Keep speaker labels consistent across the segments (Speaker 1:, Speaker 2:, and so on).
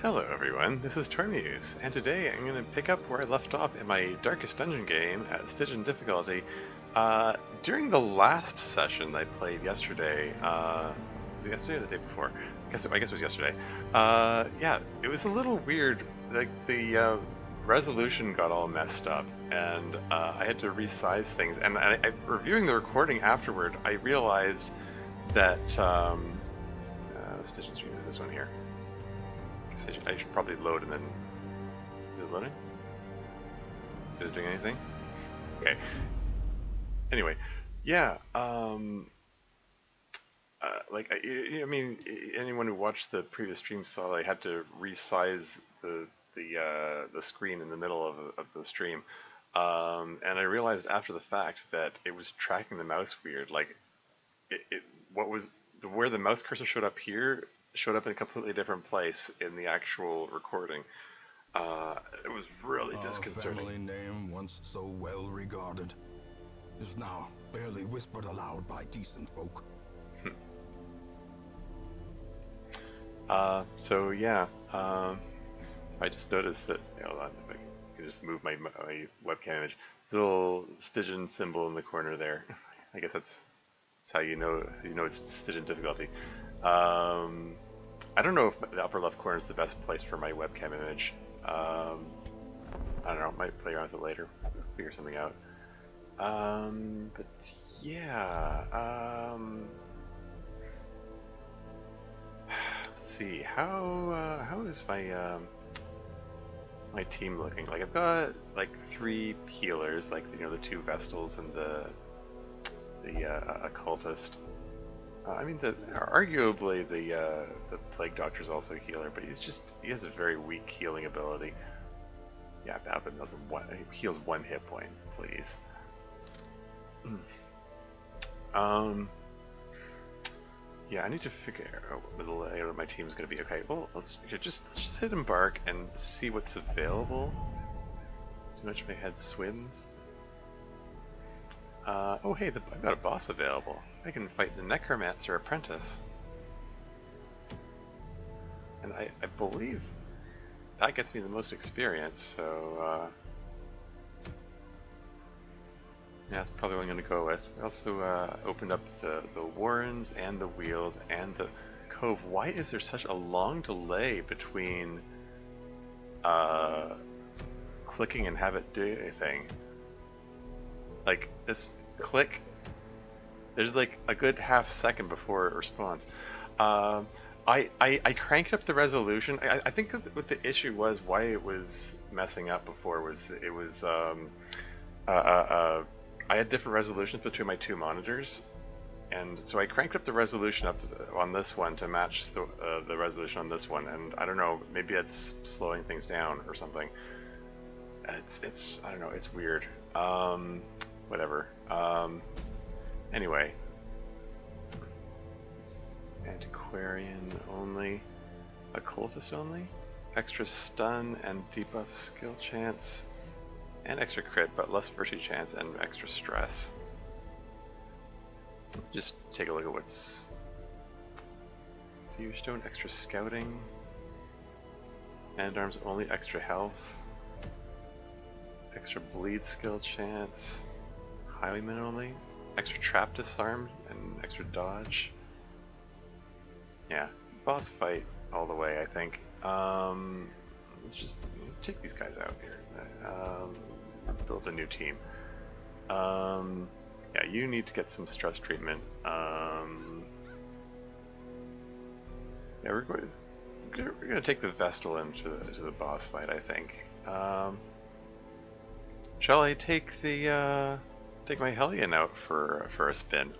Speaker 1: Hello everyone, this is Tormuse, and today I'm going to pick up where I left off in my Darkest Dungeon game at Stygian difficulty. During the last session I played yesterday, was it yesterday or the day before? I guess it was yesterday. Yeah, it was a little weird. Like the resolution got all messed up, and I had to resize things. And reviewing the recording afterward, I realized that Stygian Stream is this one here. I should probably load and then... Is it loading? Is it doing anything? Okay. Anyway, yeah, I mean, anyone who watched the previous stream saw I had to resize the screen in the middle of the stream. And I realized after the fact that it was tracking the mouse weird. Like, where the mouse cursor showed up here showed up in a completely different place in the actual recording. It was really disconcerting.
Speaker 2: Our family name, once so well regarded, is now barely whispered aloud by decent folk.
Speaker 1: So yeah, I just noticed that, hold on, if I can just move my webcam image. There's a little Stygian symbol in the corner there. I guess that's how you know it's Stygian difficulty. I don't know if the upper left corner is the best place for my webcam image. I don't know, might play around with it later, figure something out. But yeah, let's see, how is my team looking? Like, I've got like 3 healers, like, you know, the 2 Vestals and the occultist. I mean, arguably the Plague Doctor's also a healer, but he has a very weak healing ability. Yeah, Babin he heals 1 hit point, please. Yeah, I need to figure out what the layout of my team is going to be. Okay, well, let's just hit embark and see what's available. Too much my head swims. Oh hey, I've got a boss available. I can fight the Necromancer Apprentice. And I believe that gets me the most experience, so yeah, that's probably what I'm going to go with. I also opened up the Warrens and the Weald and the Cove. Why is there such a long delay between clicking and have it do anything? Like, this click, there's like a good half second before it responds. I cranked up the resolution. I think that what the issue was, why it was messing up before, was it was I had different resolutions between my 2 monitors, and so I cranked up the resolution up on this one to match the resolution on this one, and I don't know, maybe it's slowing things down or something. It's I don't know, it's weird. Whatever. Anyway, it's Antiquarian only, Occultist only, extra stun and debuff skill chance, and extra crit but less virtue chance and extra stress. Just take a look at what's Seer Stone, extra scouting, and arms only, extra health, extra bleed skill chance, highwayman only, extra trap disarm, and extra dodge. Yeah, boss fight all the way, I think. Let's just take these guys out here. Build a new team. Yeah, you need to get some stress treatment. Yeah, we're gonna take the Vestal into the boss fight, I think. Shall I take my Hellion out for a spin?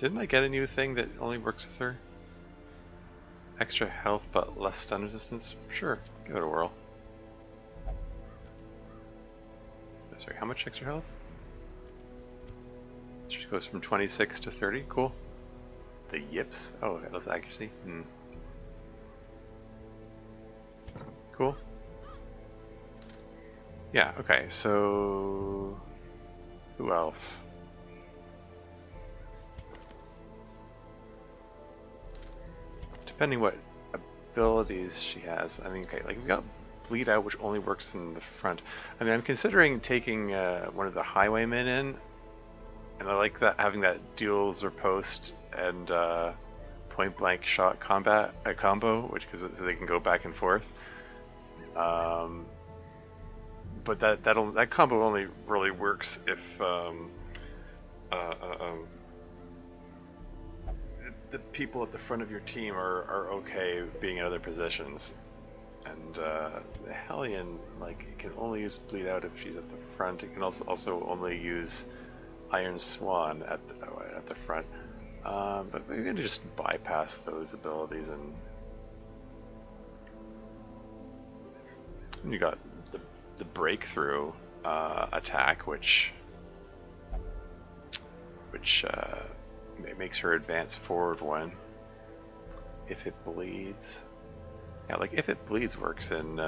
Speaker 1: Didn't I get a new thing that only works with her? Extra health but less stun resistance? Sure, give it a whirl. Sorry, how much extra health? She goes from 26 to 30, cool. The yips? Oh, that was accuracy. Cool. Yeah, okay, so who else? Depending what abilities she has. I mean, okay, like we got bleed out, which only works in the front. I mean, I'm considering taking one of the highwaymen in, and I like that having that duels or post and point blank shot combat combo, which because so they can go back and forth. But that combo only really works if the people at the front of your team are okay being in other positions. And the Hellion, like, it can only use bleed out if she's at the front. It can also only use Iron Swan at the front. But we're gonna just bypass those abilities, and you got the breakthrough attack, which makes her advance forward one if it bleeds. Yeah, like if it bleeds works in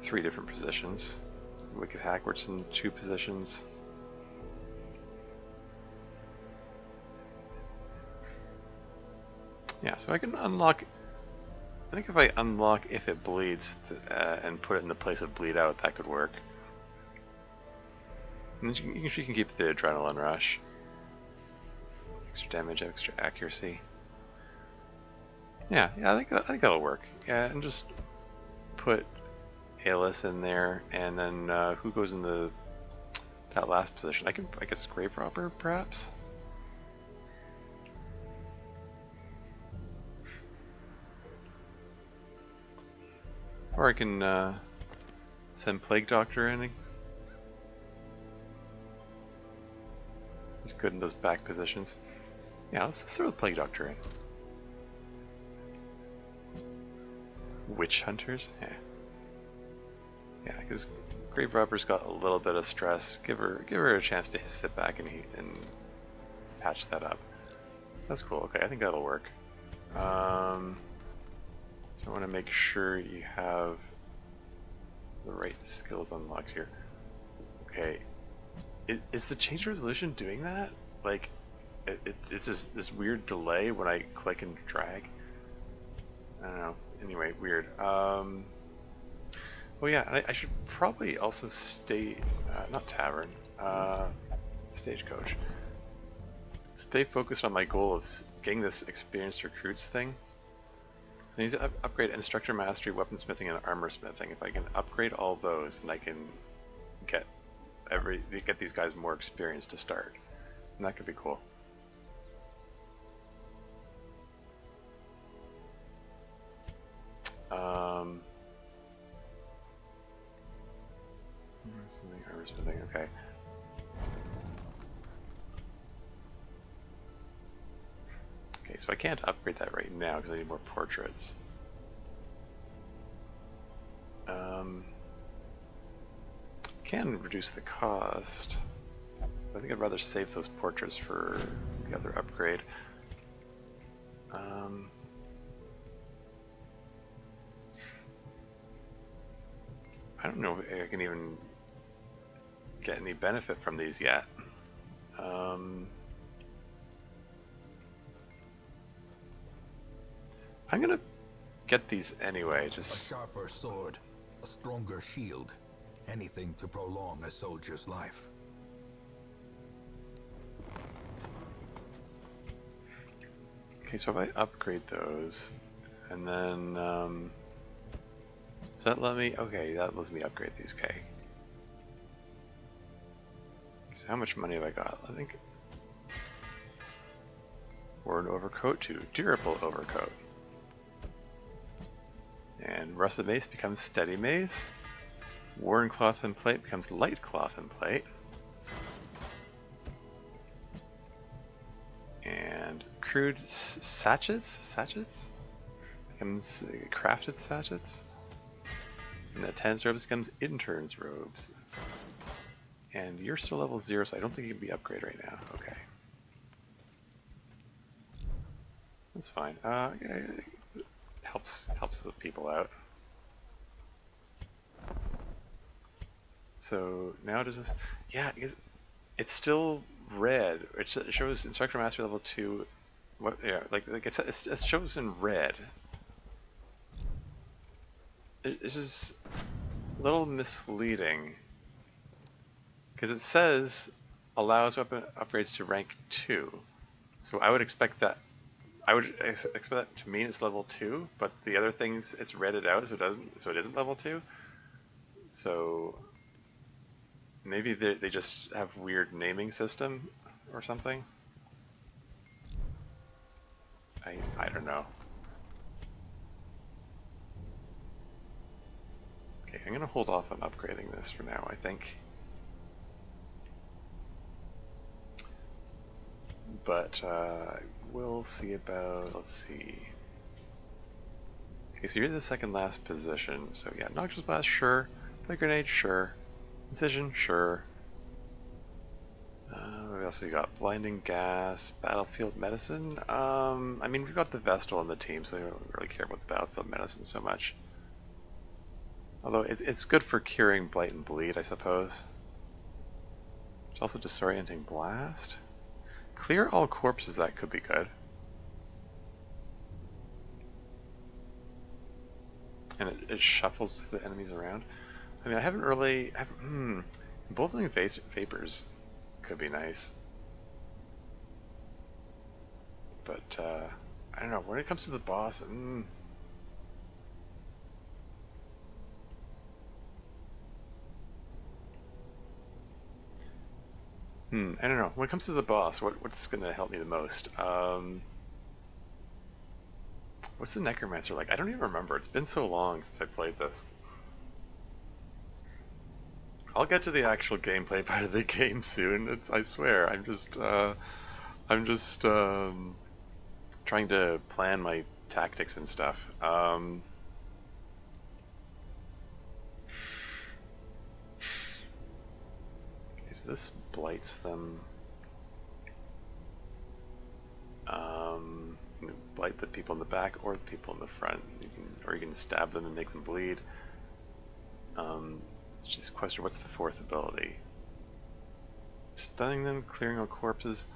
Speaker 1: 3 different positions. Wicked Hack works in 2 positions. Yeah, so I can unlock. I think if I unlock if it bleeds and put it in the place of bleed out, that could work. And she can keep the adrenaline rush. Extra damage, extra accuracy. Yeah, I think that'll work. Yeah, and just put Alis in there, and then who goes in that last position? I guess Grave Robber, perhaps. Or I can send Plague Doctor in. He's good in those back positions. Yeah, let's throw the Plague Doctor in. Witch Hunters? Yeah. Yeah, because Grave Robber's got a little bit of stress. Give her a chance to sit back and patch that up. That's cool. Okay, I think that'll work. So I want to make sure you have the right skills unlocked here. Okay, is the change resolution doing that? Like, it's this weird delay when I click and drag. I don't know. Anyway, weird. Oh yeah, I should probably also stay, not tavern, stagecoach. Stay focused on my goal of getting this experienced recruits thing. So I need to upgrade instructor mastery, weaponsmithing, and armor smithing. If I can upgrade all those, then I can get these guys more experience to start, and that could be cool. Armor smithing, okay. Okay, so I can't upgrade that right now because I need more portraits. Can reduce the cost. I think I'd rather save those portraits for the other upgrade. I don't know if I can even get any benefit from these yet. I'm gonna get these anyway. Just
Speaker 2: a sharper sword, a stronger shield, anything to prolong a soldier's life.
Speaker 1: okay. So if I upgrade those, and then does that let me? Okay, that lets me upgrade these. Okay. So how much money have I got? I think. Worn overcoat to durable overcoat. And rusted mace becomes steady mace. Worn cloth and plate becomes light cloth and plate. And crude sachets becomes crafted sachets. And the attendant's robes becomes intern's robes. And you're still level 0, so I don't think you can be upgraded right now. Okay. That's fine. It helps the people out. So now does this? Yeah, because it's still red. It shows instructor mastery level 2 What? Yeah, like it shows in red. It's just a little misleading because it says allows weapon upgrades to rank 2. So I would expect that. I would expect that to mean it's level 2, but the other things it's redded out so it doesn't. So it isn't level 2. So maybe they just have weird naming system or something. I don't know. Okay, I'm gonna hold off on upgrading this for now, I think. But we'll see about, let's see. Okay, so you're in the second last position. So yeah, Noxious Blast, sure. Play Grenade, sure. Incision, sure. What else we got? Blinding Gas, Battlefield Medicine. I mean, we've got the Vestal on the team, so we don't really care about the Battlefield Medicine so much. Although it's good for curing Blight and Bleed, I suppose. It's also Disorienting Blast. Clear all corpses, that could be good. And it shuffles the enemies around. I mean, I haven't really... Emboldening Vapors could be nice. But, I don't know, when it comes to the boss... I don't know. When it comes to the boss, what's going to help me the most? What's the Necromancer like? I don't even remember. It's been so long since I played this. I'll get to the actual gameplay part of the game soon. I swear. I'm just trying to plan my tactics and stuff. Okay, so this blights them. You can blight the people in the back or the people in the front. You can stab them and make them bleed. It's just a question, what's the fourth ability? Stunning them, clearing all corpses.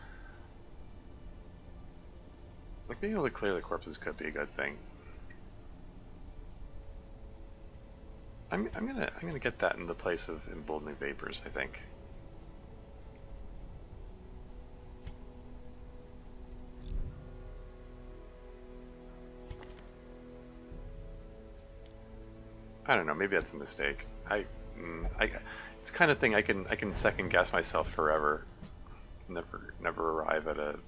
Speaker 1: Like, being able to clear the corpses could be a good thing. I'm gonna get that in the place of Emboldening Vapors, I think. I don't know, maybe that's a mistake. It's the kind of thing I can second guess myself forever. Never arrive at a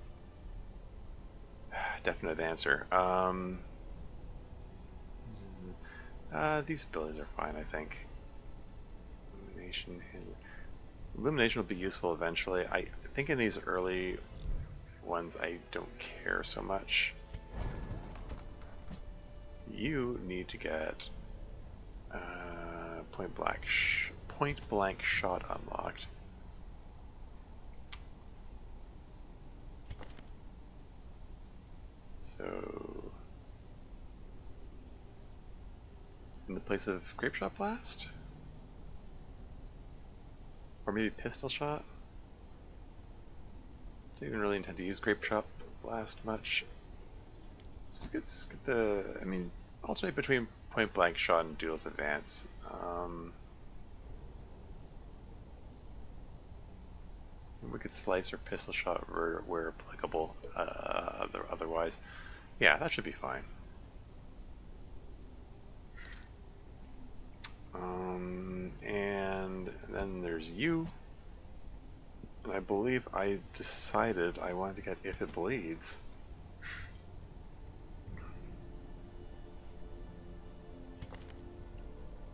Speaker 1: definite answer. These abilities are fine, I think. Illumination will be useful eventually. I think in these early ones I don't care so much. You need to get point blank shot unlocked. So, in the place of Grape Shot Blast? Or maybe Pistol Shot? Don't even really intend to use Grape Shot Blast much. Let's get the, I mean, alternate between Point Blank Shot and Duelist Advance. We could Slice or Pistol Shot where applicable, otherwise. Yeah, that should be fine. And then there's you. And I believe I decided I wanted to get If It Bleeds.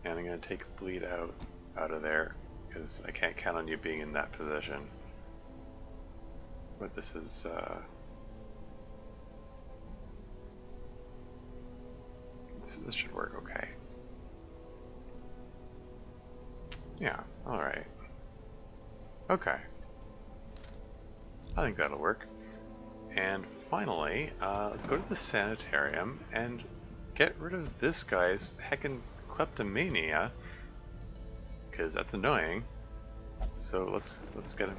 Speaker 1: And I'm going to take Bleed out of there, because I can't count on you being in that position. But this is, this should work okay. Yeah, alright. Okay. I think that'll work. And finally, let's go to the sanitarium and get rid of this guy's heckin' kleptomania, because that's annoying. So let's get him.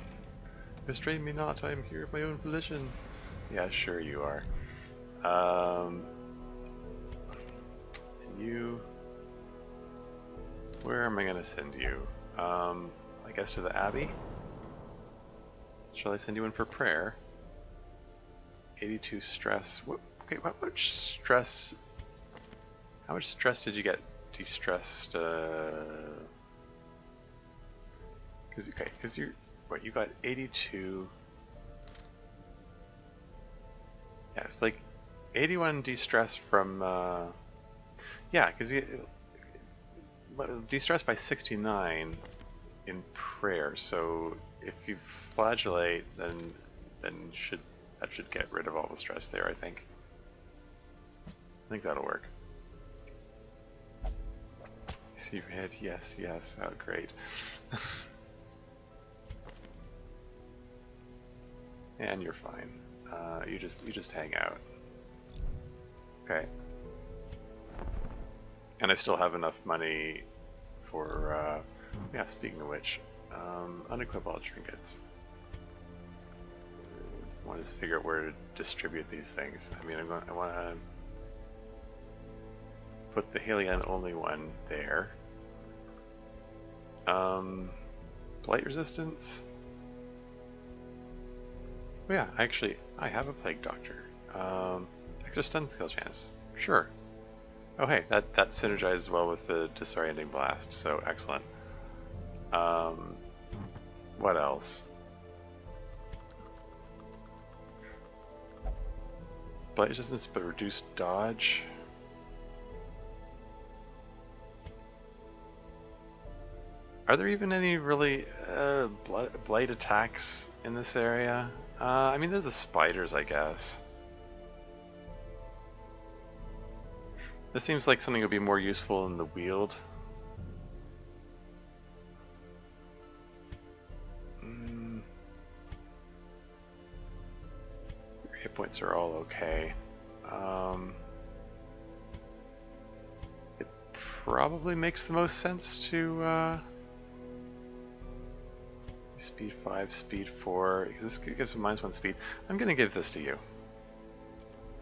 Speaker 1: Restrain me not, I am here of my own volition. Yeah, sure you are. You... Where am I going to send you? I guess to the Abbey? Shall I send you in for prayer? 82 stress. Okay, what much stress... How much stress did you get de-stressed? Because you're... What, you got 82... Yeah, it's like 81 de-stress from... Yeah, because you... De-stress by 69 in prayer, so if you flagellate, then that should get rid of all the stress there, I think. I think that'll work. See your head, yes, oh great. And you're fine. You just hang out. Okay. And I still have enough money for, yeah, speaking of which, unequip all trinkets. I want to figure out where to distribute these things. I mean, I want to put the Helion only one there. Blight resistance? Oh yeah, actually, I have a Plague Doctor. Extra stun skill chance. Sure. Oh hey, that synergizes well with the Disorienting Blast, so excellent. What else? Blight resistance but reduced dodge. Are there even any really blight attacks in this area? I mean, they're the spiders, I guess. This seems like something that would be more useful in the wield. Your hit points are all okay. It probably makes the most sense to speed 5, speed 4, because this gives them -1 speed. I'm gonna give this to you.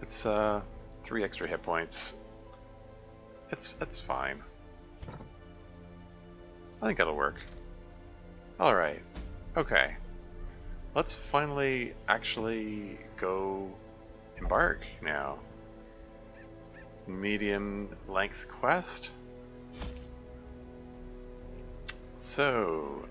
Speaker 1: It's 3 extra hit points. That's fine. I think that'll work. Alright. Okay. Let's finally actually go embark now. It's a medium length quest. So,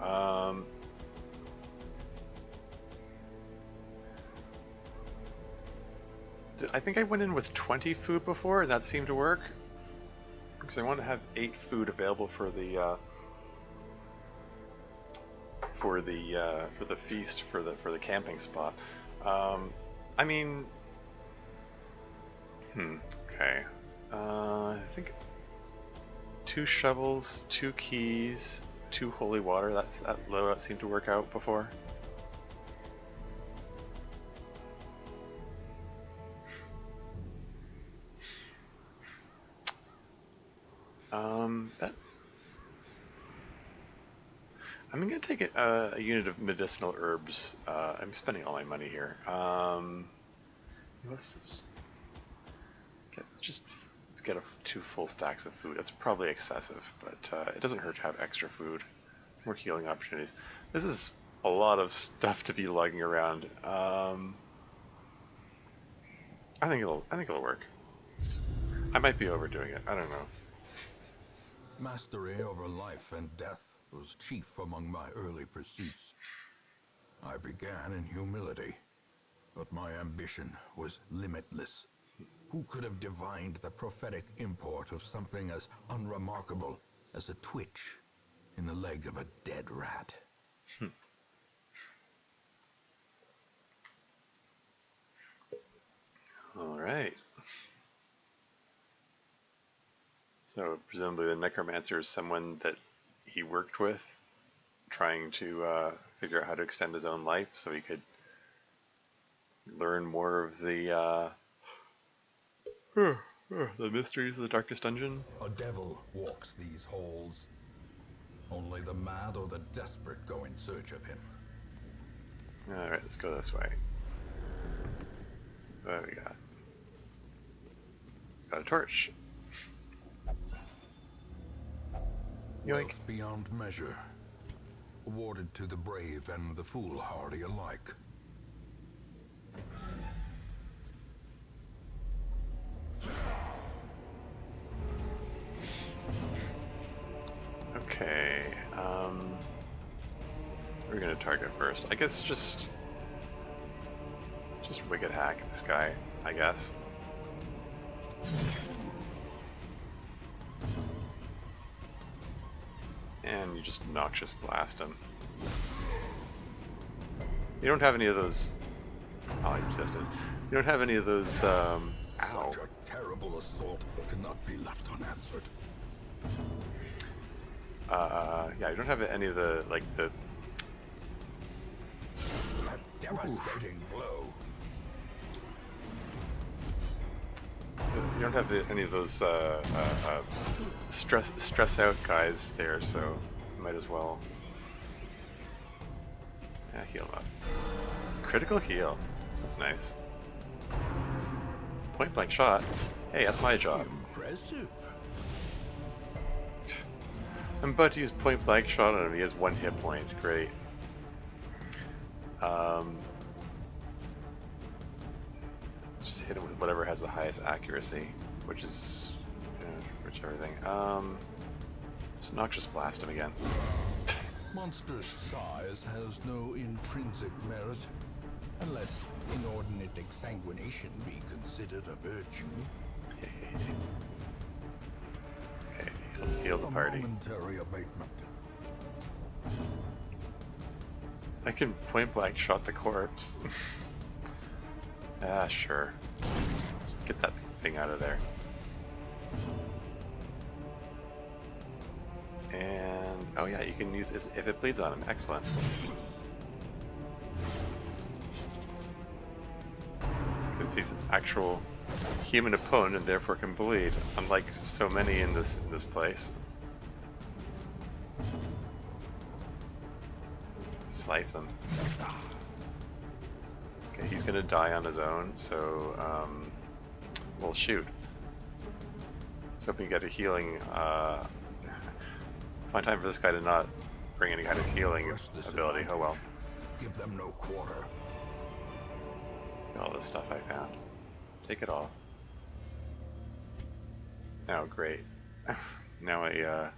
Speaker 1: I think I went in with 20 food before, and that seemed to work. Because I want to have 8 food available for the feast for the camping spot. I mean, okay. I think 2 shovels, 2 keys, 2 holy water. That loadout seemed to work out before. I'm gonna take a unit of medicinal herbs. I'm spending all my money here. Let's get 2 full stacks of food. That's probably excessive, but it doesn't hurt to have extra food. More healing opportunities. This is a lot of stuff to be lugging around. I think it'll work. I might be overdoing it. I don't know.
Speaker 2: Mastery over life and death was chief among my early pursuits. I began in humility, but my ambition was limitless. Who could have divined the prophetic import of something as unremarkable as a twitch in the leg of a dead rat?
Speaker 1: All right. So presumably the necromancer is someone that he worked with, trying to figure out how to extend his own life so he could learn more of the mysteries of the Darkest Dungeon.
Speaker 2: A devil walks these halls. Only the mad or the desperate go in search of him.
Speaker 1: Alright, let's go this way. What do we got? Got a torch. Yoink.
Speaker 2: Wealth beyond measure, awarded to the brave and the foolhardy alike.
Speaker 1: Okay, we're gonna target first. I guess just wicked hack this guy, I guess. And you just noxious blast him. You don't have any of those. Oh, I resisted. You don't have any of those. Ow.
Speaker 2: Such a terrible assault cannot be left unanswered.
Speaker 1: Yeah, you don't have any of the the.
Speaker 2: A devastating blow.
Speaker 1: You don't have any of those stress out guys there, so you might as well. Yeah, heal up. Critical heal. That's nice. Point blank shot. Hey, that's my job.
Speaker 2: Impressive.
Speaker 1: I'm about to use point blank shot on him. He has 1 hit point. Great. Just hit him with whatever has the highest accuracy, which is everything. Just noxious blast him again.
Speaker 2: Monstrous size has no intrinsic merit, unless inordinate exsanguination be considered a virtue.
Speaker 1: Okay, heal the party.
Speaker 2: Momentary abatement.
Speaker 1: I can point blank shot the corpse. Ah, sure. Just get that thing out of there. And oh yeah, you can use this if it bleeds on him. Excellent. Since he's an actual human opponent and therefore can bleed, unlike so many in this place. Slice him. Okay, he's gonna die on his own, so we'll shoot. So hoping you get a healing. Find time for this guy to not bring any kind of healing ability. Oh well.
Speaker 2: Give them no quarter.
Speaker 1: All this stuff I found. Take it all. Oh, great. Now I,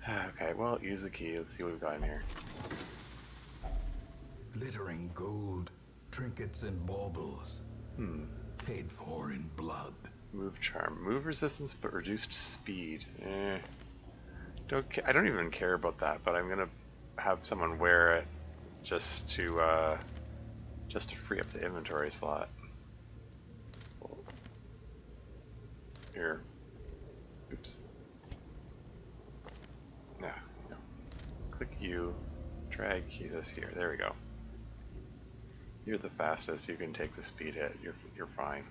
Speaker 1: okay, well, use the key. Let's see what we've got in here.
Speaker 2: Glittering gold, trinkets and baubles. Paid for in blood.
Speaker 1: Move charm. Move resistance, but reduced speed. I don't even care about that, but I'm gonna have someone wear it just to free up the inventory slot. Here. Oops. No. Click U. Drag this here. There we go. You're the fastest. You can take the speed hit. You're fine.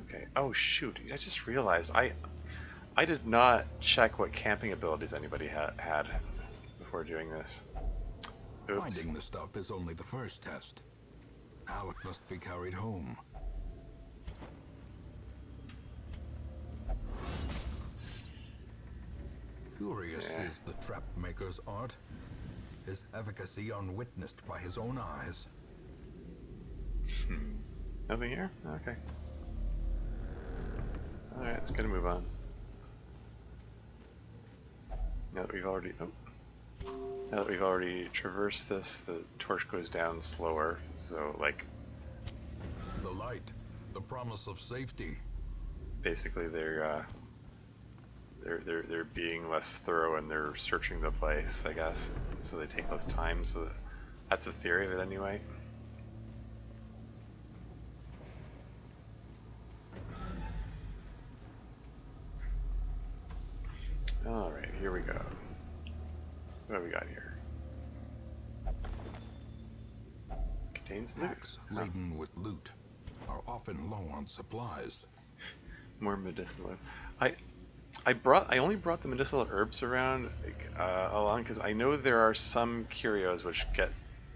Speaker 1: Okay. Oh shoot! I just realized I did not check what camping abilities anybody had before doing this. Oops.
Speaker 2: Finding the stuff is only the first test. Now it must be carried home. Curious is the trap maker's art. His efficacy unwitnessed by his own eyes.
Speaker 1: Nothing here? Okay. Alright, let's get a move on. Now that we've already traversed this, the torch goes down slower, so like
Speaker 2: The light, the promise of safety.
Speaker 1: basically they're being less thorough and they're searching the place, I guess. So they take less time, so that's the theory of it anyway. Alright, here we go. What do we got here? Contains loot.
Speaker 2: Packs laden with loot are often low on supplies.
Speaker 1: More medicinal. I only brought the medicinal herbs around along because I know there are some curios which get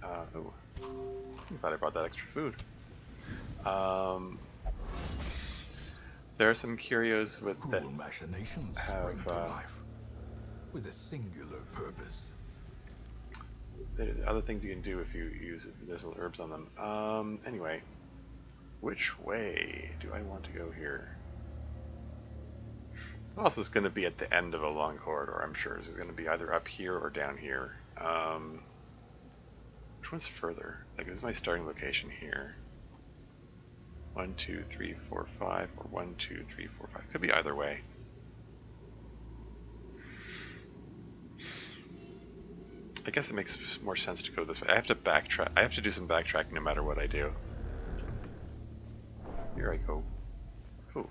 Speaker 1: Oh, I'm glad I brought that extra food. There are some curios with
Speaker 2: Cruel
Speaker 1: that
Speaker 2: machinations
Speaker 1: have
Speaker 2: spring to life with a singular purpose.
Speaker 1: there are other things you can do if you use medicinal herbs on them. Anyway, which way do I want to go here? Also, it's going to be at the end of a long corridor, I'm sure. This is going to be either up here or down here. Which one's further? Like, this is my starting location here. 1, 2, 3, 4, 5, or 1, 2, 3, 4, 5. Could be either way. I guess it makes more sense to go this way. I have to backtrack. I have to do some backtracking no matter what I do. Here I go. Cool.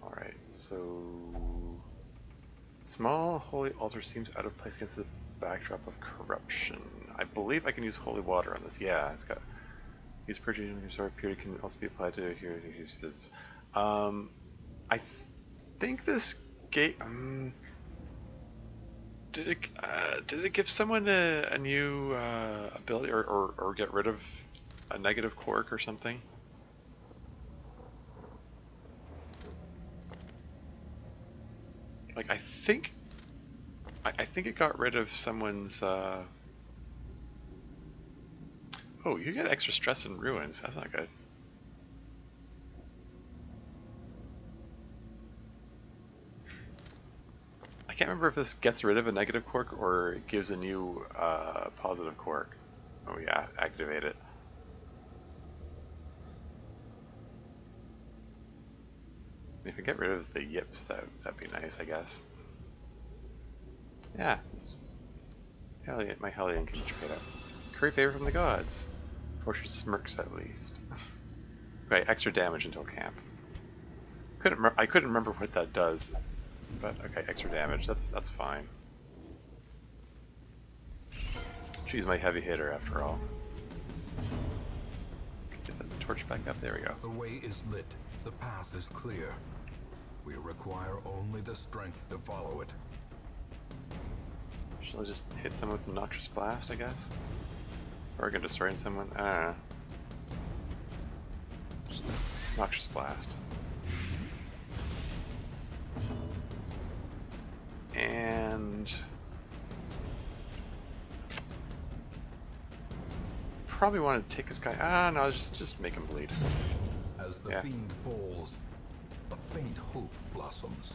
Speaker 1: Alright, so... Small holy altar seems out of place against the backdrop of corruption. I believe I can use holy water on this. Yeah, it's got... Use purging and restore period can also be applied to here. I think this gate... did it give someone a new ability or get rid of a negative quirk or something? Like, I think it got rid of someone's oh, you get extra stress in ruins. That's not good. I can't remember if this gets rid of a negative quirk or it gives a new positive quirk. Oh yeah, activate it. If you get rid of the yips, that'd be nice, I guess. Yeah, my Hellion can trade out. Curry favor from the gods. Fortune smirks at least. Right, extra damage until camp. I couldn't remember what that does, but okay, extra damage. That's fine. She's my heavy hitter after all. Get the torch back up. There we go.
Speaker 2: The way is lit. The path is clear. We require only the strength to follow it.
Speaker 1: Shall I just hit someone with a noxious blast, I guess? Or I can destroy someone? I don't know. Just noxious blast. And... probably want to take this guy... Ah, no, just make him bleed.
Speaker 2: As the fiend falls, a faint hope blossoms.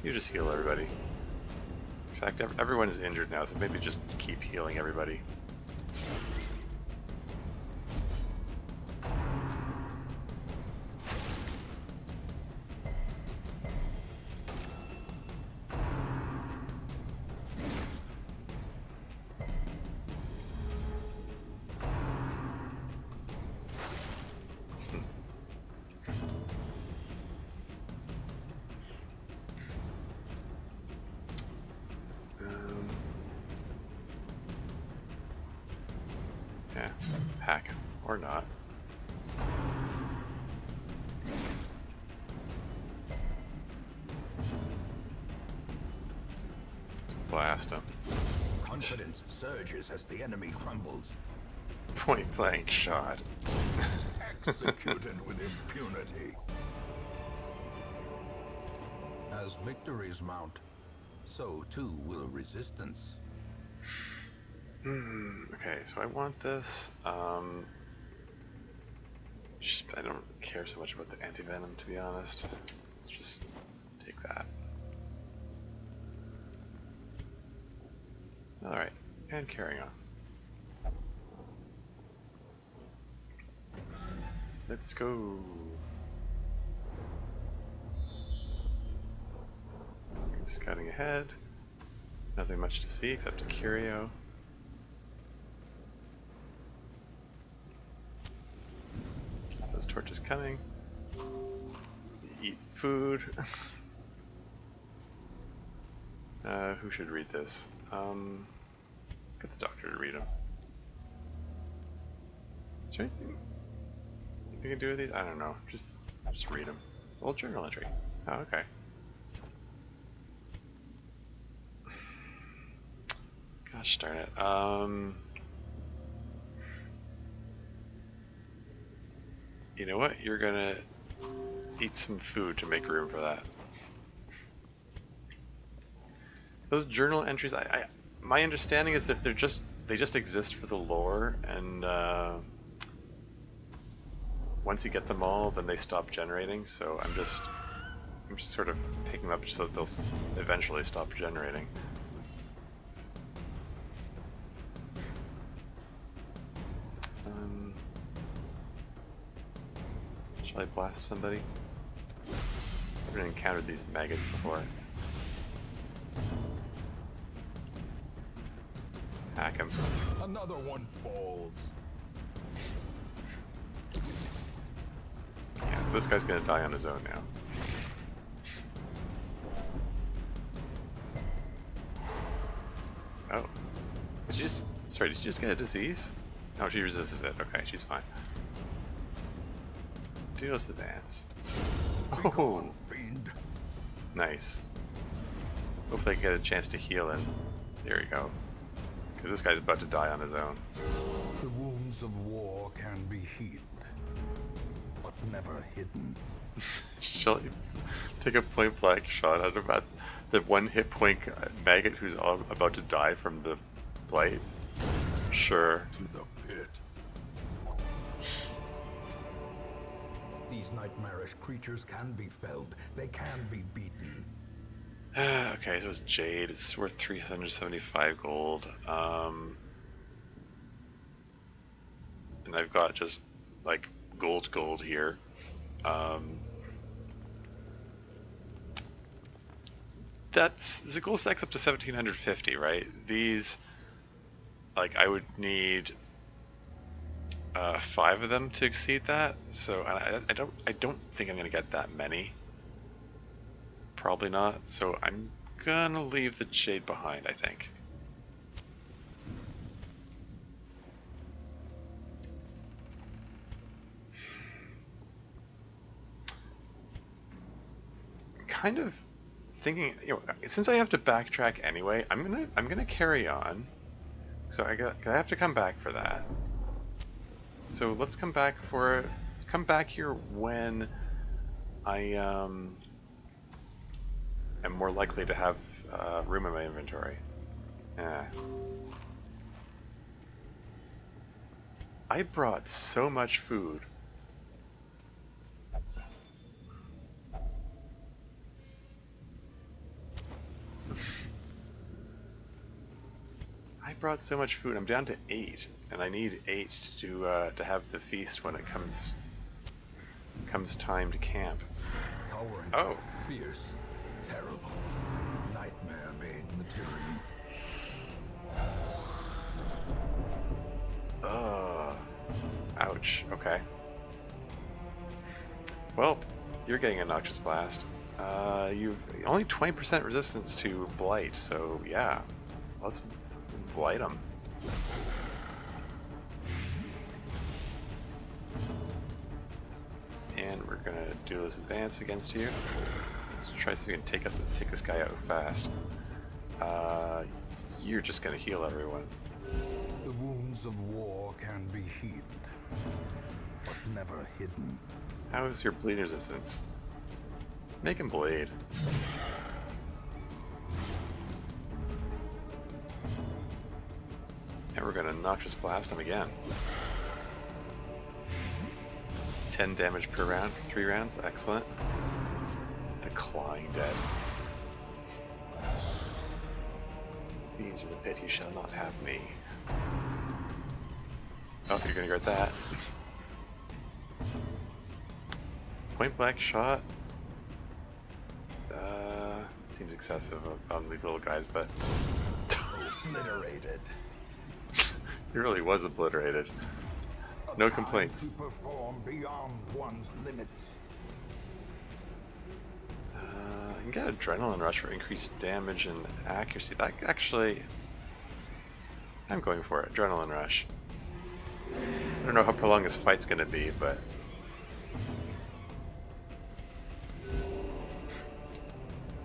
Speaker 1: You just heal everybody. In fact, everyone is injured now, so maybe just keep healing everybody. Yeah, hack or not. Blast him.
Speaker 2: Confidence surges as the enemy crumbles.
Speaker 1: Point blank shot.
Speaker 2: Executed with impunity. As victories mount, so too will resistance.
Speaker 1: Okay, so I want this. I don't care so much about the anti-venom, to be honest. Let's just take that. Alright, and carrying on. Let's go. Scouting ahead. Nothing much to see except a curio. Keep those torches coming. Eat food. Who should read this? Let's get the doctor to read them. Is there anything you can do with these? I don't know. Just read them. Old journal entry. Oh, okay. Gosh darn it. You know what? You're gonna eat some food to make room for that. Those journal entries, my understanding is that they just exist for the lore, and once you get them all, then they stop generating. So I'm just sort of picking them up so that they'll eventually stop generating. Shall I blast somebody? I've never encountered these maggots before. Hack him.
Speaker 2: Another one falls.
Speaker 1: Yeah, so this guy's gonna die on his own now. Oh. Did you just... Sorry, did you just get a disease? Oh, she resisted it. Okay, she's fine. Deals advance. Oh!
Speaker 2: Fiend.
Speaker 1: Nice. Hopefully I can get a chance to heal him. There we go. Because this guy's about to die on his own.
Speaker 2: The wounds of war can be healed, but never hidden.
Speaker 1: Shall I take a point blank shot at about the one hit point maggot who's about to die from the blight? Sure.
Speaker 2: To the pit. These nightmarish creatures can be felled. They can be beaten.
Speaker 1: Okay, so it's Jade. It's worth 375 gold. And I've got just like gold here. The gold stacks up to 1750, right? These, like, I would need 5 of them to exceed that. So I don't think I'm gonna get that many. Probably not. So I'm gonna leave the Jade behind, I think. Kind of thinking, since I have to backtrack anyway, I'm gonna carry on. So I have to come back for that. So let's come back here when I am more likely to have room in my inventory. I brought so much food. I brought so much food. I'm down to 8, and I need 8 to have the feast when it comes time to camp.
Speaker 2: Towering.
Speaker 1: Oh.
Speaker 2: Fierce. Terrible. Nightmare-made material.
Speaker 1: Ouch. Okay. Well, you're getting a Noxious Blast. You've only 20% resistance to Blight, so yeah. Let's blight them. And we're gonna do this advance against you. Let's try to see if we can take this guy out fast. You're just gonna heal everyone.
Speaker 2: The wounds of war can be healed, but never hidden.
Speaker 1: How is your bleed resistance? Make him bleed. And we're gonna Noxious Blast him again. 10 damage per round for 3 rounds, excellent. The Clawing Dead. Fiends in the pit, you shall not have me. Oh, you're gonna regret that. Point blank shot. Seems excessive on these little guys, but
Speaker 2: Obliterated.
Speaker 1: he really was obliterated. No complaints.
Speaker 2: To perform beyond one's limits.
Speaker 1: I can get Adrenaline Rush for increased damage and accuracy. That actually, I'm going for it. Adrenaline Rush. I don't know how prolonged this fight's gonna be, but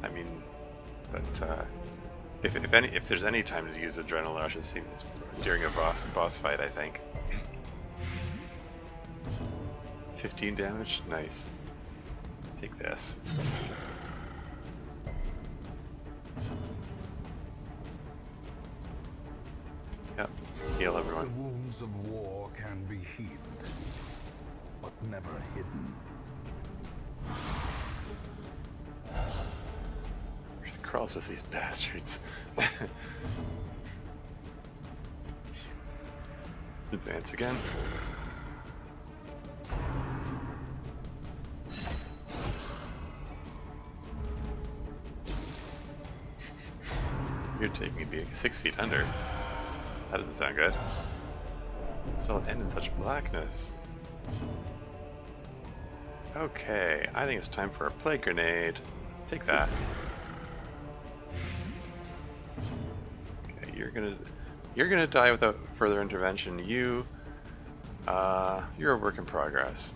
Speaker 1: I mean, If there's any time to use adrenaline rush, it's during a boss fight, I think. 15 damage, nice. Take this. Yep, heal
Speaker 2: The
Speaker 1: everyone.
Speaker 2: wounds of war can be healed, but never hidden.
Speaker 1: Where's the crawls with these bastards? Advance again. You're taking me to be 6 feet under. That doesn't sound good. So it'll end in such blackness. Okay, I think it's time for a plague grenade. Take that. Okay, you're gonna die without further intervention. You're a work in progress.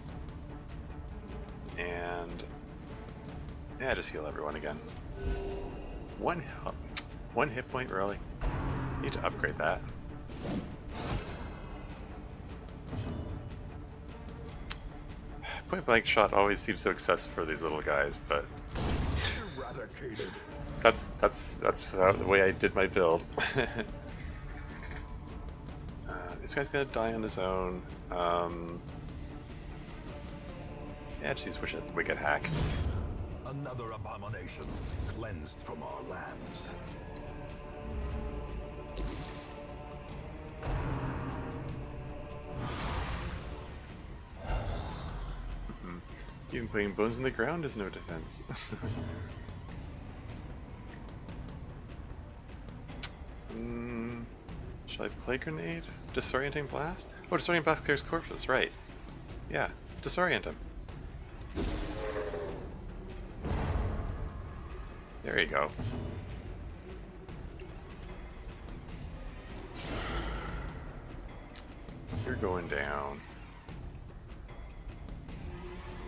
Speaker 1: And yeah, just heal everyone again. One hit point, really? Need to upgrade that. Point blank shot always seems so excessive for these little guys, but
Speaker 2: Eradicated.
Speaker 1: that's the way I did my build. This guy's gonna die on his own. Yeah, just wish we could hack.
Speaker 2: Another abomination cleansed from our lands.
Speaker 1: Even putting bones in the ground is no defense. Shall I play grenade? Disorienting blast? Oh, disorienting blast clears corpses, right. Yeah, disorient him. There you go. You're going down.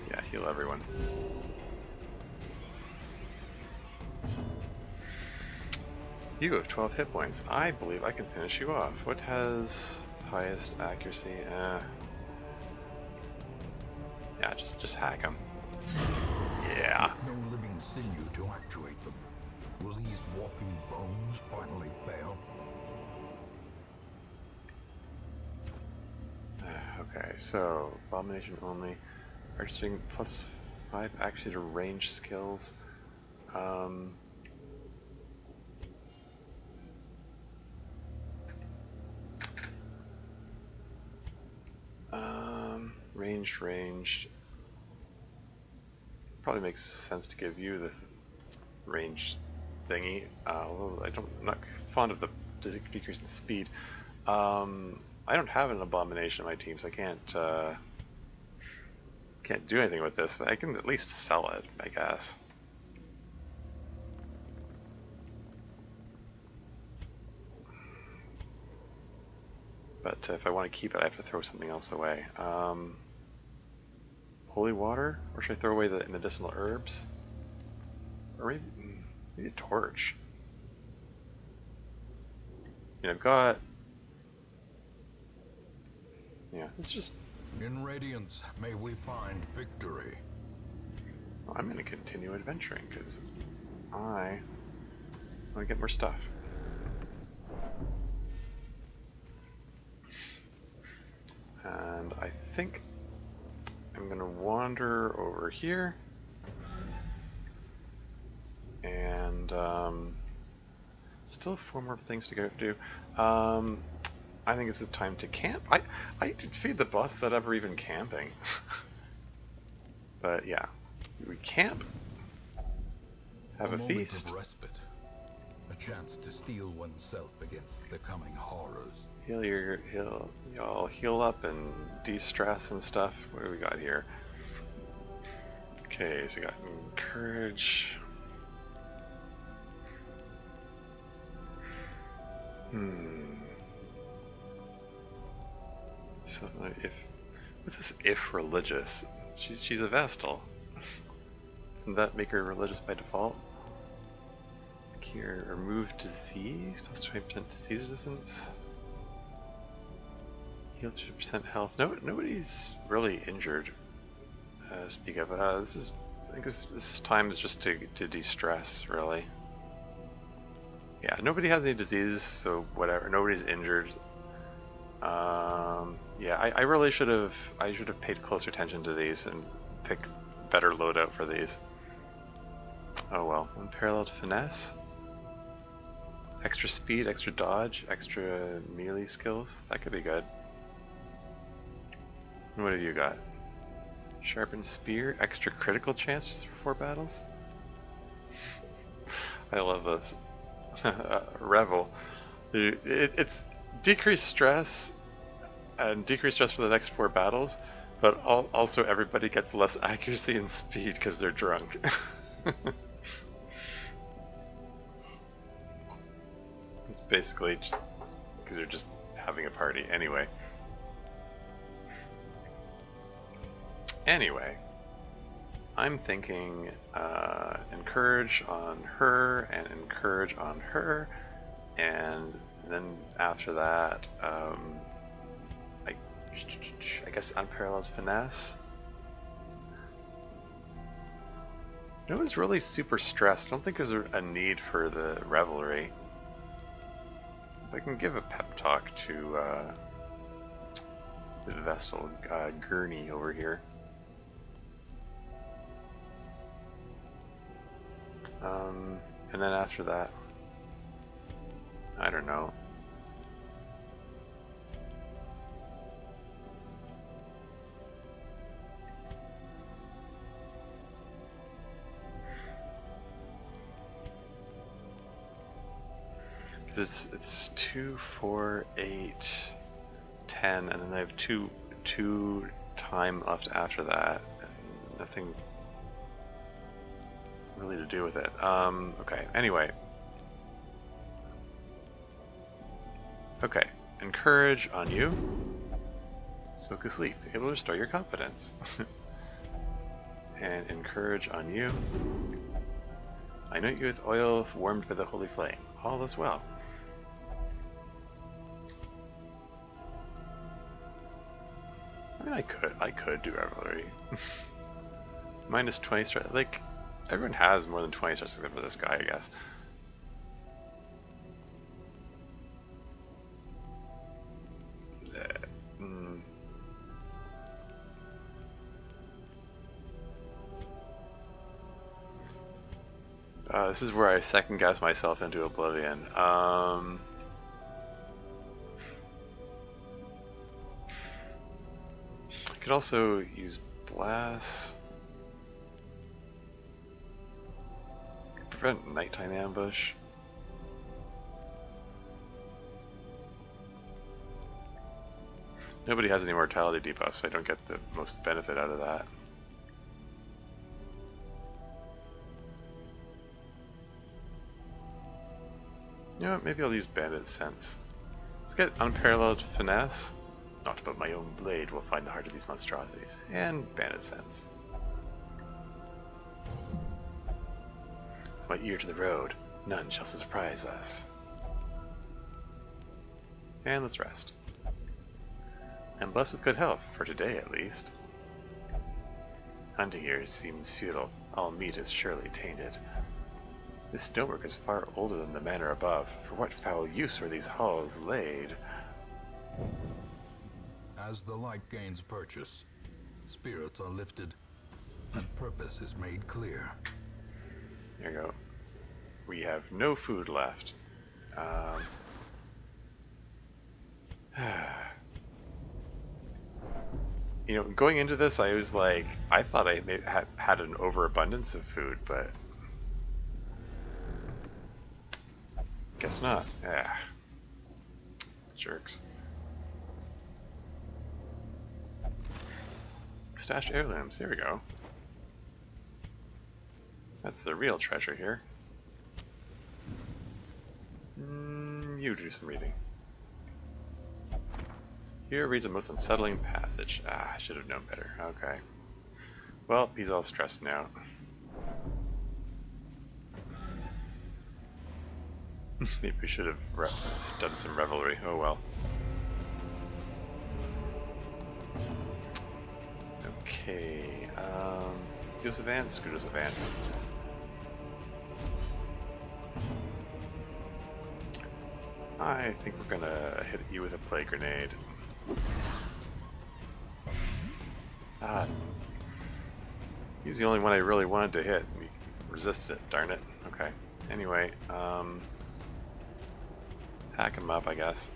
Speaker 1: Yeah, heal everyone. You have 12 hit points. I believe I can finish you off. What has highest accuracy? Yeah, just hack him. Yeah.
Speaker 2: With no living sinew to actuate them, will these walking bones finally fail?
Speaker 1: Okay, so abomination only. Registering +5 actually to range skills. Ranged. Probably makes sense to give you the range thingy. Although I'm not fond of the decrease in speed. I don't have an abomination on my team, so I can't do anything with this. But I can at least sell it, I guess. But if I want to keep it, I have to throw something else away. Holy water? Or should I throw away the medicinal herbs? Or maybe a torch. I've got... Yeah, it's just...
Speaker 2: In Radiance, may we find victory.
Speaker 1: Well, I'm going to continue adventuring, because I want to get more stuff. And I think I'm going to wander over here. And still 4 more things to go do. I think it's a time to camp. I did feed the boss without ever even camping. But yeah, we camp, have a feast.
Speaker 2: Of respite, a chance to steel oneself against the coming horrors.
Speaker 1: Y'all heal up and de-stress and stuff. What do we got here? Okay, so we got encourage. So what's this if religious? She's a Vestal. Doesn't that make her religious by default? Keep here. Remove disease, plus 20% disease resistance. Heal 2% health. No, nobody's really injured. Speak of. I think this time is just to de-stress, really. Yeah, nobody has any diseases, so whatever. Nobody's injured. Yeah, I really should have paid closer attention to these and picked better loadout for these. Oh well. Unparalleled finesse, extra speed, extra dodge, extra melee skills. That could be good. What have you got? Sharpened spear, extra critical chance for 4 battles. I love this. Revel. It's decreased stress and decreased stress for the next 4 battles, but also everybody gets less accuracy and speed because they're drunk. It's basically just because they're just having a party anyway. Anyway, I'm thinking encourage on her and encourage on her, and then after that, I guess unparalleled finesse. No one's really super stressed. I don't think there's a need for the revelry. I can give a pep talk to the Vestal Gurney over here. And then after that, I don't know. Because it's 2, 4, 8, 10, and then I have two time left after that. And nothing really to do with it. Okay, anyway. Okay, encourage on you. Soak asleep, able to restore your confidence. And encourage on you. Anoint you with oil warmed by the holy flame. All is well. I mean, I could do revelry. Minus 20 stress. Like, everyone has more than 20 stress except for this guy, I guess. This is where I second guess myself into oblivion. Could also use blast. Prevent nighttime ambush. Nobody has any mortality debuffs, so I don't get the most benefit out of that. You know what, maybe I'll use Bandit Sense. Let's get Unparalleled Finesse. Not but my own blade will find the heart of these monstrosities. And Bandit Sense. With my ear to the road, none shall surprise us. And let's rest. I'm blessed with good health, for today at least. Hunting here seems futile. All meat is surely tainted. This stonework is far older than the manor above. For what foul use were these halls laid?
Speaker 2: As the light gains purchase, spirits are lifted, and purpose is made clear.
Speaker 1: There you go. We have no food left. You know, going into this, I was like, I thought I had an overabundance of food, but guess not. Yeah. Jerks. Stashed heirlooms. Here we go. That's the real treasure here. You do some reading. Here reads a most unsettling passage. Ah, I should have known better. Okay. Well, he's all stressed now. Maybe we should have done some revelry. Oh well. Okay. Duos advance, Scudos advance. I think we're gonna hit you with a plague grenade. Ah. He was the only one I really wanted to hit. We resisted it, darn it. Okay. Anyway, hack him up, I guess.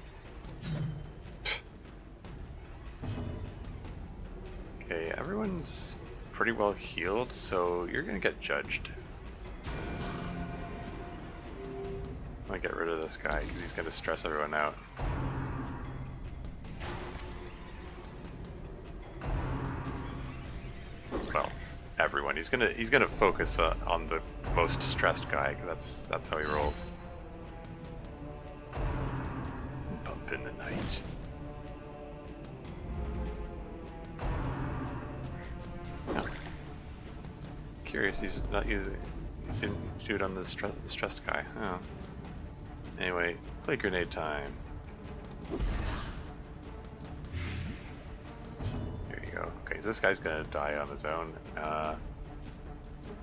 Speaker 1: Okay, everyone's pretty well healed, so you're gonna get judged. I'm gonna get rid of this guy because he's gonna stress everyone out. Well, everyone. He's gonna focus on the most stressed guy because that's how he rolls. Bump in the night. Oh. Curious, he's not using. He didn't shoot on the stressed guy. Oh. Anyway, play grenade time. There you go. Okay, so this guy's gonna die on his own.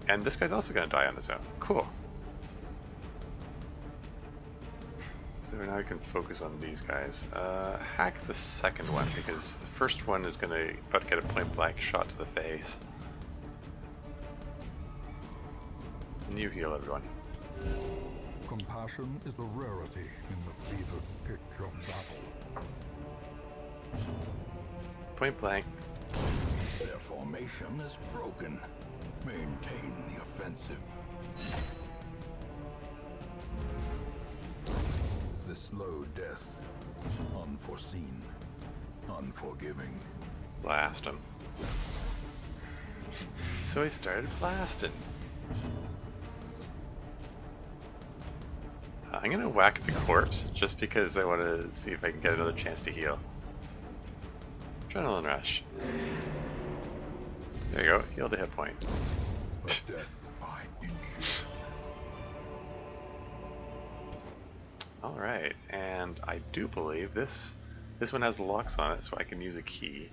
Speaker 1: And this guy's also gonna die on his own. Cool. So now we can focus on these guys. Hack the second one because the first one is gonna about to get a point blank shot to the face. And you heal everyone.
Speaker 2: Compassion is a rarity in the fevered pitch of battle.
Speaker 1: Point blank.
Speaker 2: Their formation is broken. Maintain the offensive. The slow death. Unforeseen. Unforgiving.
Speaker 1: Blast him. So he started blasting. I'm gonna whack the corpse just because I want to see if I can get another chance to heal. Adrenaline rush. There you go, healed a hit point.
Speaker 2: Death by inches.
Speaker 1: Alright, and I do believe this one has locks on it, so I can use a key.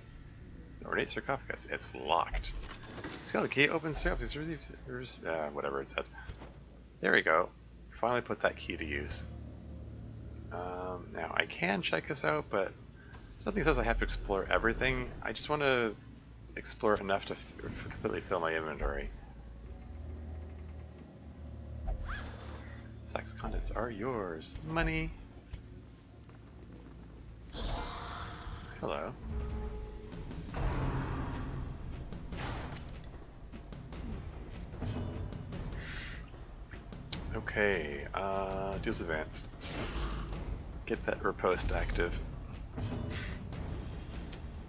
Speaker 1: Ornate sarcophagus. It's locked. Skeleton key opens sarcophagus. Whatever it said. There we go. Finally put that key to use. Now I can check this out, but something says I have to explore everything. I just want to explore enough to completely fill my inventory. Sack's contents are yours. Money. Hello. Okay, Duos advance. Get that riposte active.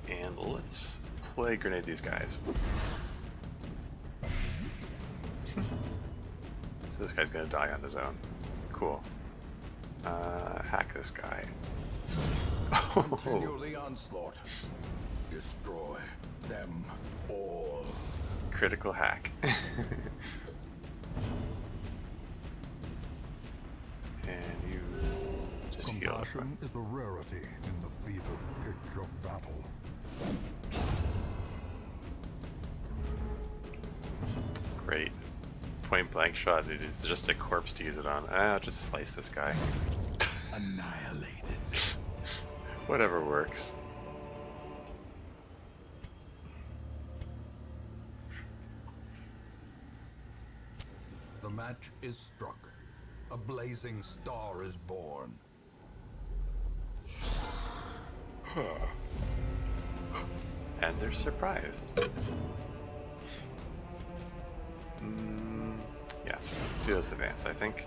Speaker 1: And let's play grenade these guys. So this guy's gonna die on his own. Cool. Hack this guy.
Speaker 2: Continue the onslaught. Destroy them all.
Speaker 1: Critical hack. And you just heal.
Speaker 2: Compassion is a rarity in the fevered pitch of battle.
Speaker 1: Great. Point blank shot. It is just a corpse to use it on. I'll just slice this guy.
Speaker 2: Annihilated.
Speaker 1: Whatever works.
Speaker 2: The match is struck. A blazing star is born.
Speaker 1: And they're surprised. Yeah, do this advance, I think.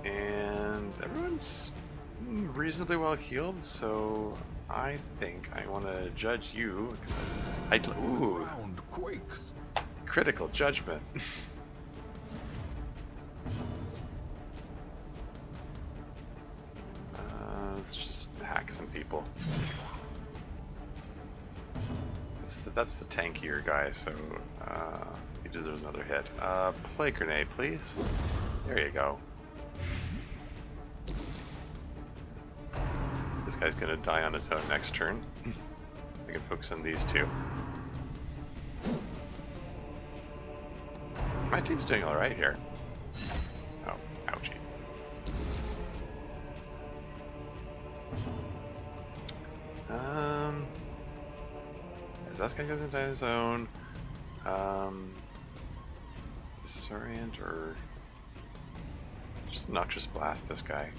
Speaker 1: And everyone's reasonably well healed, so I think I want to judge you. Ooh,
Speaker 2: The ground quakes.
Speaker 1: critical judgment. Let's just hack some people. That's the tankier guy, so he deserves another hit. Plague grenade, please. There you go. So this guy's gonna die on his own next turn. So I can focus on these two. My team's doing alright here. Oh, ouchie. As that guy goes into his own, Disorient or just Noxious Blast this guy.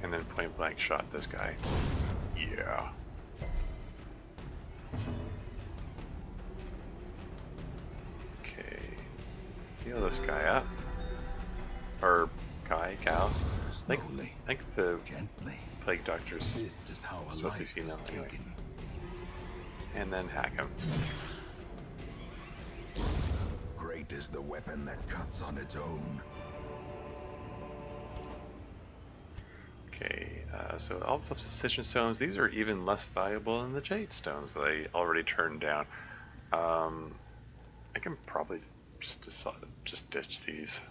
Speaker 1: And then point blank shot this guy. Yeah. Okay. Heal this guy up. Or guy, gal. I think the Plague Doctor's supposed to be female anyway. And then hack him.
Speaker 2: Great is the weapon that cuts on its own.
Speaker 1: Okay, so all the self-decision stones, these are even less valuable than the jade stones that I already turned down. I can probably just ditch these.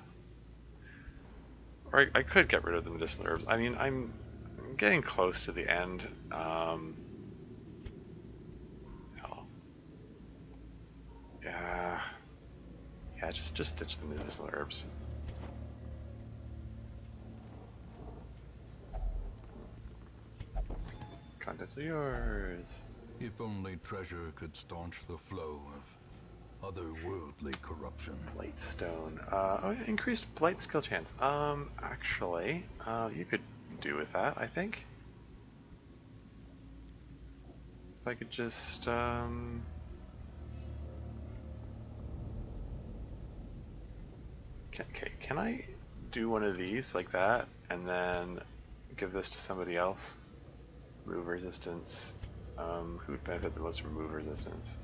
Speaker 1: Or I could get rid of the medicinal herbs. I mean, I'm getting close to the end. Yeah, just ditch the medicinal herbs. Contents are yours.
Speaker 2: If only treasure could staunch the flow of otherworldly corruption.
Speaker 1: Blightstone. Oh yeah, increased blight skill chance. Actually, you could do with that, I think. If I could just, Okay, can I do one of these like that, and then give this to somebody else? Move resistance. Who would benefit the most from move resistance?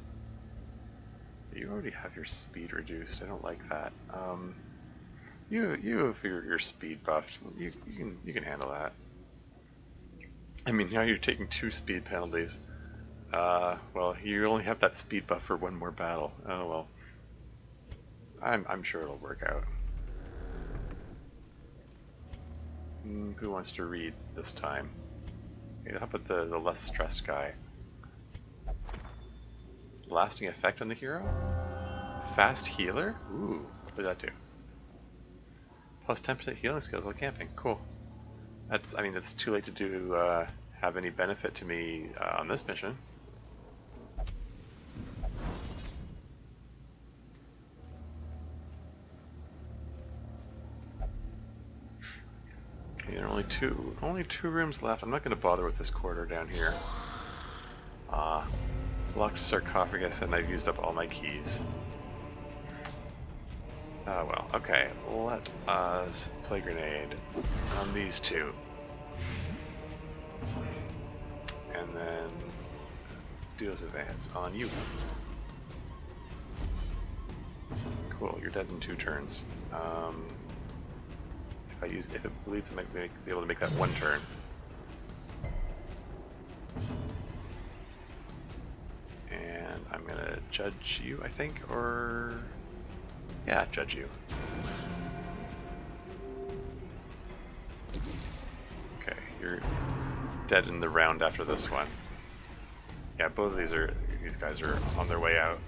Speaker 1: You already have your speed reduced. I don't like that. You figure your speed buffed. You can handle that. I mean, now you're taking 2 speed penalties. Well, you only have that speed buff for 1 more battle. Oh well. I'm sure it'll work out. Who wants to read this time? Okay, how about the less stressed guy? Lasting effect on the hero? Fast healer? Ooh, what does that do? Plus 10% healing skills while camping. Cool. That's, I mean, it's too late to do have any benefit to me on this mission. Okay, there are only two rooms left. I'm not going to bother with this corridor down here. Locked sarcophagus, and I've used up all my keys. Oh well, okay, let us play grenade on these two. And then duos advance on you. Cool, you're dead in 2 turns. If it bleeds, I might be able to make that 1 turn. And I'm gonna judge you, I think, or yeah, judge you. Okay, you're dead in the round after this one. Yeah, both of these guys are on their way out.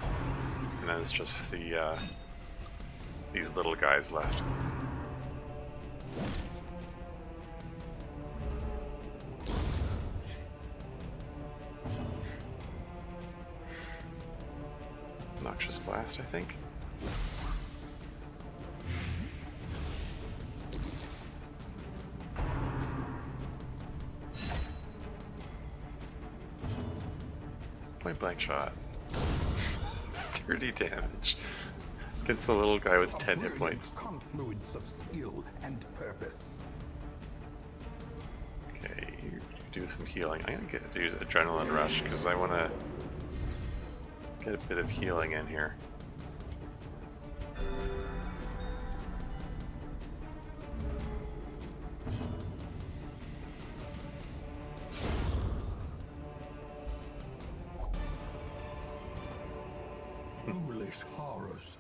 Speaker 1: And then it's just the these little guys left. Noxious Blast, I think. Point blank shot. 30 damage. Against the little guy with 10 hit points.
Speaker 2: Confluence of skill and purpose.
Speaker 1: Okay, you do some healing. I'm gonna use Adrenaline Rush because I want to get a bit of healing in here.
Speaker 2: hellish horrors,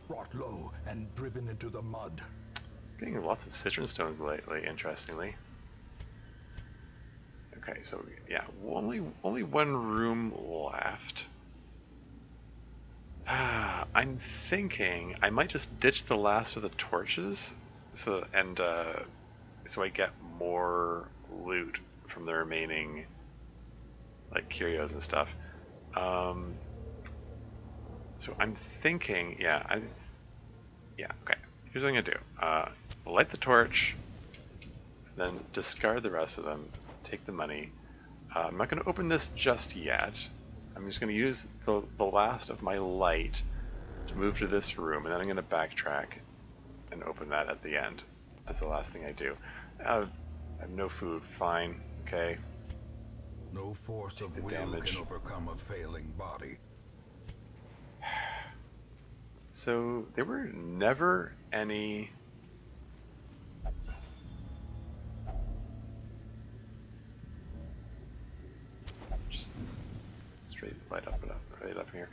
Speaker 2: brought low and driven into the mud.
Speaker 1: Getting lots of citron stones lately, interestingly. Okay, so yeah, only one room left. I'm thinking I might just ditch the last of the torches, so I get more loot from the remaining like curios and stuff. So I'm thinking, okay. Here's what I'm gonna do. Light the torch, then discard the rest of them. Take the money. I'm not gonna open this just yet. I'm just gonna use the last of my light to move to this room, and then I'm gonna backtrack and open that at the end. That's the last thing I do. I have no food. Fine. Okay.
Speaker 2: No force of will
Speaker 1: damage.
Speaker 2: can overcome a failing body.
Speaker 1: So there were never any. Just straight right up here.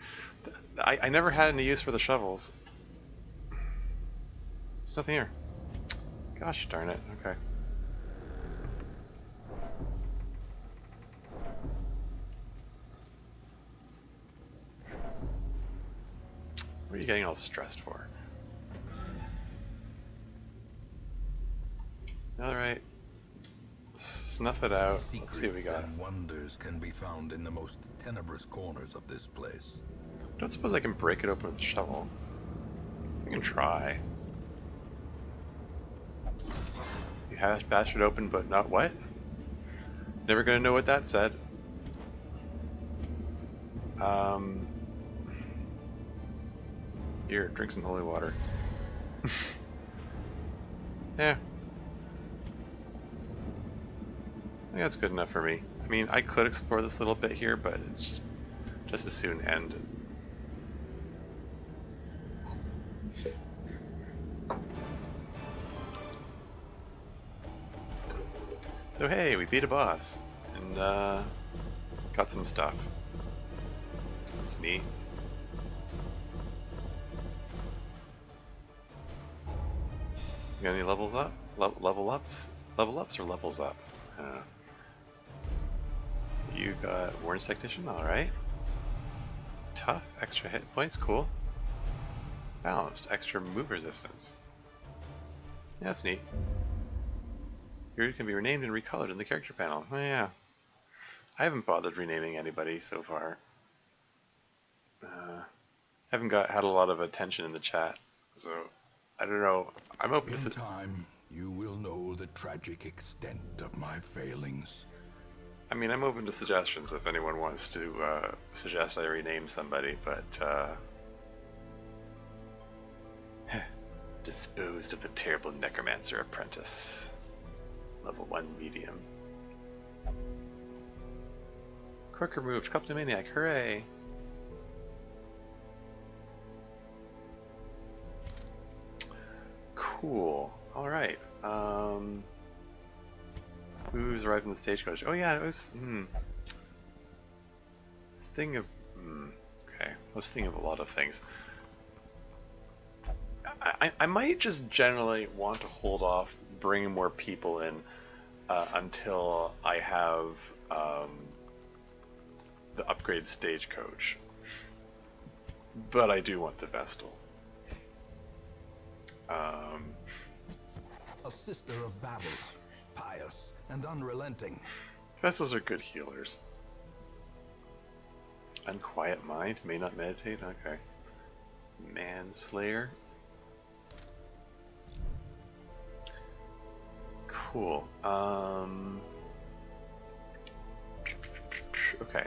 Speaker 1: I never had any use for the shovels. There's nothing here. Gosh darn it. Okay. What are you getting all stressed for? Alright. Snuff it out. Let's see what we got.
Speaker 2: And wonders can be found in the most tenebrous corners of this place.
Speaker 1: I don't suppose I can break it open with a shovel. I can try. You have bashed it open, but not what? Never gonna know what that said. Here, drink some holy water. Yeah. I think that's good enough for me. I mean, I could explore this little bit here, but it's just as soon end. So hey, we beat a boss, and got some stuff. That's neat. You got any levels up? Level ups? Level ups or levels up? You got Warren's Tactician, alright. Tough, extra hit points, cool. Balanced, extra move resistance. Yeah, that's neat. Your can be renamed and recolored in the character panel. Oh yeah. I haven't bothered renaming anybody so far. Haven't had a lot of attention in the chat, so I don't know. I'm open to.
Speaker 2: In time, you will know the tragic extent of my failings.
Speaker 1: I mean, I'm open to suggestions if anyone wants to suggest I rename somebody, but disposed of the terrible necromancer apprentice. Level 1 medium. Quirk removed. Kleptomaniac. Hooray! Cool. Alright. Who's arrived in the stagecoach? Oh yeah, it was... This thing of... okay. I was thinking of a lot of things. I might just generally want to hold off bringing more people in until I have the upgraded stagecoach. But I do want the Vestal.
Speaker 2: A sister of battle, pious and unrelenting.
Speaker 1: Vestals are good healers. Unquiet mind, may not meditate, okay. Manslayer. Cool. Okay.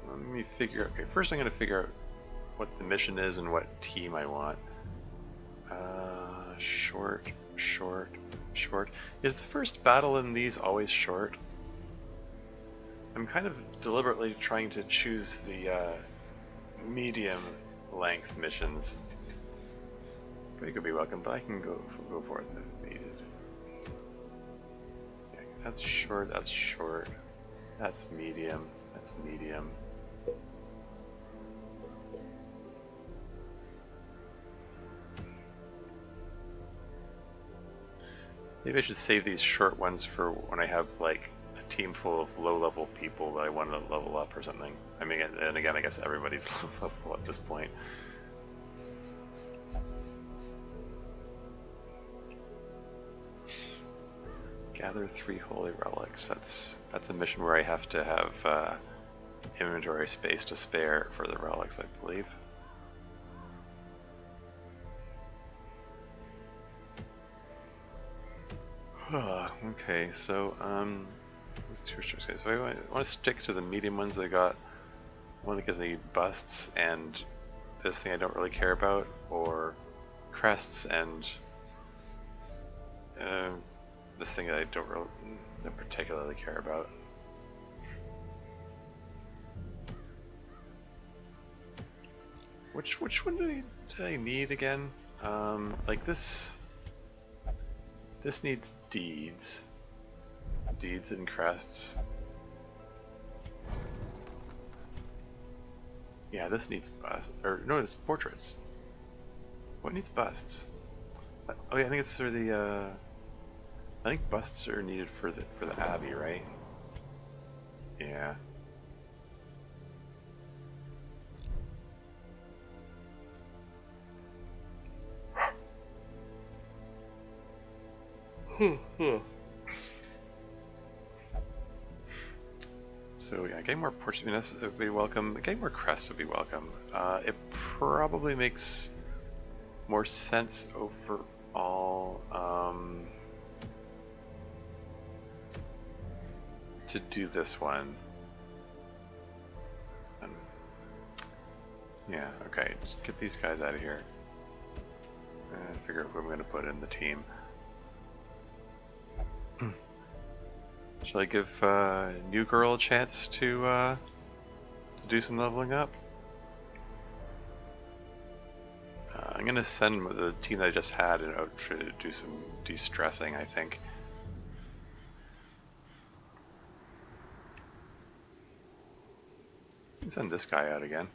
Speaker 1: Let me figure out. Okay, first I'm going to figure out what the mission is and what team I want. Short. Is the first battle in these always short? I'm kind of deliberately trying to choose the medium length missions. You could be welcome, but I can go for it if needed. Yeah, that's short, that's medium, Maybe I should save these short ones for when I have like a team full of low-level people that I want to level up or something. I mean, and again, I guess everybody's low level at this point. Gather 3 holy relics. That's a mission where I have to have inventory space to spare for the relics, I believe. Okay, so these 2 restrictions. So I want to stick to the medium ones that got one that gives me busts and this thing I don't really care about, or crests and this thing that I don't particularly care about. Which one did I need again? Like this needs deeds and crests. Yeah, this needs busts, or no, it's portraits. What needs busts? Oh yeah, I think it's for the. I think busts are needed for the abbey, right? Yeah. So yeah, getting more portraits would be welcome. Getting more crests would be welcome. It probably makes more sense overall to do this one. Yeah, okay, just get these guys out of here and figure out who I'm going to put in the team. Shall I give New Girl a chance to do some leveling up? I'm going to send the team that I just had out to do some de-stressing, I think. Send this guy out again.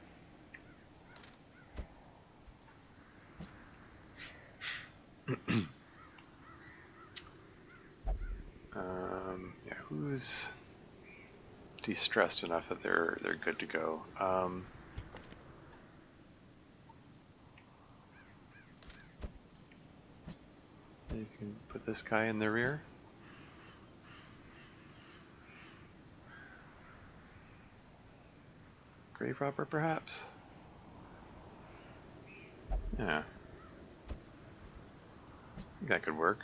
Speaker 1: Yeah, who's de-stressed enough that they're good to go? You can put this guy in the rear. Grave robber, perhaps? Yeah. I think that could work.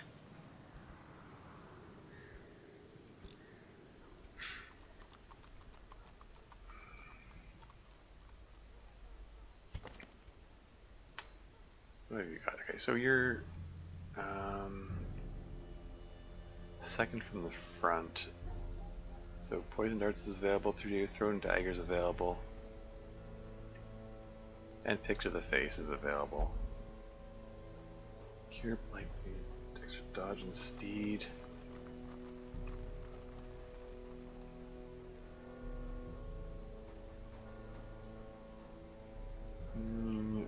Speaker 1: What have you got? Okay, so you're second from the front. So poison darts is available through you, thrown daggers available, and picture the face is available. Cure blight, extra dodge and speed.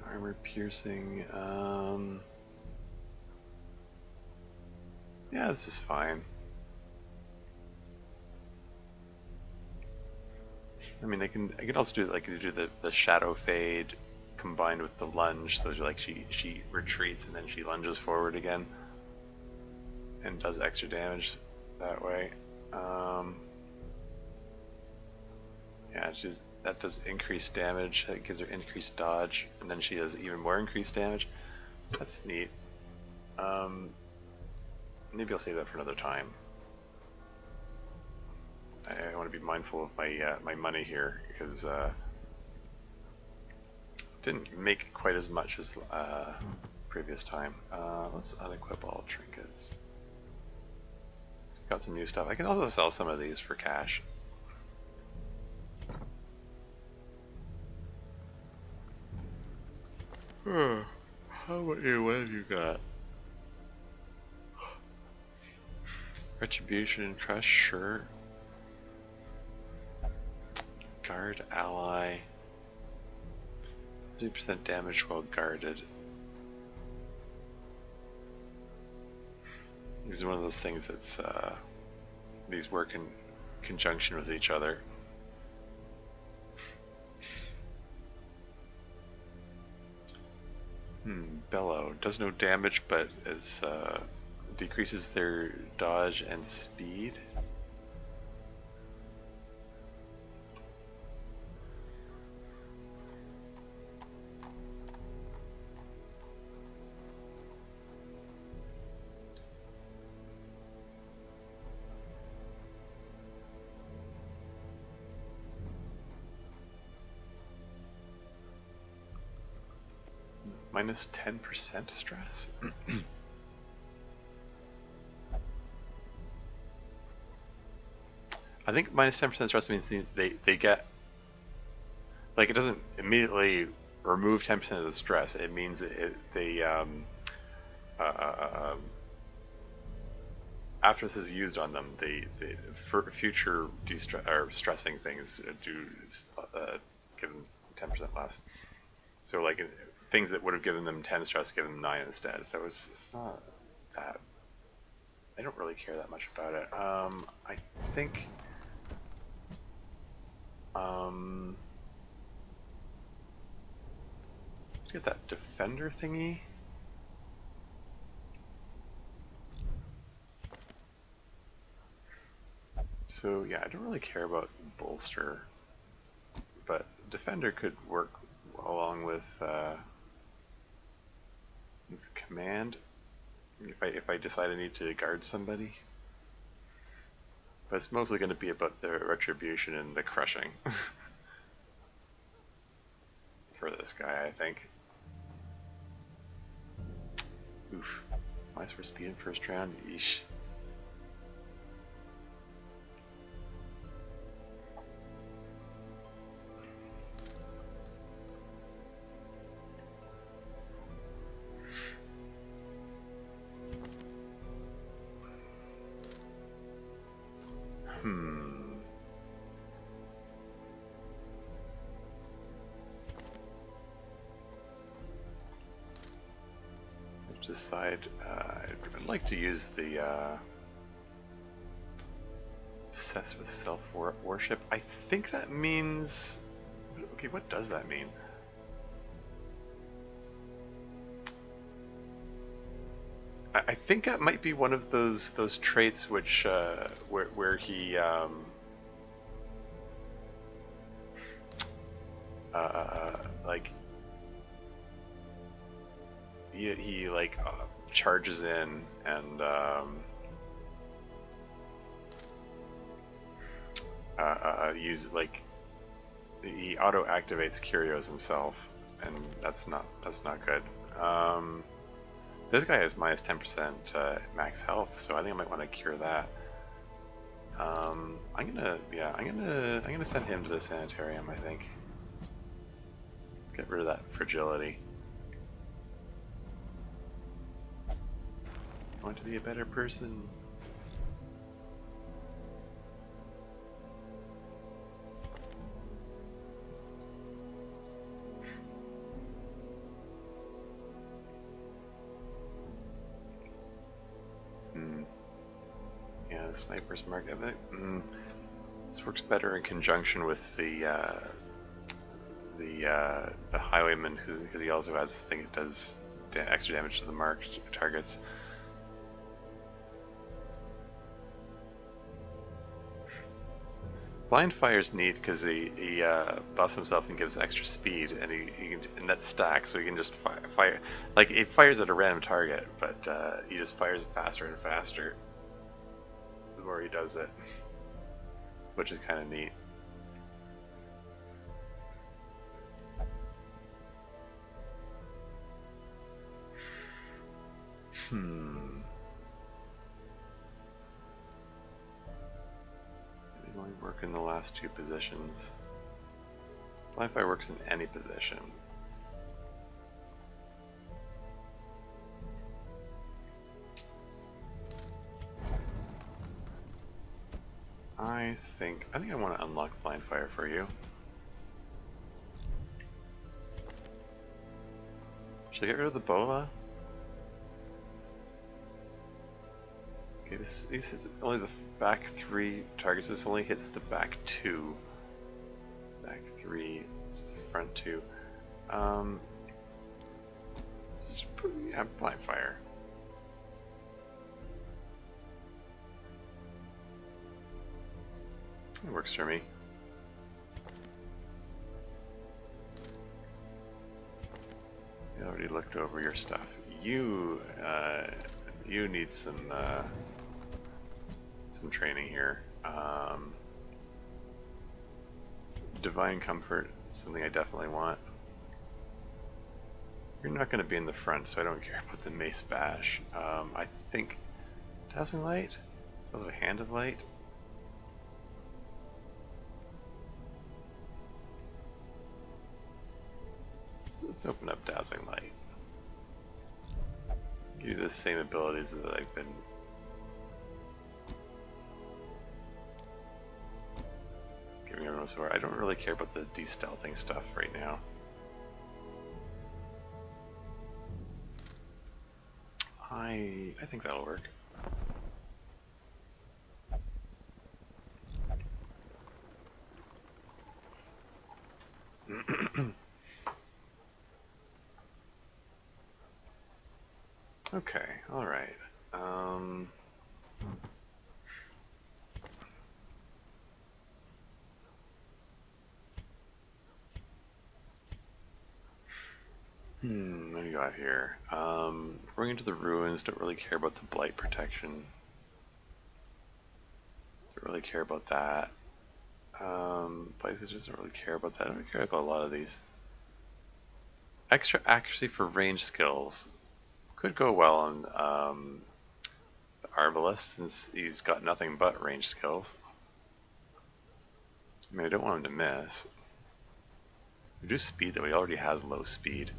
Speaker 1: Armor piercing. Yeah, this is fine. I mean, I can also do the shadow fade combined with the lunge, so like she retreats and then she lunges forward again and does extra damage that way. Yeah, that does increased damage. It gives her increased dodge, and then she does even more increased damage. That's neat. Maybe I'll save that for another time. I want to be mindful of my money here because didn't make quite as much as previous time. Let's unequip all trinkets. It's got some new stuff. I can also sell some of these for cash. What have you got? Retribution, crush, sure. Guard ally. 3% damage while guarded. This is one of those things that's these work in conjunction with each other. Bellow does no damage, but it decreases their dodge and speed. Minus 10% stress? I think minus 10% stress means they get, like, it doesn't immediately remove 10% of the stress. It means after this is used on them, for future stressing things do give them 10% less. So like things that would have given them 10 stress give them 9 instead. So it's not that. I don't really care that much about it. I think. Let's get that defender thingy. So yeah, I don't really care about bolster, but defender could work along with command if I decide I need to guard somebody. But it's mostly going to be about the retribution and the crushing for this guy, I think. Oof. Minus for speed in first round? Yeesh. Decide, I'd like to use the obsessed with self-worship. I think that means, okay, what does that mean? I think that might be one of those traits which where he like he like charges in and use like he auto activates Curios himself, and that's not good. This guy has minus 10% max health, so I think I might want to cure that. I'm gonna send him to the sanitarium. I think. Let's get rid of that fragility. I want to be a better person. Yeah, the sniper's mark of it. This works better in conjunction with the highwayman because he also has the thing that does extra damage to the marked targets. Blind fire's neat because he buffs himself and gives extra speed, and and that stacks, so he can just fire. Like it fires at a random target, but he just fires faster and faster the more he does it, which is kind of neat. These only work in the last two positions. Blind fire works in any position. I think I want to unlock blind fire for you. Should I get rid of the bola? Okay, these hits only the back 3 targets. This only hits the back 2. Back 3, it's the front 2. Yeah, blind fire. It works for me. I already looked over your stuff. You need some training here. Divine Comfort is something I definitely want. You're not going to be in the front, so I don't care about the Mace Bash. I think Dazzling Light? Also a Hand of Light? Let's open up Dazzling Light. Give you the same abilities that I've been... giving everyone so far. I don't really care about the de-stealthing stuff right now. I think that'll work. Okay, alright. What do you got here? Bring into the ruins, don't really care about the blight protection. Don't really care about that. Places doesn't really care about that. I don't care about a lot of these. Extra accuracy for range skills. Could go well on the Arbalest since he's got nothing but range skills. I mean, I don't want him to miss. Reduce speed though, he already has low speed.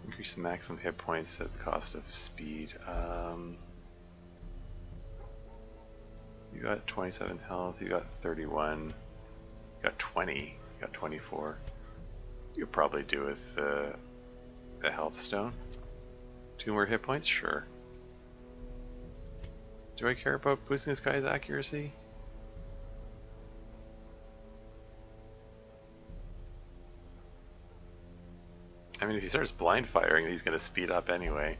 Speaker 1: Increase the maximum hit points at the cost of speed. You got 27 health, you got 31, you got 20, you got 24. You could probably do with the health stone. 2 more hit points? Sure. Do I care about boosting this guy's accuracy? I mean, if he starts blind firing, he's going to speed up anyway.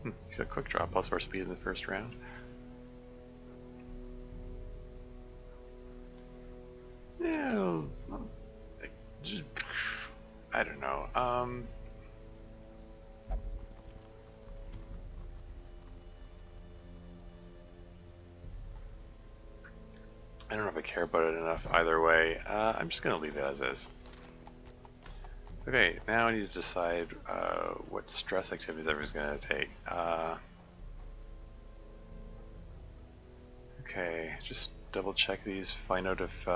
Speaker 1: He's got quick draw plus 4 speed in the first round. Yeah, I don't know. I don't know if I care about it enough either way. I'm just going to leave it as is. Okay, now I need to decide what stress activities everyone's going to take. Okay, just double check these, find out if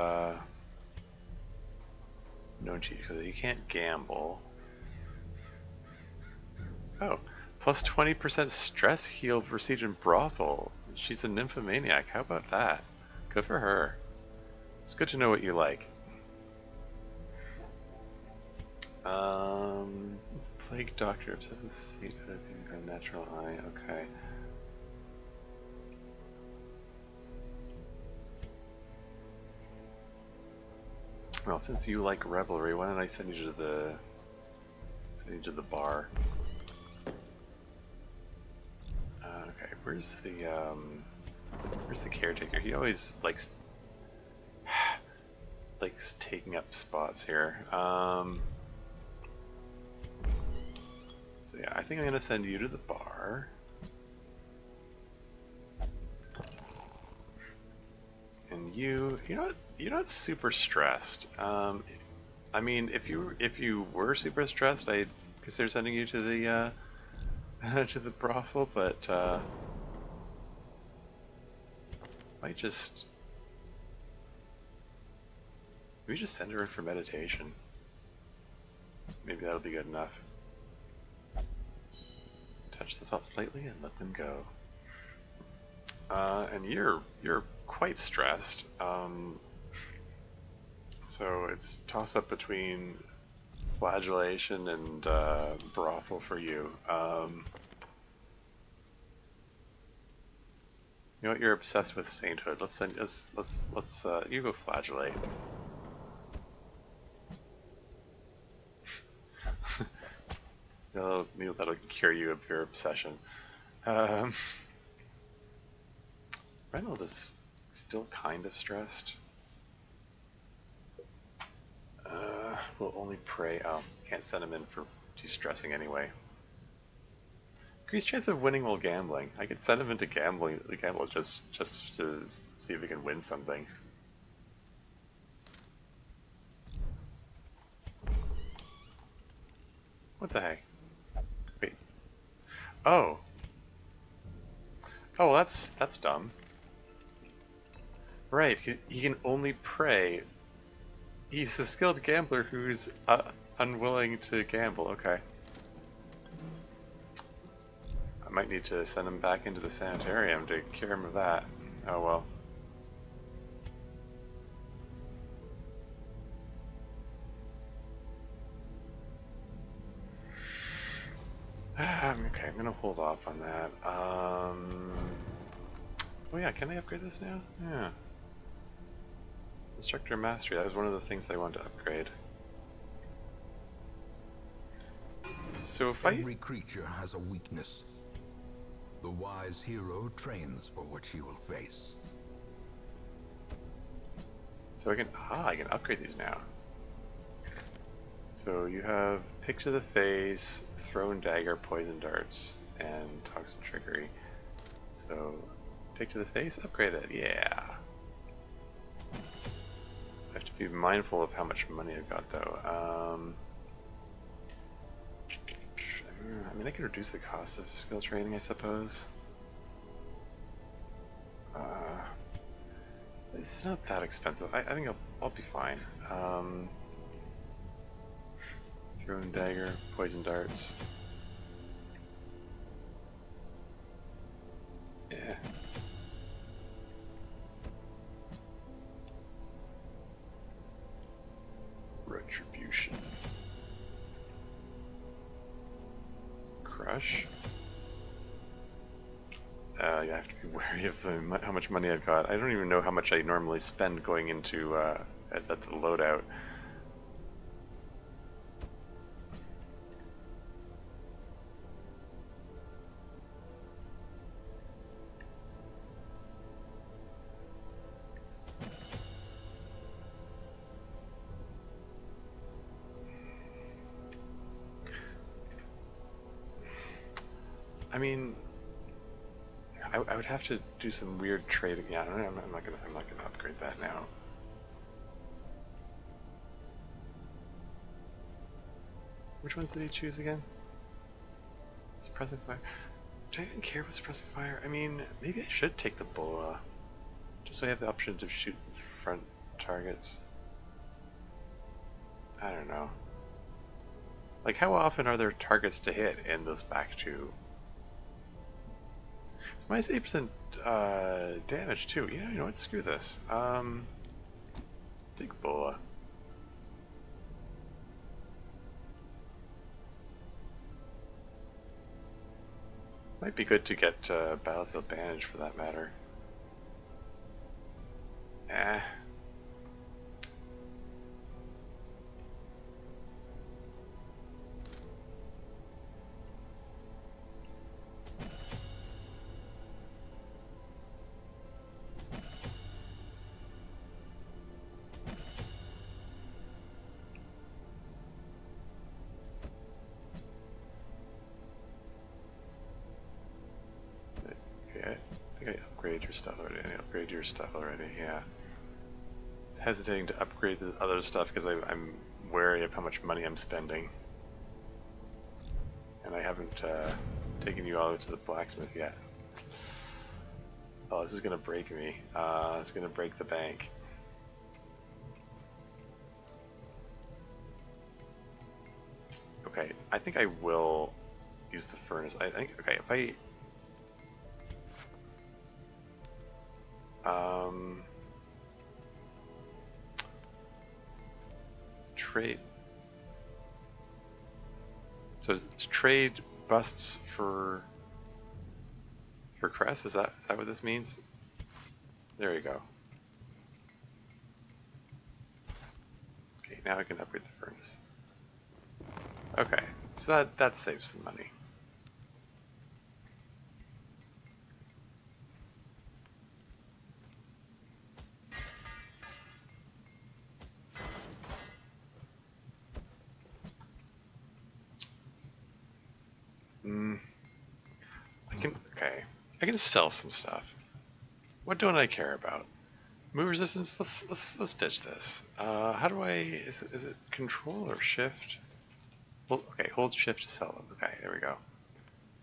Speaker 1: no cheat, because you can't gamble. Oh, plus 20% stress heal for Siege and Brothel. She's a nymphomaniac, how about that? Good for her. It's good to know what you like. It's a plague doctor, obsessed with seed of a natural eye, okay. Well, since you like revelry, why don't I send you to the bar? Okay, where's the caretaker? He always likes taking up spots here. So yeah, I think I'm gonna send you to the bar. And you're not super stressed. I mean, if you were super stressed, I'd consider sending you to the to the brothel, but might just maybe just send her in for meditation. Maybe that'll be good enough. Touch the thoughts lightly and let them go. And you're quite stressed. So it's toss up between flagellation and brothel for you. You know what? You're obsessed with sainthood. Let's you go flagellate. Maybe that'll cure you of your obsession. Reynolds is still kind of stressed. Will only pray. Oh, can't send him in for de-stressing anyway. Increased chance of winning while gambling. I could send him into gamble just to see if he can win something. What the heck? Wait. Oh. Oh, well, that's dumb. Right, he can only pray. He's a skilled gambler who's unwilling to gamble. Okay. I might need to send him back into the sanitarium to cure him of that. Oh well. Okay, I'm gonna hold off on that. Oh yeah, can I upgrade this now? Yeah. Instructor Mastery, that was one of the things I wanted to upgrade. So if
Speaker 2: Every creature has a weakness. The wise hero trains for what he will face.
Speaker 1: So I can upgrade these now. So you have Pick to the Face, Thrown Dagger, Poison Darts, and Toxin Trickery. So Pick to the Face, upgrade it, yeah. I have to be mindful of how much money I've got though. I mean, I can reduce the cost of skill training, I suppose. It's not that expensive. I think I'll be fine. Thrown Dagger, Poison Darts. Yeah. Retribution. Crush. You have to be wary of how much money I've got. I don't even know how much I normally spend going into at the loadout. I mean, I would have to do some weird trading. Yeah, I'm not gonna upgrade that now. Which ones did he choose again? Suppressing fire. Do I even care about suppressing fire? I mean, maybe I should take the bola, just so I have the option to shoot front targets. I don't know. Like, how often are there targets to hit in those back two? It's minus 8% damage too. You know what? Screw this. Take bola. Might be good to get Battlefield Bandage for that matter. Eh. I upgrade your stuff already. I upgrade your stuff already, yeah. I was hesitating to upgrade the other stuff because I'm wary of how much money I'm spending. And I haven't taken you all to the blacksmith yet. Oh, this is gonna break me. It's gonna break the bank. Okay, I think I will use the furnace. I think, okay, if I... trade. So it's trade busts for crest. Is that what this means? There you go. Okay, now I can upgrade the furnace. Okay, so that saves some money. I can sell some stuff. What don't I care about? Move resistance. Let's ditch this. How do I? Is it control or shift? Well, okay, hold shift to sell them. Okay, there we go.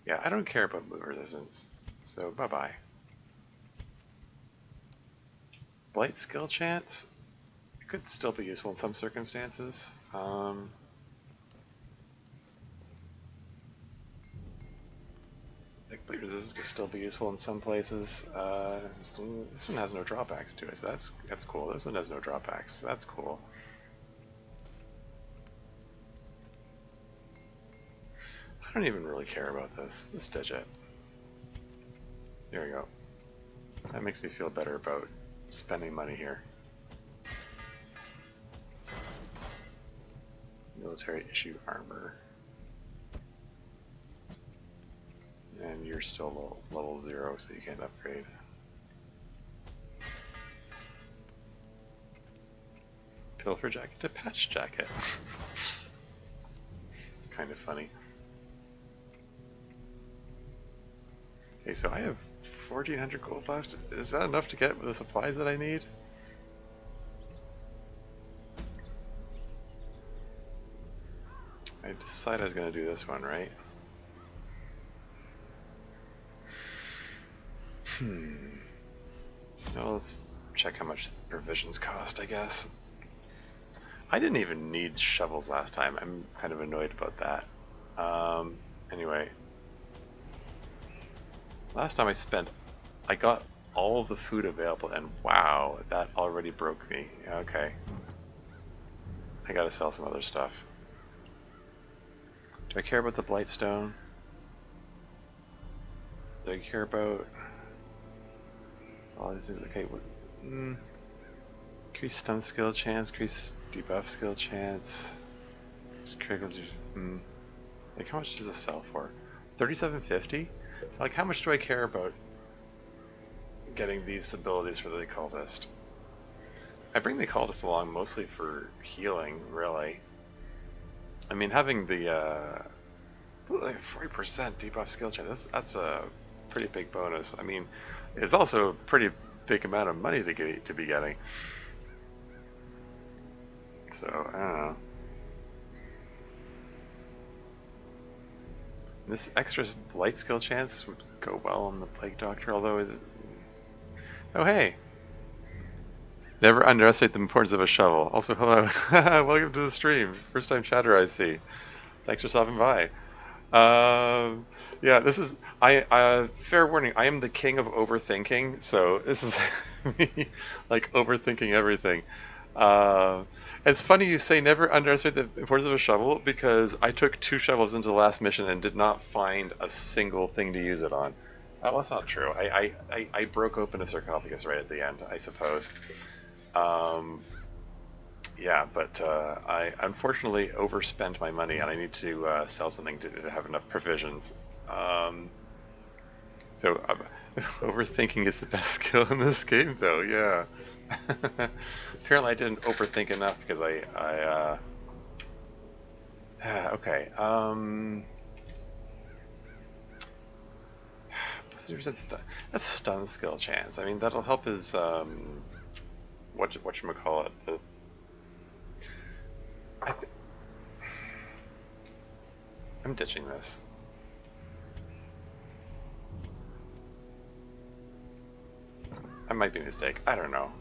Speaker 1: Yeah, I don't care about move resistance. So bye bye. Blight skill chance. It could still be useful in some circumstances. Like bleed resistance could still be useful in some places. This one has no drawbacks to it, so that's cool. This one has no drawbacks, so that's cool. I don't even really care about this. Let's ditch it. There we go. That makes me feel better about spending money here. Military issue armor. And you're still level 0, so you can't upgrade. Pilfer jacket to patch jacket. It's kind of funny. Okay, so I have 1,400 gold left. Is that enough to get the supplies that I need? I decided I was going to do this one, right? Well, let's check how much the provisions cost, I guess. I didn't even need shovels last time. I'm kind of annoyed about that. Anyway. Last time I got all of the food available, and wow, that already broke me. Okay. I gotta sell some other stuff. Do I care about the Blightstone? Do I care about all these things? Okay, increase stun skill chance, increase debuff skill chance, increase critical. Like, how much does this sell for? 3750? Like, how much do I care about getting these abilities for the cultist? I bring the cultist along mostly for healing, really. I mean, having the like 40% debuff skill chance, that's a pretty big bonus. I mean, it's also a pretty big amount of money to be getting. So, I don't know. This extra blight skill chance would go well on the Plague Doctor, although oh hey! Never underestimate the importance of a shovel. Also, hello. Welcome to the stream. First time chatter I see. Thanks for stopping by. Yeah, this is... fair warning, I am the king of overthinking, so this is me, like, overthinking everything. It's funny you say never underestimate the importance of a shovel, because I took 2 shovels into the last mission and did not find a single thing to use it on. Well, that's not true. I broke open a sarcophagus right at the end, I suppose. Yeah, but I unfortunately overspent my money, and I need to sell something to have enough provisions. So overthinking is the best skill in this game, though. Yeah. Apparently, I didn't overthink enough because I okay. That's stun skill chance. I mean, that'll help his whatchamacallit. I'm ditching this. That might be a mistake. I don't know.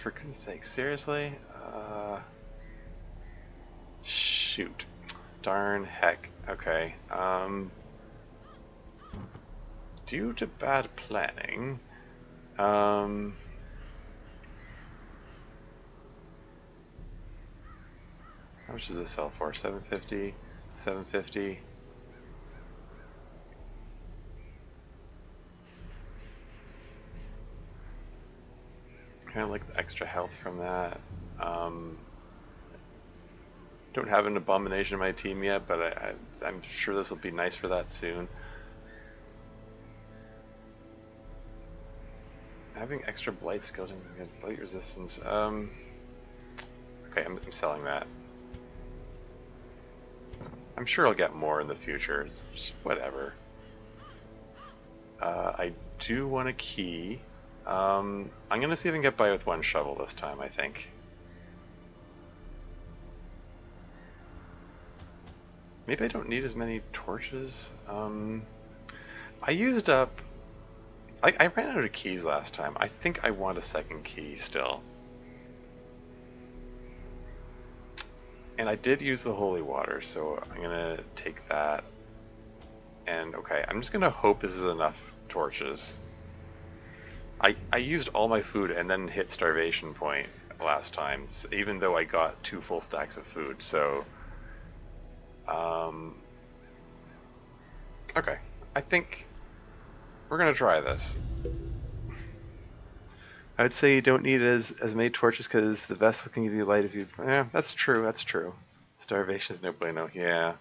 Speaker 1: For goodness sake, seriously? Shoot. Darn heck. Okay. Due to bad planning, How much does this sell for? 750, 750. Kind of like the extra health from that. Don't have an abomination in my team yet, but I'm sure this will be nice for that soon. Having extra blight skills and blight resistance. Okay, I'm selling that. I'm sure I'll get more in the future. It's just whatever. I do want a key. I'm gonna see if I can get by with one shovel this time, I think. Maybe I don't need as many torches. I used up... I ran out of keys last time. I think I want a second key still. And I did use the holy water, so I'm gonna take that. And okay, I'm just gonna hope this is enough torches. I used all my food and then hit starvation point last time, even though I got 2 full stacks of food, so... okay, I think we're gonna try this. I would say you don't need as many torches because the vessel can give you light if you... yeah, that's true, that's true. Starvation is no bueno, yeah.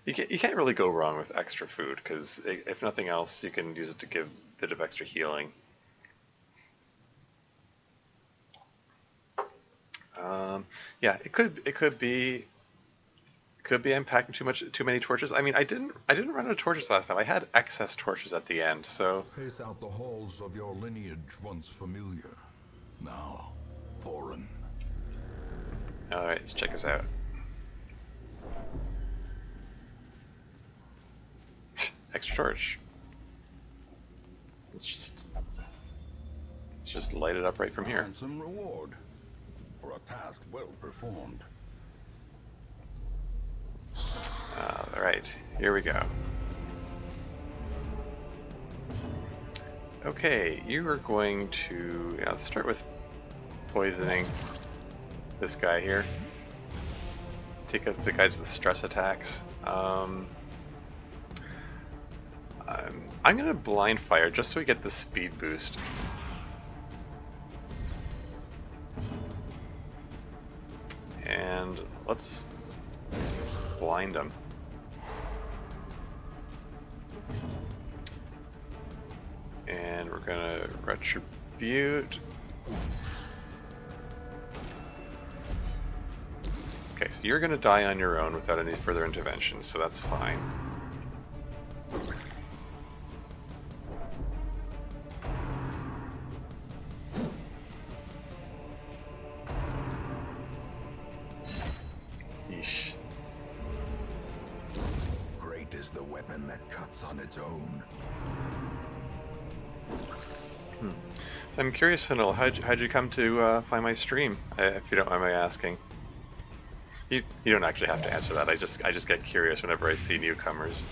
Speaker 1: You can't really go wrong with extra food because if nothing else, you can use it to give a bit of extra healing. Yeah, it could be I'm packing too many torches. I mean, I didn't run out of torches last time. I had excess torches at the end, so.
Speaker 2: Pace out the halls of your lineage once familiar, now foreign.
Speaker 1: All right, let's check this out. Extra torch. Let's just light it up right from here.
Speaker 2: Handsome reward for a task well performed.
Speaker 1: Alright, here we go. Okay, you are going to... yeah, let's start with poisoning this guy here. Take out the guys with stress attacks. I'm gonna blind fire just so we get the speed boost. And let's blind him. And we're gonna retribute. Okay, so you're gonna die on your own without any further intervention, so that's fine. Yeesh.
Speaker 2: Great is the weapon that cuts on its own.
Speaker 1: I'm curious to know, how'd you come to find my stream, if you don't mind my asking? You don't actually have to answer that. I just get curious whenever I see newcomers.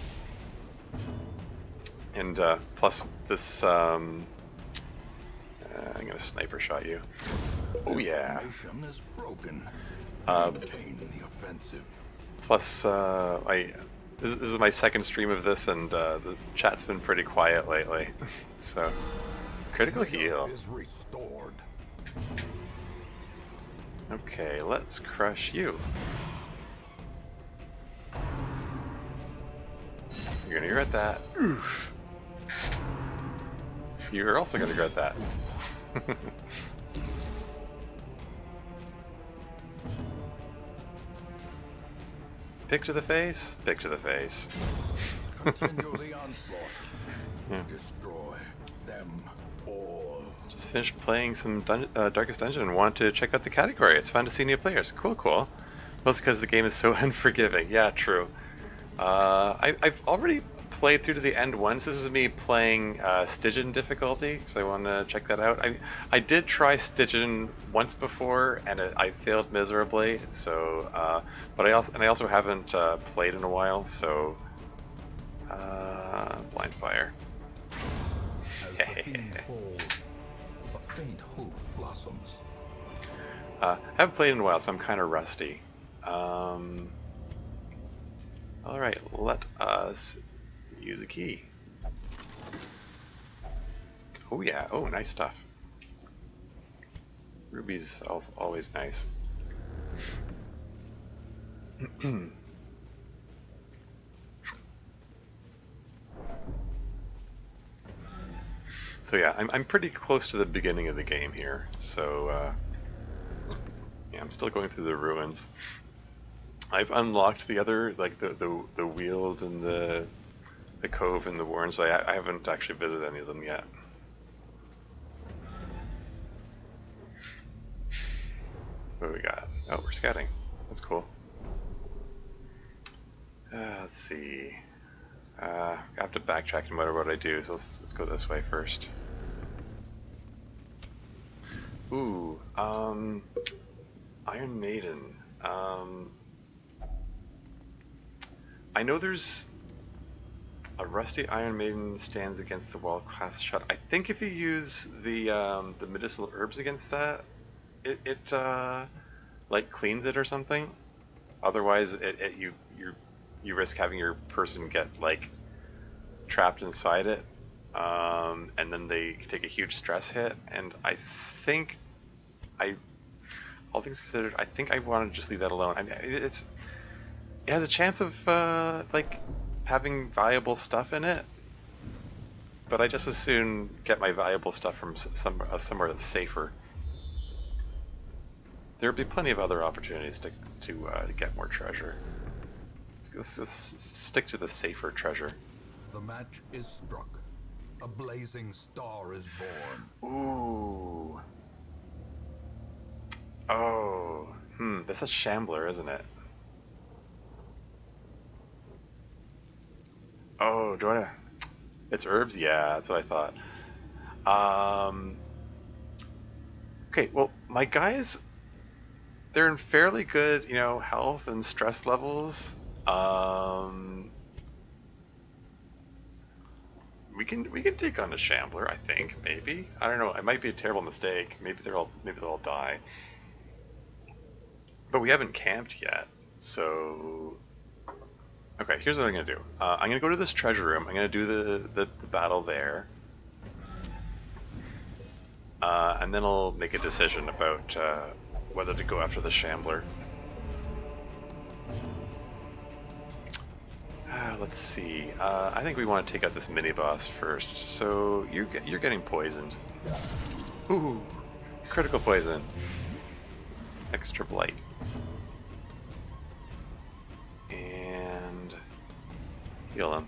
Speaker 1: And plus this, I'm gonna sniper shot you. Oh yeah.
Speaker 2: Formation is broken. Maintain the offensive.
Speaker 1: Plus, this is my second stream of this, and the chat's been pretty quiet lately. So, critical heal.
Speaker 2: Is restored.
Speaker 1: Okay, let's crush you. You're gonna regret that. Oof. You're also gonna regret that. Pick to the face, pick to the face.
Speaker 2: Continue the onslaught.
Speaker 1: Yeah.
Speaker 2: Destroy them all.
Speaker 1: Just finished playing some Darkest Dungeon and want to check out the category. It's fun to see new players. Cool, cool. Well, it's because the game is so unforgiving. Yeah, true. I've already played through to the end once. This is me playing Stygian difficulty, because I want to check that out. I did try Stygian once before, and I failed miserably. So, but I also haven't played in a while. So, blind fire.
Speaker 2: As As the fiend falls, a faint hope blossoms.
Speaker 1: Haven't played in a while, so I'm kind of rusty. Alright, let us use a key. Oh yeah, oh, nice stuff. Ruby's also always nice. So yeah, I'm pretty close to the beginning of the game here. So yeah, I'm still going through the ruins. I've unlocked the other, like the Weald and the Cove and the Warren, so I haven't actually visited any of them yet. What do we got? Oh, we're scouting. That's cool. Let's see. I have to backtrack no matter what I do, so let's go this way first. Ooh, Iron Maiden. I know there's a rusty Iron Maiden stands against the wall class shot. I think if you use the medicinal herbs against that, it like cleans it or something. Otherwise, you risk having your person get like trapped inside it, and then they take a huge stress hit. And I think all things considered, I think I want to just leave that alone. I mean, it has a chance of like having valuable stuff in it, but I just as soon get my valuable stuff from somewhere that's safer. There'll be plenty of other opportunities to get more treasure. Let's stick to the safer treasure.
Speaker 2: The match is struck. A blazing star is born.
Speaker 1: Ooh. Oh. This is Shambler, isn't it? Oh, do I? It's herbs? Yeah, that's what I thought. Okay, well, my guys, they're in fairly good, health and stress levels. We can take on a Shambler, I think, maybe. I don't know. It might be a terrible mistake. Maybe they'll all die. But we haven't camped yet, so okay. Here's what I'm gonna do. I'm gonna go to this treasure room. I'm gonna do the battle there, and then I'll make a decision about whether to go after the Shambler. Let's see. I think we want to take out this mini boss first. So you're getting poisoned. Ooh, critical poison. Extra blight. And heal him.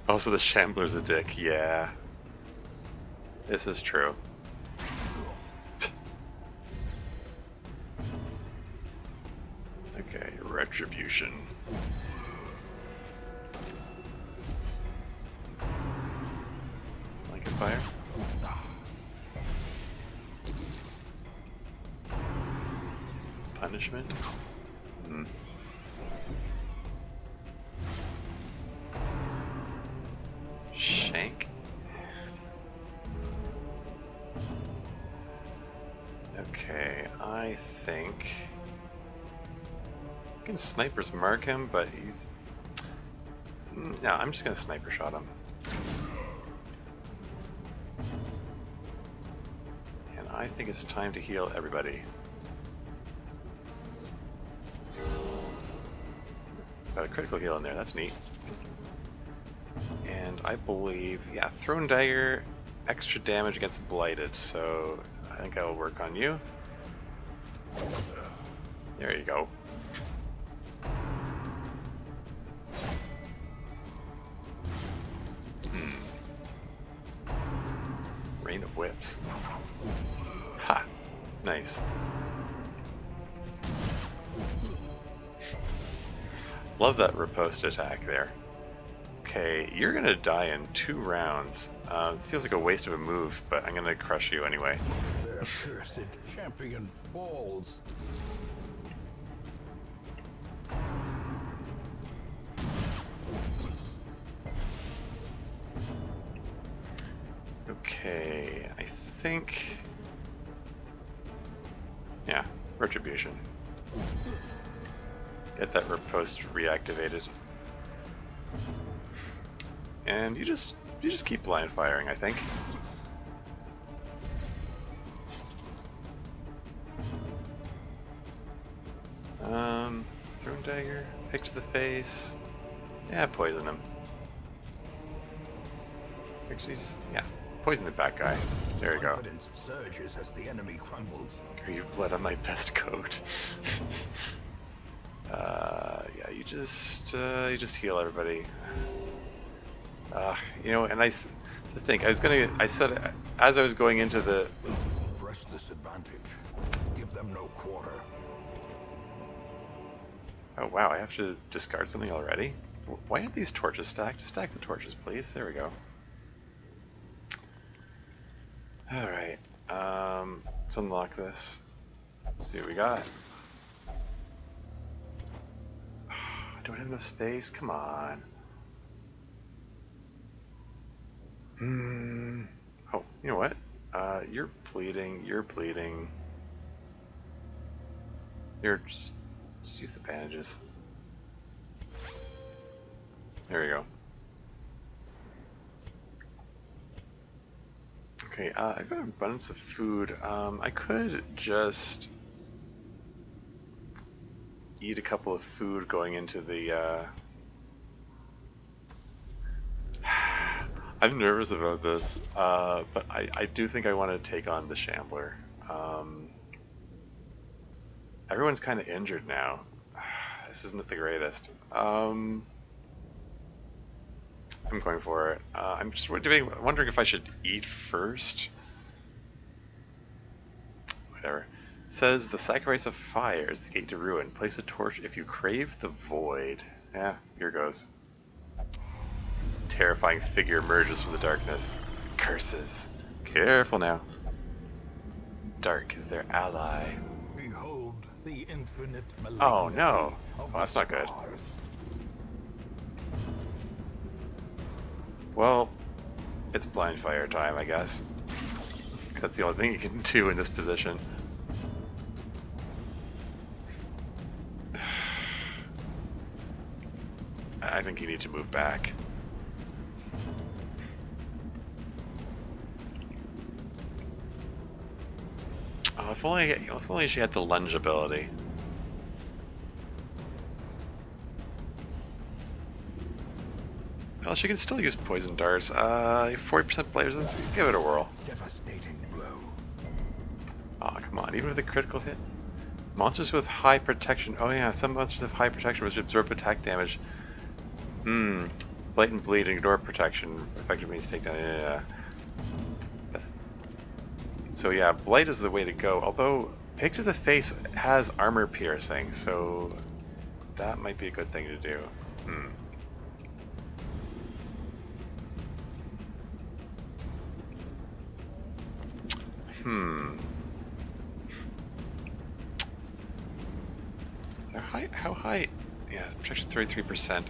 Speaker 1: Also, the Shambler's a dick. Yeah, this is true. Okay, retribution. Like a fire? Punishment? Shank? Okay, I think I can snipers mark him, but he's... No, I'm just gonna sniper shot him. And I think it's time to heal everybody. Got a critical heal in there, that's neat. And I believe, yeah, thrown dagger, extra damage against blighted, so I think that'll work on you. There you go. Rain of whips. Ha! Nice. Love that riposte attack there. Okay, you're gonna die in 2 rounds. Feels like a waste of a move, but I'm gonna crush you anyway.
Speaker 2: Their cursed champion falls.
Speaker 1: Okay, I think... Yeah, Retribution. Get that riposte reactivated. And you just keep blind firing, I think. Throne dagger, pick to the face. Yeah, poison him. Actually, yeah, poison the bad guy. There you go.
Speaker 2: Confidence surges as the enemy crumbles.
Speaker 1: You've bled on my best coat. Yeah, you just heal everybody. You know, and to think, I said as I was going into the.
Speaker 2: Press this advantage. Give them no quarter.
Speaker 1: Oh wow, I have to discard something already? Why aren't these torches stacked? Stack the torches, please. There we go. Alright, let's unlock this. Let's see what we got. I don't have enough space, come on. Oh, you know what? You're bleeding, you're bleeding. Just use the bandages. There we go. Okay, I've got an abundance of food. I could just eat a couple of food going into the, I'm nervous about this, but I do think I want to take on the Shambler. Everyone's kind of injured now. This isn't the greatest. I'm going for it. I'm just wondering if I should eat first. Whatever. It says the sacrifice of fire is the gate to ruin. Place a torch if you crave the void. Yeah, here goes. Terrifying figure emerges from the darkness. Curses. Careful now. Dark is their ally.
Speaker 2: Behold the infinite
Speaker 1: Oh no. Oh, that's not good. Well, it's blind fire time, I guess. 'Cause that's the only thing you can do in this position. I think you need to move back. Oh, if only she had the lunge ability. Well, she can still use poison darts. 40% blade resistance. Give it a whirl.
Speaker 2: Devastating blow.
Speaker 1: Oh, come on. Even with a critical hit. Monsters with high protection. Oh yeah, some monsters have high protection which absorb attack damage. Blatant bleed and ignore protection. Effective means takedown. Yeah. So yeah, blight is the way to go. Although pick to the face has armor piercing, so that might be a good thing to do. How high? Yeah, protection 33%.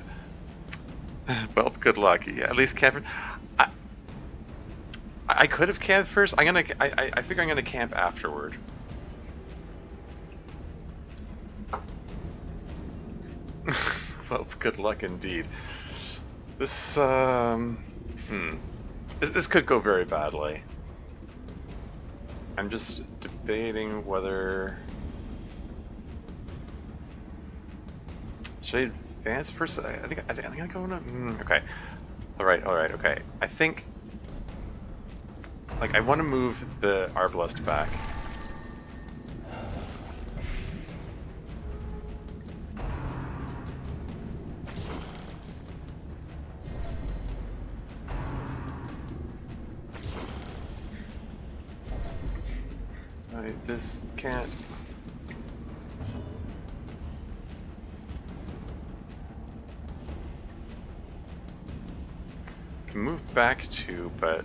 Speaker 1: Well, good luck. Yeah, at least camp. I could have camped first. I figure I'm gonna camp afterward. Well, good luck indeed. This this could go very badly. I'm just debating whether should I advance first. I think I'm going to. Okay. All right. Okay. I think. Like, I want to move the Arbalest back. Alright, this can't. Can move back too, but.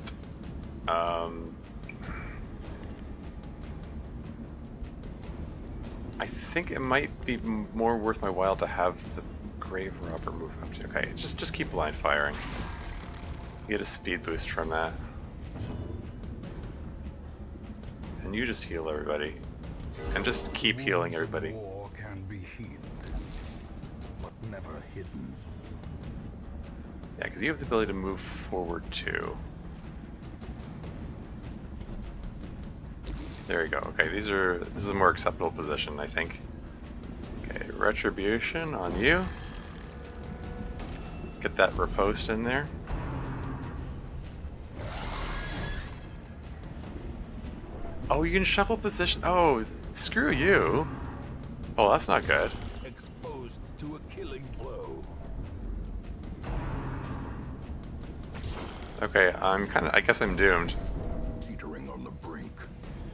Speaker 1: I think it might be more worth my while to have the Grave Robber move up to. Okay, just keep blind firing. You get a speed boost from that. and you just heal everybody. And just keep healing
Speaker 2: Wounds of
Speaker 1: everybody.
Speaker 2: war can be healed, but never hidden.
Speaker 1: Yeah, because you have the ability to move forward too. There you go. Okay, this is a more acceptable position, I think. Okay, retribution on you. Let's get that riposte in there. Oh, you can shuffle position. Oh, screw you. Oh, that's not good.
Speaker 2: Exposed to a killing blow.
Speaker 1: Okay, I guess I'm doomed.
Speaker 2: Teetering on the brink,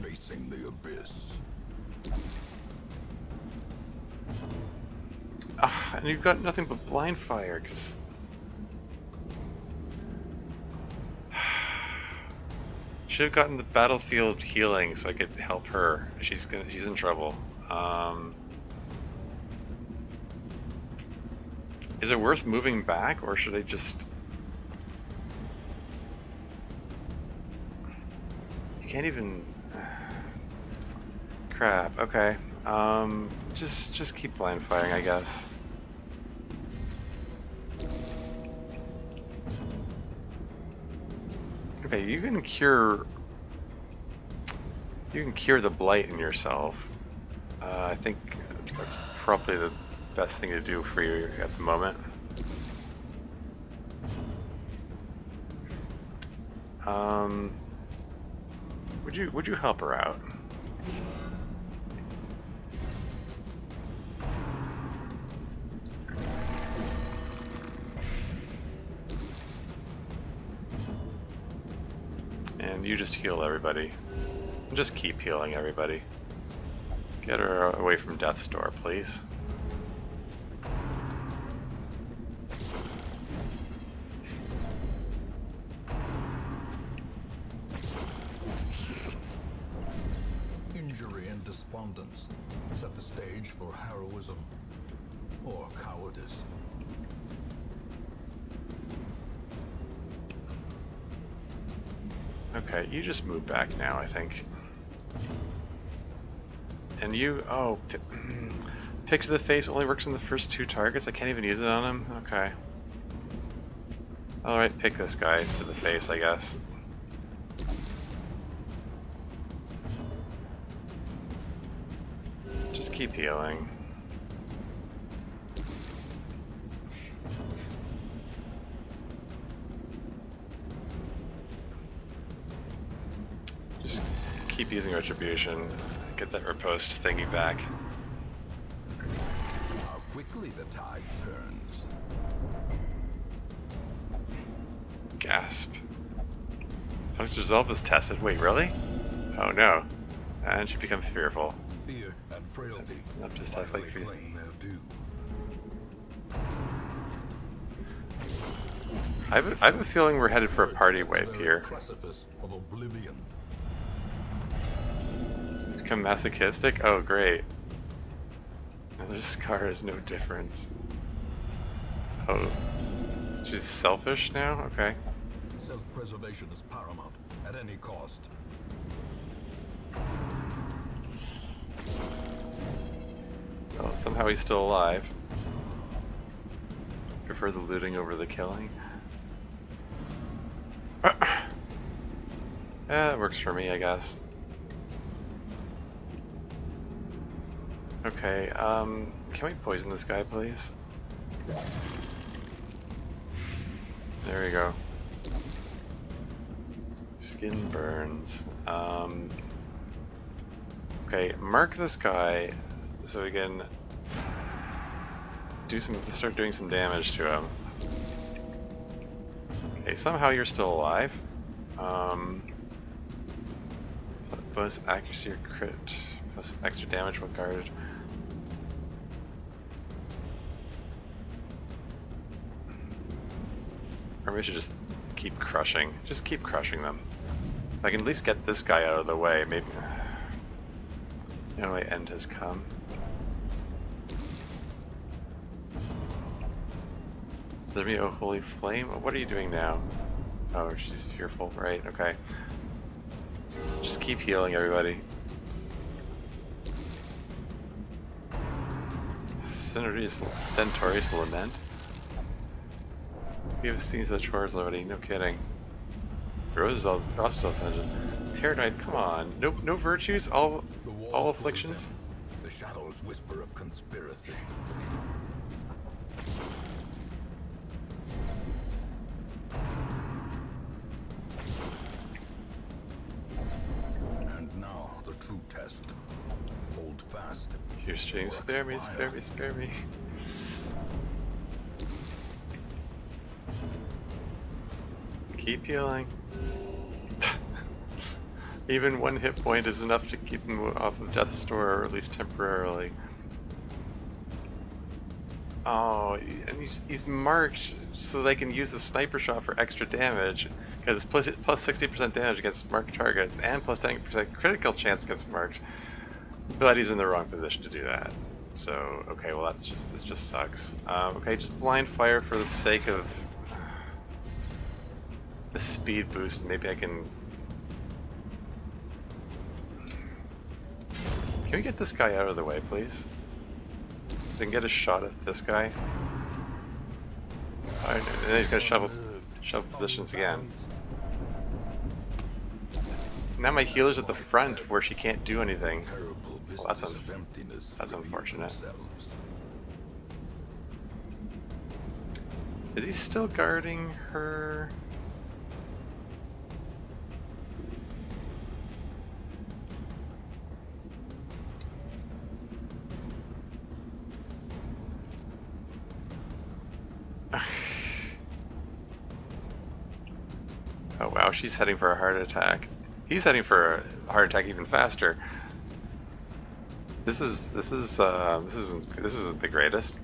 Speaker 2: facing the abyss.
Speaker 1: Ah, and you've got nothing but blind fire, because... Should have gotten the battlefield healing so I could help her. She's in trouble. Is it worth moving back, or should I just... You can't even... Crap, okay. Just keep blind firing, I guess. Okay, you can cure the blight in yourself. I think that's probably the best thing to do for you at the moment. Would you help her out? And you just heal everybody. And just keep healing everybody. Get her away from Death's Door, please.
Speaker 2: Injury and despondence set the stage for heroism or cowardice.
Speaker 1: Okay, you just move back now, I think. And you, oh, pick to the face only works on the first 2 targets. I can't even use it on him. Okay. Alright, pick this guy to the face, I guess. Just keep healing. Just keep using retribution. Get that riposte thingy back.
Speaker 2: How quickly the tide turns.
Speaker 1: Gasp. Post resolve is tested. Wait, really? Oh no. And she becomes fearful.
Speaker 2: Fear and frailty
Speaker 1: Not just has like fear.
Speaker 2: claim their due.
Speaker 1: I have a feeling we're headed for a party wipe here.
Speaker 2: Precipice of oblivion.
Speaker 1: Become masochistic? Oh, great. Another scar is no difference. Oh. She's selfish now? Okay.
Speaker 2: Self-preservation is paramount at any cost.
Speaker 1: Well, somehow he's still alive. Prefer the looting over the killing. Yeah, that works for me, I guess. Okay, can we poison this guy, please? There we go. Skin burns. Okay, mark this guy so we can start doing some damage to him. Okay, somehow you're still alive. Bonus accuracy or crit, plus extra damage when guarded. Or we should just keep crushing. Just keep crushing them. If I can at least get this guy out of the way, maybe... You know, my end has come. Is there be a holy flame? What are you doing now? Oh, she's fearful, right, okay. Just keep healing, everybody. Stentorious Lament? We have seen such horrors already, no kidding. Rosel's engine. Paranoid, come on. No virtues? All afflictions?
Speaker 2: The shadows whisper of conspiracy. And now the true test. Hold fast.
Speaker 1: It's your stream. Spare me, spare me, spare me. Keep healing. Even one hit point is enough to keep him off of death's door, or at least temporarily. Oh, and he's marked so they can use the sniper shot for extra damage, because plus 60% damage against marked targets and plus 10% critical chance against marked. But he's in the wrong position to do that. So okay, well this just sucks. Okay, just blind fire for the sake of the speed boost. Maybe I can. Can we get this guy out of the way, please? So we can get a shot at this guy. And then he's gonna shove positions again. Now my healer's at the front where she can't do anything. Well, that's unfortunate. Is he still guarding her? Oh wow, she's heading for a heart attack. He's heading for a heart attack even faster. This isn't the greatest.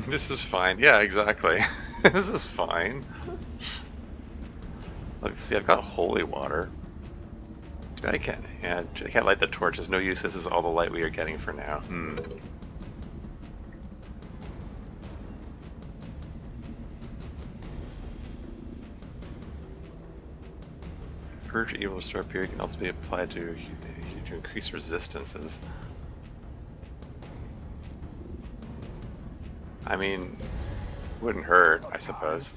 Speaker 1: This is fine. Yeah, exactly. This is fine. Let's see. I've got holy water. I can't light the torch. There's no use. This is all the light we are getting for now. Purge evil restore period can also be applied to increase resistances. I mean, wouldn't hurt, I suppose.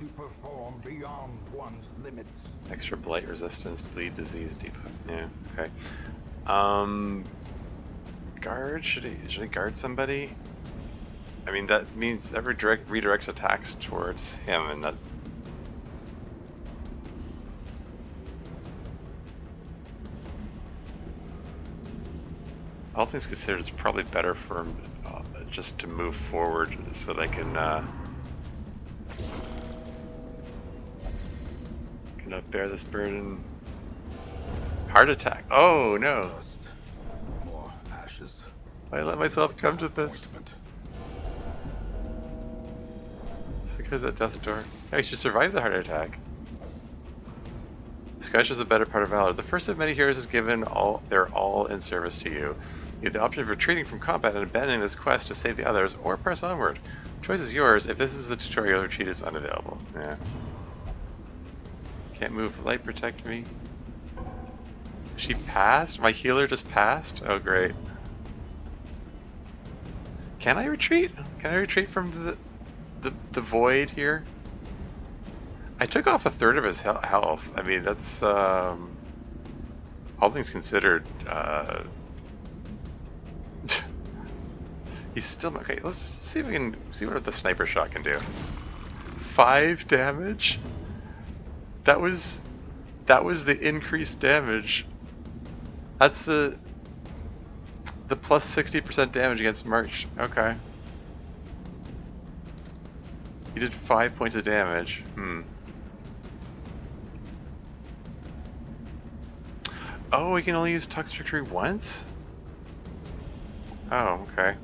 Speaker 1: Extra blight resistance, bleed disease, debuff. Yeah, okay. Guard? Should he guard somebody? I mean, that means that redirects attacks towards him, and that. All things considered, it's probably better for him just to move forward so that I can bear this burden. Heart attack. Oh no!
Speaker 2: More ashes.
Speaker 1: I let myself come to this. It's because at death's door. I should survive the heart attack. Scratch is the better part of valor. The first of many heroes is given. They're all in service to you. You have the option of retreating from combat and abandoning this quest to save the others, or press onward. Choice is yours. If this is the tutorial, retreat is unavailable. Yeah. Can't move. Light protect me. She passed? My healer just passed? Oh great. Can I retreat? Can I retreat from the void here? I took off a third of his health. I mean, that's all things considered. He's still okay. Let's see if we can see what the sniper shot can do. 5 damage. That was the increased damage. That's the plus 60% damage against March. Okay. He did 5 points of damage. Oh, we can only use Tux Trickery once? Oh, okay.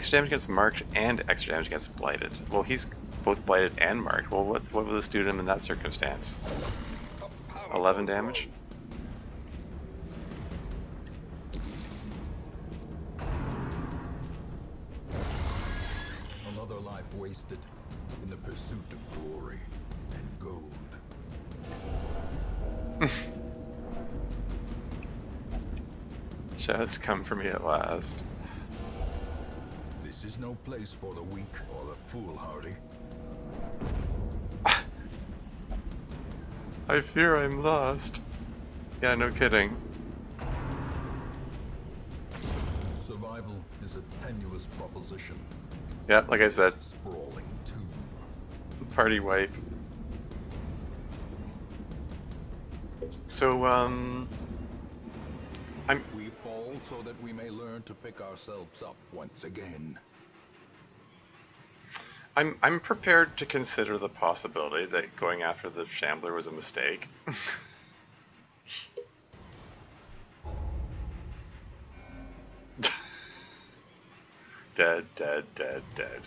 Speaker 1: extra damage against marked and extra damage against blighted. Well, he's both blighted and marked. Well, what will this do to him in that circumstance? 11 damage?
Speaker 2: Another life wasted in the pursuit of glory and gold.
Speaker 1: Just come for me at last.
Speaker 2: This is no place for the weak or the foolhardy.
Speaker 1: I fear I'm lost. Yeah, no kidding.
Speaker 2: Survival is a tenuous proposition.
Speaker 1: Yeah, like I said,
Speaker 2: Sprawling tomb.
Speaker 1: party wipe. So,
Speaker 2: We fall so that we may learn to pick ourselves up once again.
Speaker 1: I'm prepared to consider the possibility that going after the Shambler was a mistake. Dead, dead, dead, dead.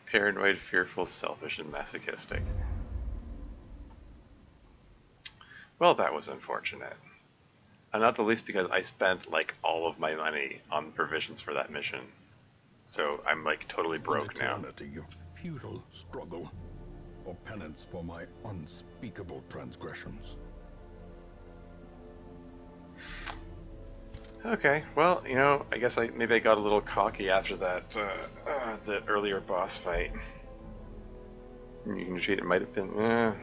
Speaker 1: Paranoid, fearful, selfish, and masochistic. Well, that was unfortunate. And not the least because I spent like all of my money on provisions for that mission. So I'm like totally broke now.
Speaker 2: An eternity of futile struggle, or penance for my unspeakable transgressions.
Speaker 1: Okay, well, you know, I guess maybe I got a little cocky after that, the earlier boss fight. You can cheat, it might have been,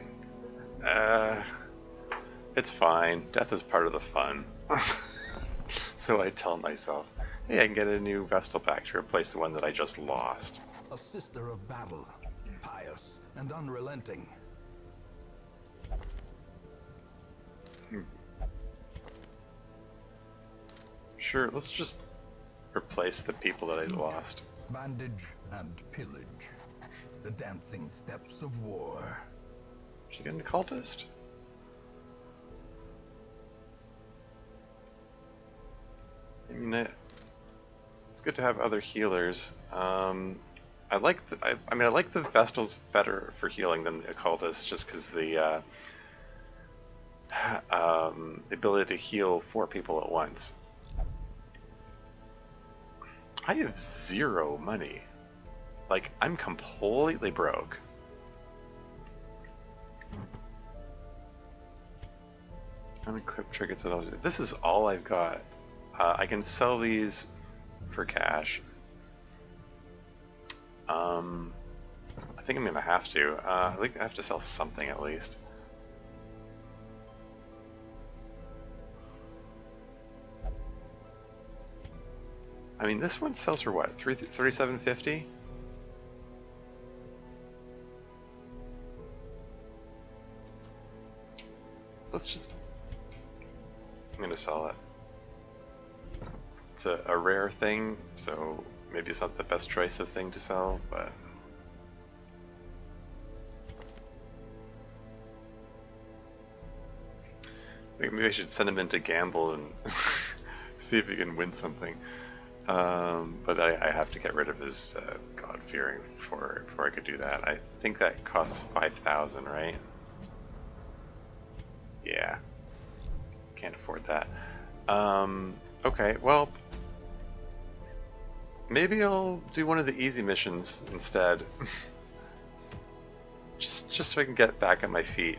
Speaker 1: it's fine. Death is part of the fun. So I tell myself, hey, I can get a new Vestal back to replace the one that I just lost.
Speaker 2: A sister of battle, pious and unrelenting.
Speaker 1: Sure, let's just replace the people that I lost.
Speaker 2: Bandage and pillage. The dancing steps of war.
Speaker 1: Should I get an occultist? I mean, it's good to have other healers. I like the Vestals better for healing than the occultist, just because the ability to heal 4 people at once. I have 0 money. Like, I'm completely broke. Unequipped trinkets and all. This is all I've got. I can sell these for cash. I think I'm gonna have to. I think I have to sell something at least. I mean, this one sells for what? $37.50? Let's just... I'm gonna sell it. It's a rare thing, so maybe it's not the best choice of thing to sell, but... Maybe I should send him in to gamble and see if he can win something. But I have to get rid of his God-fearing before I could do that. I think that costs 5,000, right? Yeah. Can't afford that. Okay, well... Maybe I'll do one of the easy missions instead. just so I can get back on my feet.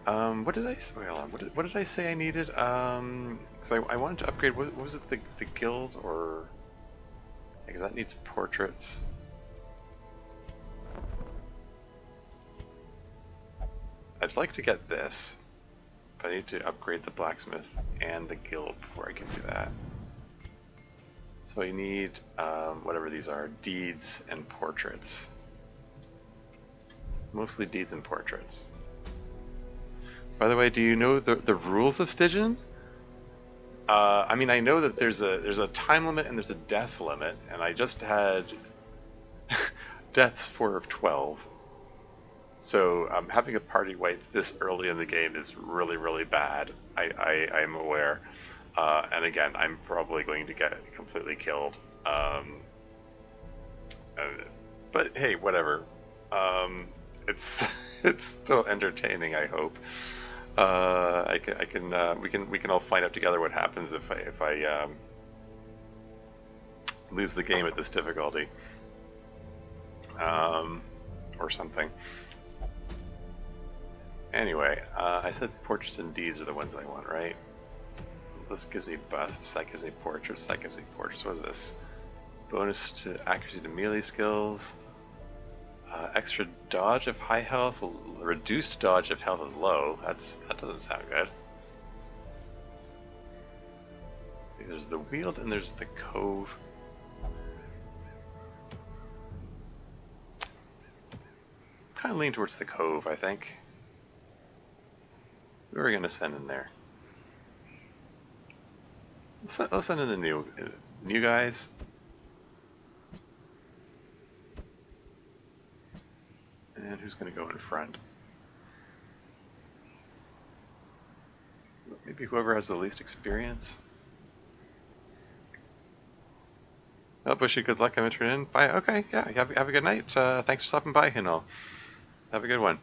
Speaker 1: What did I say? Wait, hold on. What did I say I needed? So I wanted to upgrade. What was it? The guild, or because that needs portraits. I'd like to get this, but I need to upgrade the blacksmith and the guild before I can do that. So I need whatever these are, deeds and portraits. Mostly deeds and portraits. By the way, do you know the rules of Stygian? I mean, I know that there's a time limit and there's a death limit, and I just had deaths 4 of 12. So having a party wipe this early in the game is really, really bad. I'm aware. And again, I'm probably going to get completely killed. But hey, whatever. It's it's still entertaining, I hope. We can all find out together what happens if I lose the game at this difficulty, or something. Anyway, I said portraits and deeds are the ones I want, right? This gives me busts, that gives me portraits, that gives me portraits. What is this? Bonus to accuracy to melee skills. Extra dodge if high health, reduced dodge if health is low. That doesn't sound good. There's the Weald and there's the Cove. Kind of lean towards the Cove, I think. Who are we going to send in there? Let's send in the new guys. And who's going to go in front? Maybe whoever has the least experience. Oh, Bushy, good luck. I'm entering in. Bye. Okay, yeah, have a good night. Thanks for stopping by, and all. Have a good one.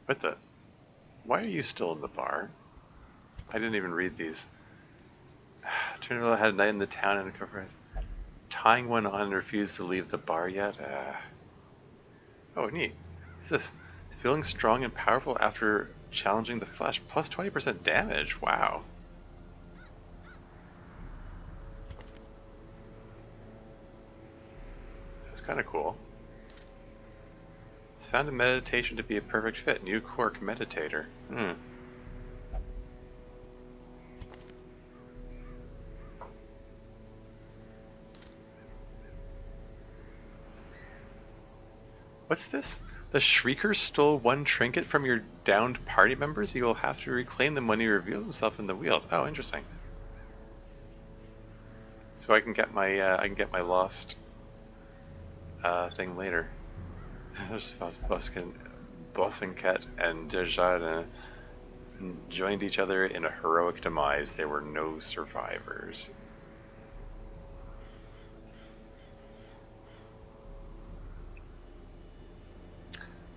Speaker 1: What the? Why are you still in the bar? I didn't even read these. Turnbull had a night in the town and tying one on and refused to leave the bar yet. Oh, neat. What's this? Feeling strong and powerful after challenging the flesh. Plus 20% damage. Wow. That's kind of cool. It's found in meditation to be a perfect fit. New quirk, meditator. What's this? The Shrieker stole one trinket from your downed party members. He will have to reclaim them when he reveals himself in the Weald. Oh, interesting. So I can get my lost thing later. There's Bossinket and Desjardins joined each other in a heroic demise. There were no survivors.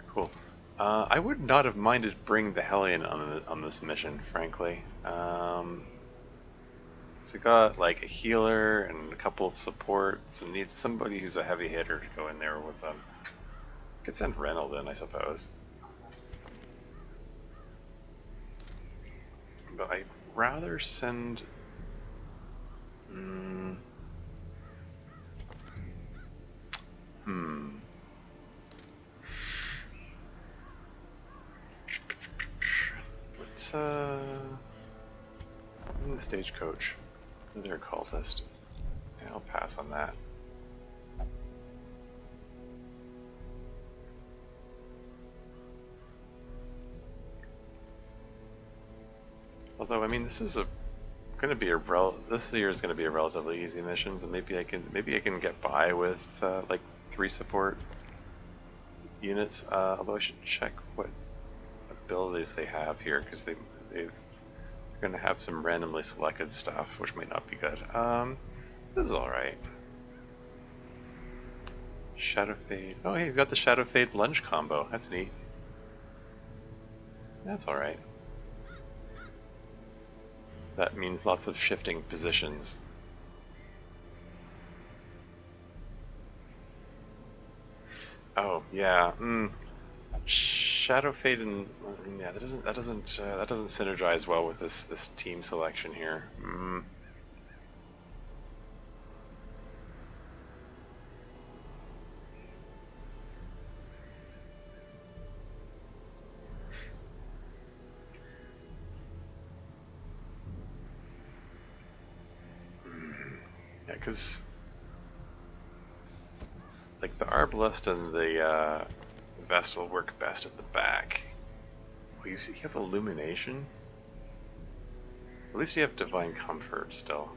Speaker 1: Cool. I would not have minded bringing the Hellion on this mission, frankly. So we got like a healer and a couple of supports, and need somebody who's a heavy hitter to go in there with them. Could send Reynolds in, I suppose. But I'd rather send... What's, in the stagecoach? They're a cultist. Yeah, I'll pass on that. Although, I mean, this is going to be this year is going to be a relatively easy mission, so maybe I can get by with like 3 support units. Although I should check what abilities they have here, because they're going to have some randomly selected stuff, which might not be good. This is all right. Shadow Fade. Oh, hey, you've got the Shadow Fade lunge combo. That's neat. That's all right. That means lots of shifting positions. Oh yeah, Shadow Fade and yeah, that doesn't synergize well with this team selection here. Yeah, because like the Arbalest and the Vestal work best at the back. Well, you have Illumination? At least you have Divine Comfort still.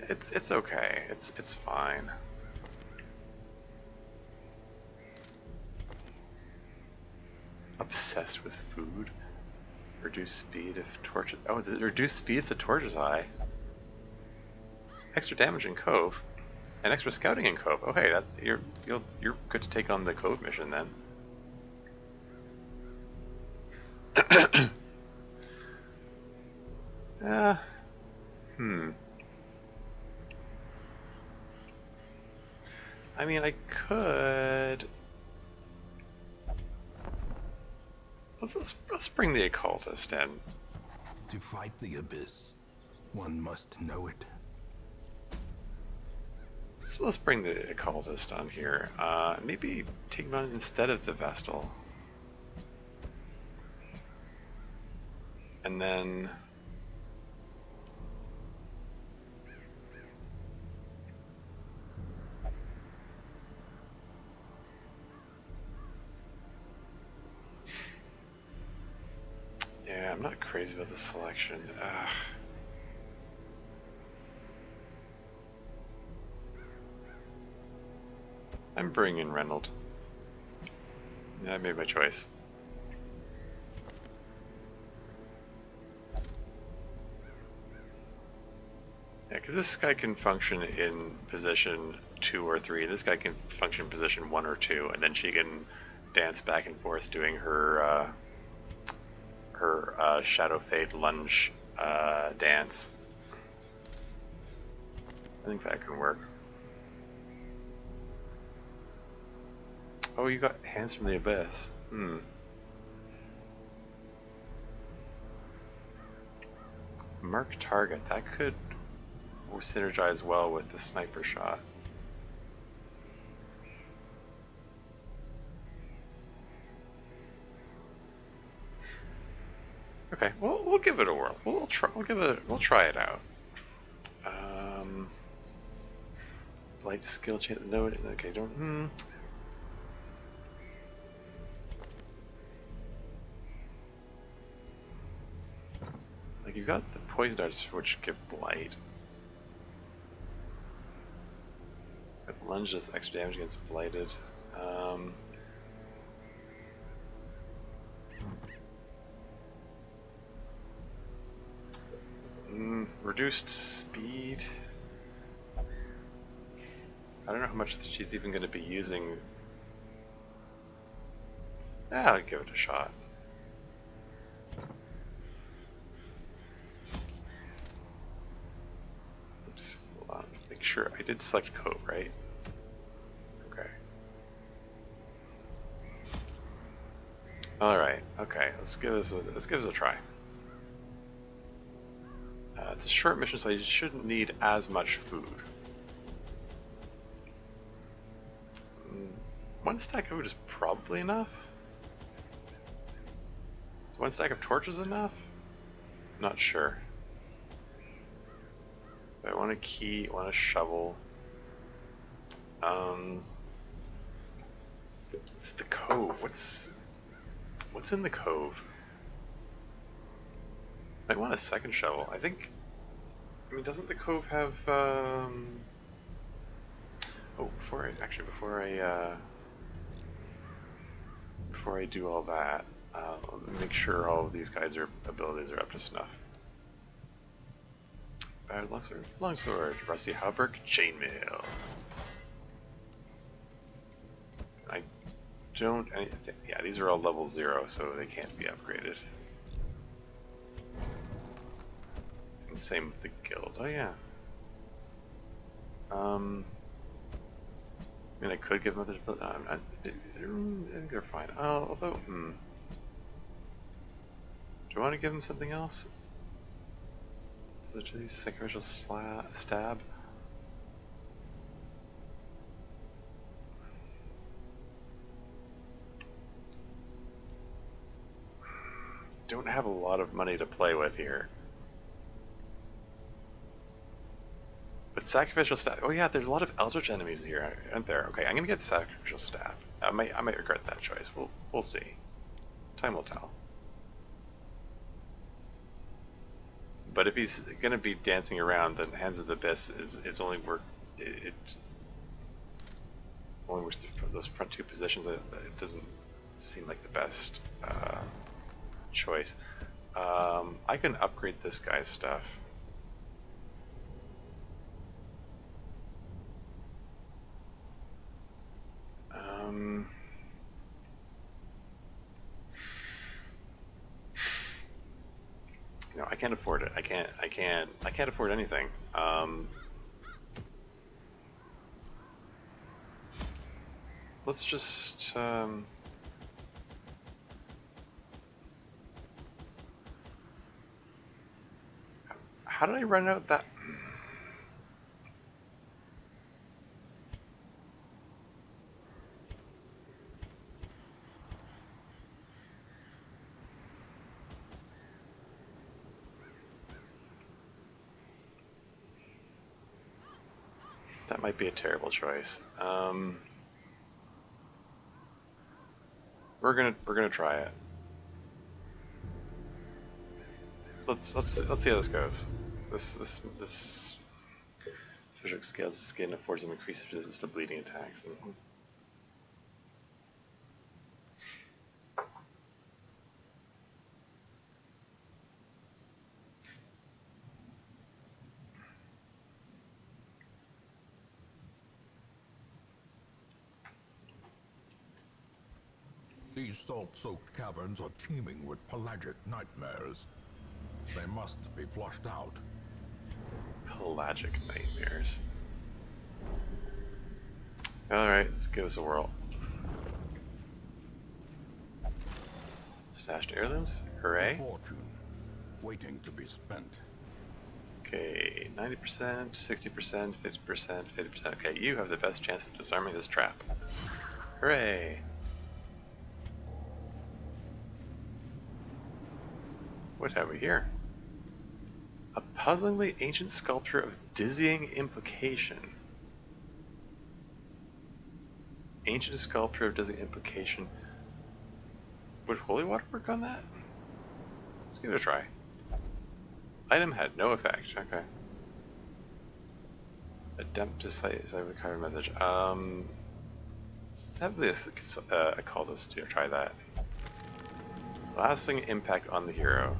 Speaker 1: It's okay. It's fine. Obsessed with food. Reduce speed if torches. Oh, reduce speed if the torch is high. Extra damage in Cove, and extra scouting in Cove. Oh hey, you're good to take on the Cove mission then. I mean, I could. Let's bring the occultist in.
Speaker 2: To fight the abyss, one must know it.
Speaker 1: Let's bring the occultist on here. Maybe take him on instead of the Vestal. And then yeah, I'm not crazy about the selection. I'm bringing Reynold. Yeah, I made my choice. Yeah, because this guy can function in position 2 or 3. This guy can function in position 1 or 2, and then she can dance back and forth doing her Shadow Fade lunge dance. I think that can work. Oh, you got Hands from the Abyss. Mark target. That could synergize well with the sniper shot. Okay, well, we'll give it a whirl. We'll try it out. Light skill chance. No, okay, don't. Like, you've got the poison darts which give blight. But lunge does extra damage against blighted. Reduced speed. I don't know how much she's even going to be using. I'll give it a shot. Oops, hold on. Make sure I did select Cove, right? Okay. All right. Okay. Let's give this a try. It's a short mission, so you shouldn't need as much food. One stack of food is probably enough. Is one stack of torches enough? Not sure. But I want a key, I want a shovel. It's the Cove. What's in the Cove? I want a second shovel. I think. I mean, doesn't the Cove have? Oh, before I do all that, let me make sure all of these guys' abilities are up to snuff. Battered longsword, rusty hauberk, chainmail. I don't. Yeah, these are all level 0, so they can't be upgraded. And same with the guild. Oh yeah. I mean, I could give them others, but I think they're fine. Although, do I want to give them something else? Does it do sacrificial stab? Don't have a lot of money to play with here. But sacrificial stab. Oh yeah, there's a lot of eldritch enemies here, aren't there? Okay, I'm gonna get sacrificial stab. I might regret that choice. We'll see. Time will tell. But if he's gonna be dancing around, then Hands of the Abyss is only work. It only works those front two positions. It doesn't seem like the best choice. I can upgrade this guy's stuff. No, I can't afford it. I can't afford anything. Let's just how did I run out that? That might be a terrible choice. We're gonna try it. Let's see how this goes. This special scale to skin affords them increased resistance to bleeding attacks.
Speaker 2: These salt-soaked caverns are teeming with pelagic nightmares. They must be flushed out.
Speaker 1: Pelagic nightmares. Alright, let's give us a whirl. Stashed heirlooms? Hooray.
Speaker 2: A fortune waiting to be spent.
Speaker 1: Okay, 90%, 60%, 50%, 50%. Okay, you have the best chance of disarming this trap. Hooray! What have we here? A puzzlingly ancient sculpture of dizzying implication. Ancient sculpture of dizzying implication. Would holy water work on that? Let's give it a try. Item had no effect. Okay. Attempt to cite the card message. Let's have this call us to try that. Lasting impact on the hero.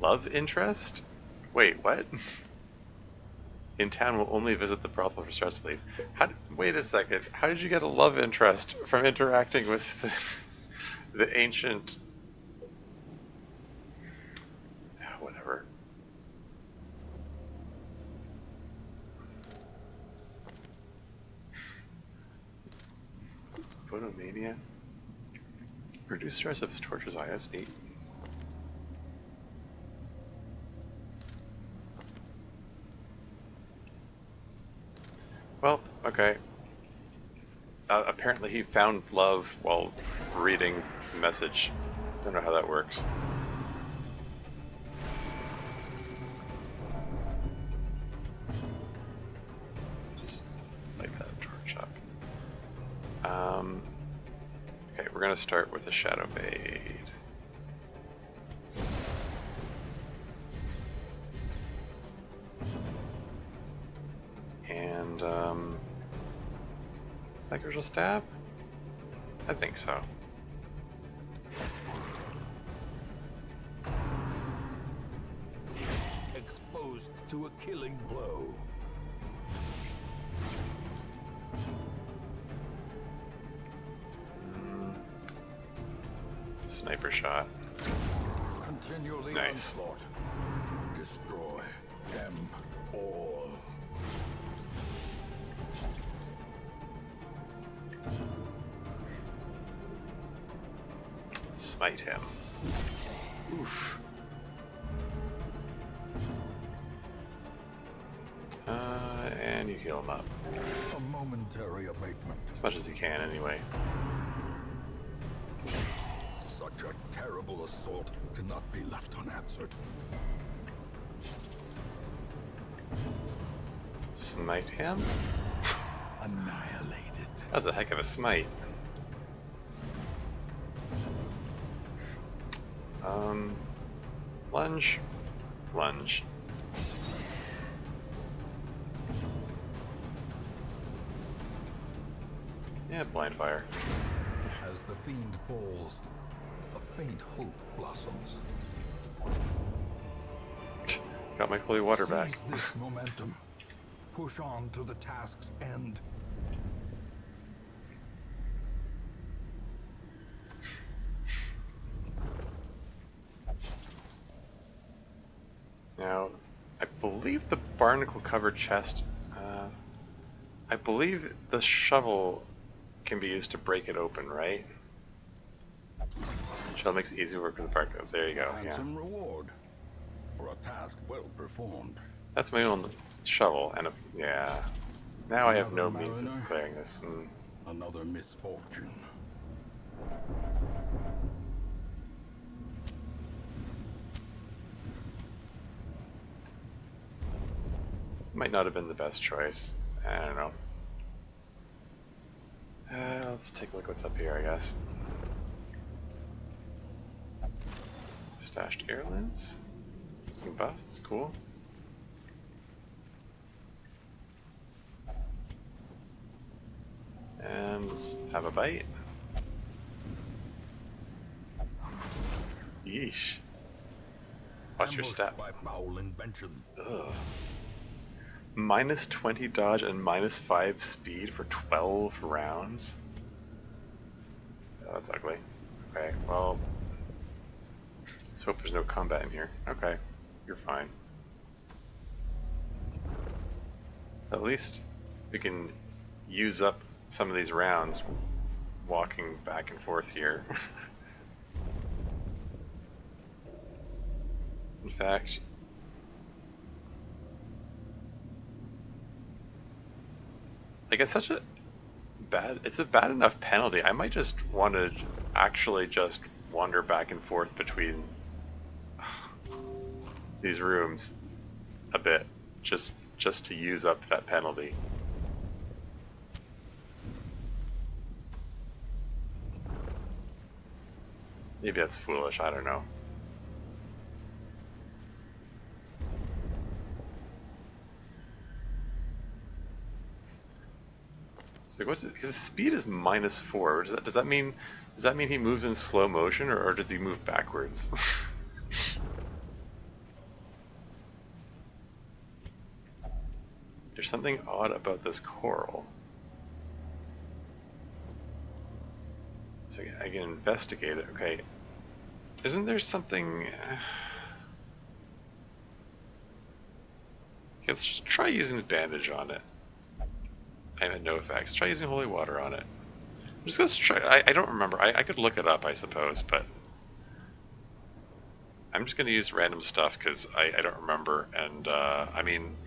Speaker 1: Love interest? Wait, what? In town will only visit the brothel for stress relief. Wait a second. How did you get a love interest from interacting with the ancient? Whatever. What's it? Photomania? Reduce stress of tortures eye. That's neat. Well, okay. Apparently he found love while reading the message. Don't know how that works. Just light that torch up. Okay, we're gonna start with the Shadow Blade. And Sacrificial Stab? I think so.
Speaker 2: Exposed to a killing blow.
Speaker 1: Sniper shot.
Speaker 2: Continually
Speaker 1: Nice.
Speaker 2: onslaught. Destroy them all.
Speaker 1: Smite him. Oof. And you heal him up.
Speaker 2: A momentary abatement.
Speaker 1: As much as you can, anyway.
Speaker 2: Such a terrible assault cannot be left unanswered.
Speaker 1: Smite him?
Speaker 2: Annihilated.
Speaker 1: That was a heck of a smite. Lunge. Lunge. Yeah, blind fire.
Speaker 2: As the fiend falls, a faint hope blossoms.
Speaker 1: Got my holy water back.
Speaker 2: Seize this momentum. Push on to the task's end.
Speaker 1: Now, I believe the barnacle-covered chest. I believe the shovel can be used to break it open, right? Shovel makes easy work with the barnacles. There you go. Yeah,
Speaker 2: Handsome reward for a task well performed.
Speaker 1: that's my own shovel, and yeah. Now I have no
Speaker 2: Another
Speaker 1: means of
Speaker 2: mariner.
Speaker 1: clearing this.
Speaker 2: Another misfortune.
Speaker 1: Might not have been the best choice. I don't know. Let's take a look what's up here, I guess. Stashed heirlooms. Some busts, cool. And have a bite. Yeesh. Watch your
Speaker 2: Ambushed
Speaker 1: step.
Speaker 2: by foul invention.
Speaker 1: Ugh. Minus 20 dodge and minus 5 speed for 12 rounds? Oh, that's ugly. Okay, well... let's hope there's no combat in here. Okay, you're fine. At least we can use up some of these rounds walking back and forth here. In fact... like, it's such a bad enough penalty. I might just want to actually just wander back and forth between these rooms a bit, just to use up that penalty. Maybe that's foolish, I don't know. So what's his speed is -4. Does that mean he moves in slow motion, or does he move backwards? There's something odd about this coral. So I can investigate it. Okay. Isn't there something... let's just try using the bandage on it. I had no effects. Try using holy water on it. Just let's try. I don't remember. I could look it up, I suppose, but I'm just going to use random stuff because I don't remember. And I mean,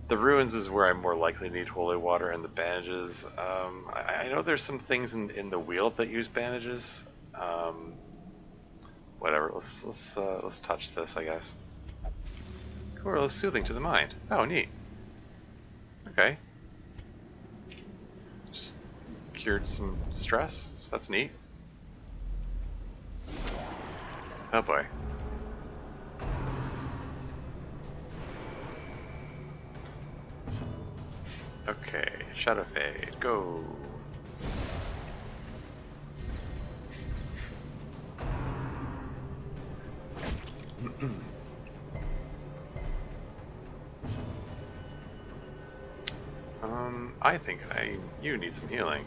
Speaker 1: the ruins is where I more likely need holy water, and the bandages. I know there's some things in the wheel that use bandages. Whatever. Let's touch this, I guess. Coral is soothing to the mind. Oh, neat. Okay. Cured some stress, so that's neat. Oh boy. Okay, Shadow Fade, go! I think you need some healing.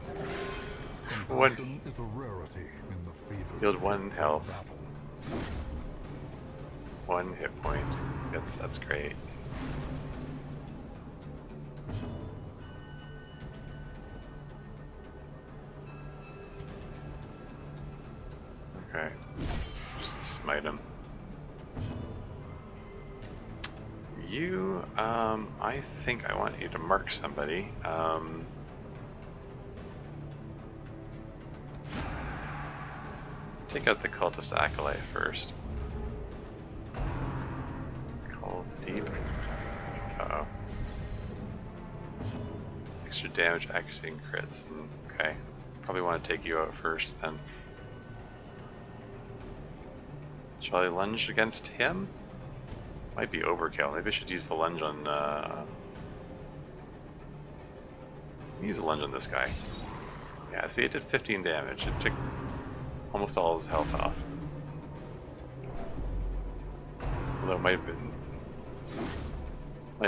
Speaker 2: Compassion is a rarity in the fever
Speaker 1: Healed 1 health.
Speaker 2: battle.
Speaker 1: 1 hit point. That's great. Okay. Just smite him. You, I think I want you to mark somebody. Take out the cultist acolyte first. Call deep. Uh-oh. Extra damage, accuracy, and crits. Okay. Probably want to take you out first then. Shall I lunge against him? Might be overkill. Maybe I should use the lunge on use the lunge on this guy. Yeah, see, it did 15 damage. It took almost all his health off. Although it might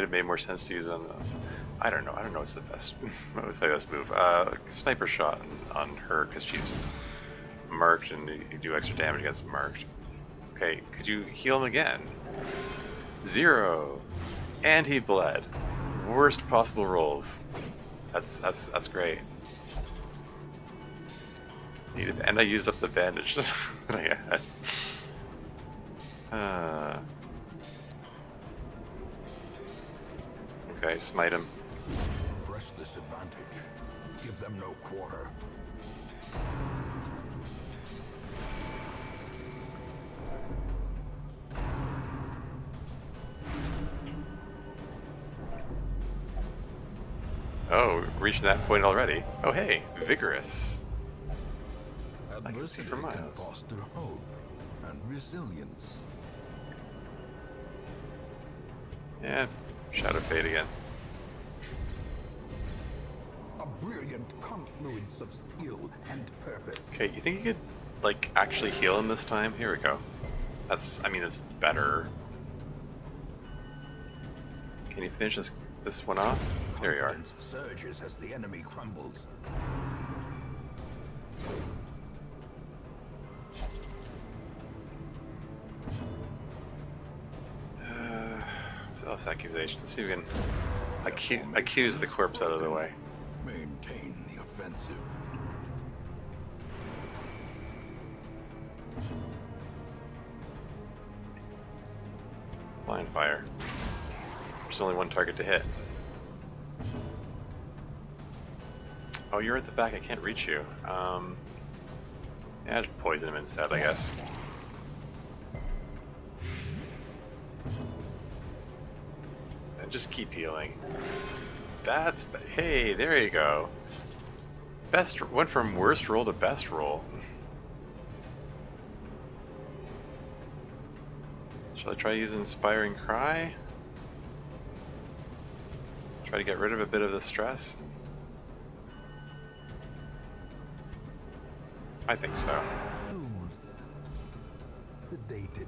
Speaker 1: have made more sense to use it on the... I don't know what's the best... what was my best move? Sniper shot on her, because she's marked and you do extra damage against marked. Okay, could you heal him again? 0! And he bled. Worst possible rolls. That's great. And I used up the bandage that I had. Okay, smite him.
Speaker 2: Press this advantage. Give them no quarter.
Speaker 1: Oh, reaching that point already. Oh hey, vigorous.
Speaker 2: Adversity
Speaker 1: for
Speaker 2: can
Speaker 1: miles.
Speaker 2: foster hope and resilience.
Speaker 1: Yeah, Shadow Fade again.
Speaker 2: A brilliant confluence of skill and purpose.
Speaker 1: Okay, you think you could, like, actually heal him this time? Here we go. That's better. Can you finish this one off? There you are.
Speaker 2: Confidence surges as the enemy crumbles.
Speaker 1: Zealous accusation. Let's see if we can accuse the corpse out of the way.
Speaker 2: Maintain the offensive.
Speaker 1: Blind fire. There's only one target to hit. Oh, you're at the back. I can't reach you. Yeah, just poison him instead, I guess. And just keep healing. Hey, there you go. Went from worst roll to best roll. Shall I try using Inspiring Cry? Try to get rid of a bit of the stress? I think so.
Speaker 2: Sedated.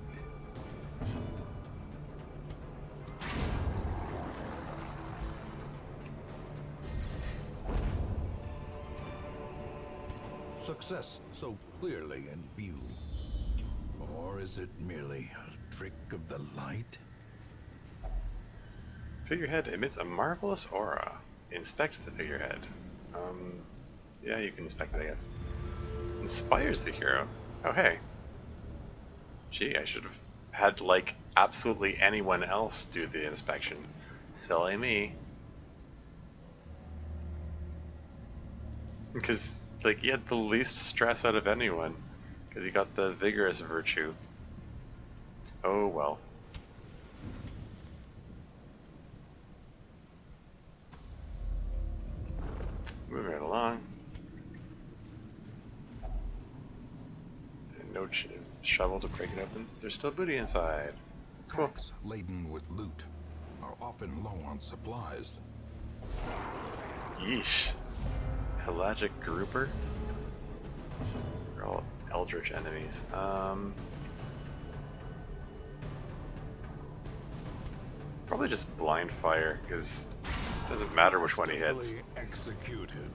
Speaker 2: Success so clearly in view. Or is it merely a trick of the light?
Speaker 1: Figurehead emits a marvelous aura. Inspect the figurehead. Yeah, you can inspect it, I guess. Inspires the hero. Oh, hey. Gee, I should have had, like, absolutely anyone else do the inspection. Silly me. Because, like, you had the least stress out of anyone. Because you got the vigorous virtue. Oh, well. Moving right along. And no shovel to break it open. There's still booty inside. Cool.
Speaker 2: Packs laden with loot are often low on supplies.
Speaker 1: Yeesh. Pelagic grouper. They're all eldritch enemies. Probably just blind fire, because it doesn't matter which one he hits.
Speaker 2: Executed.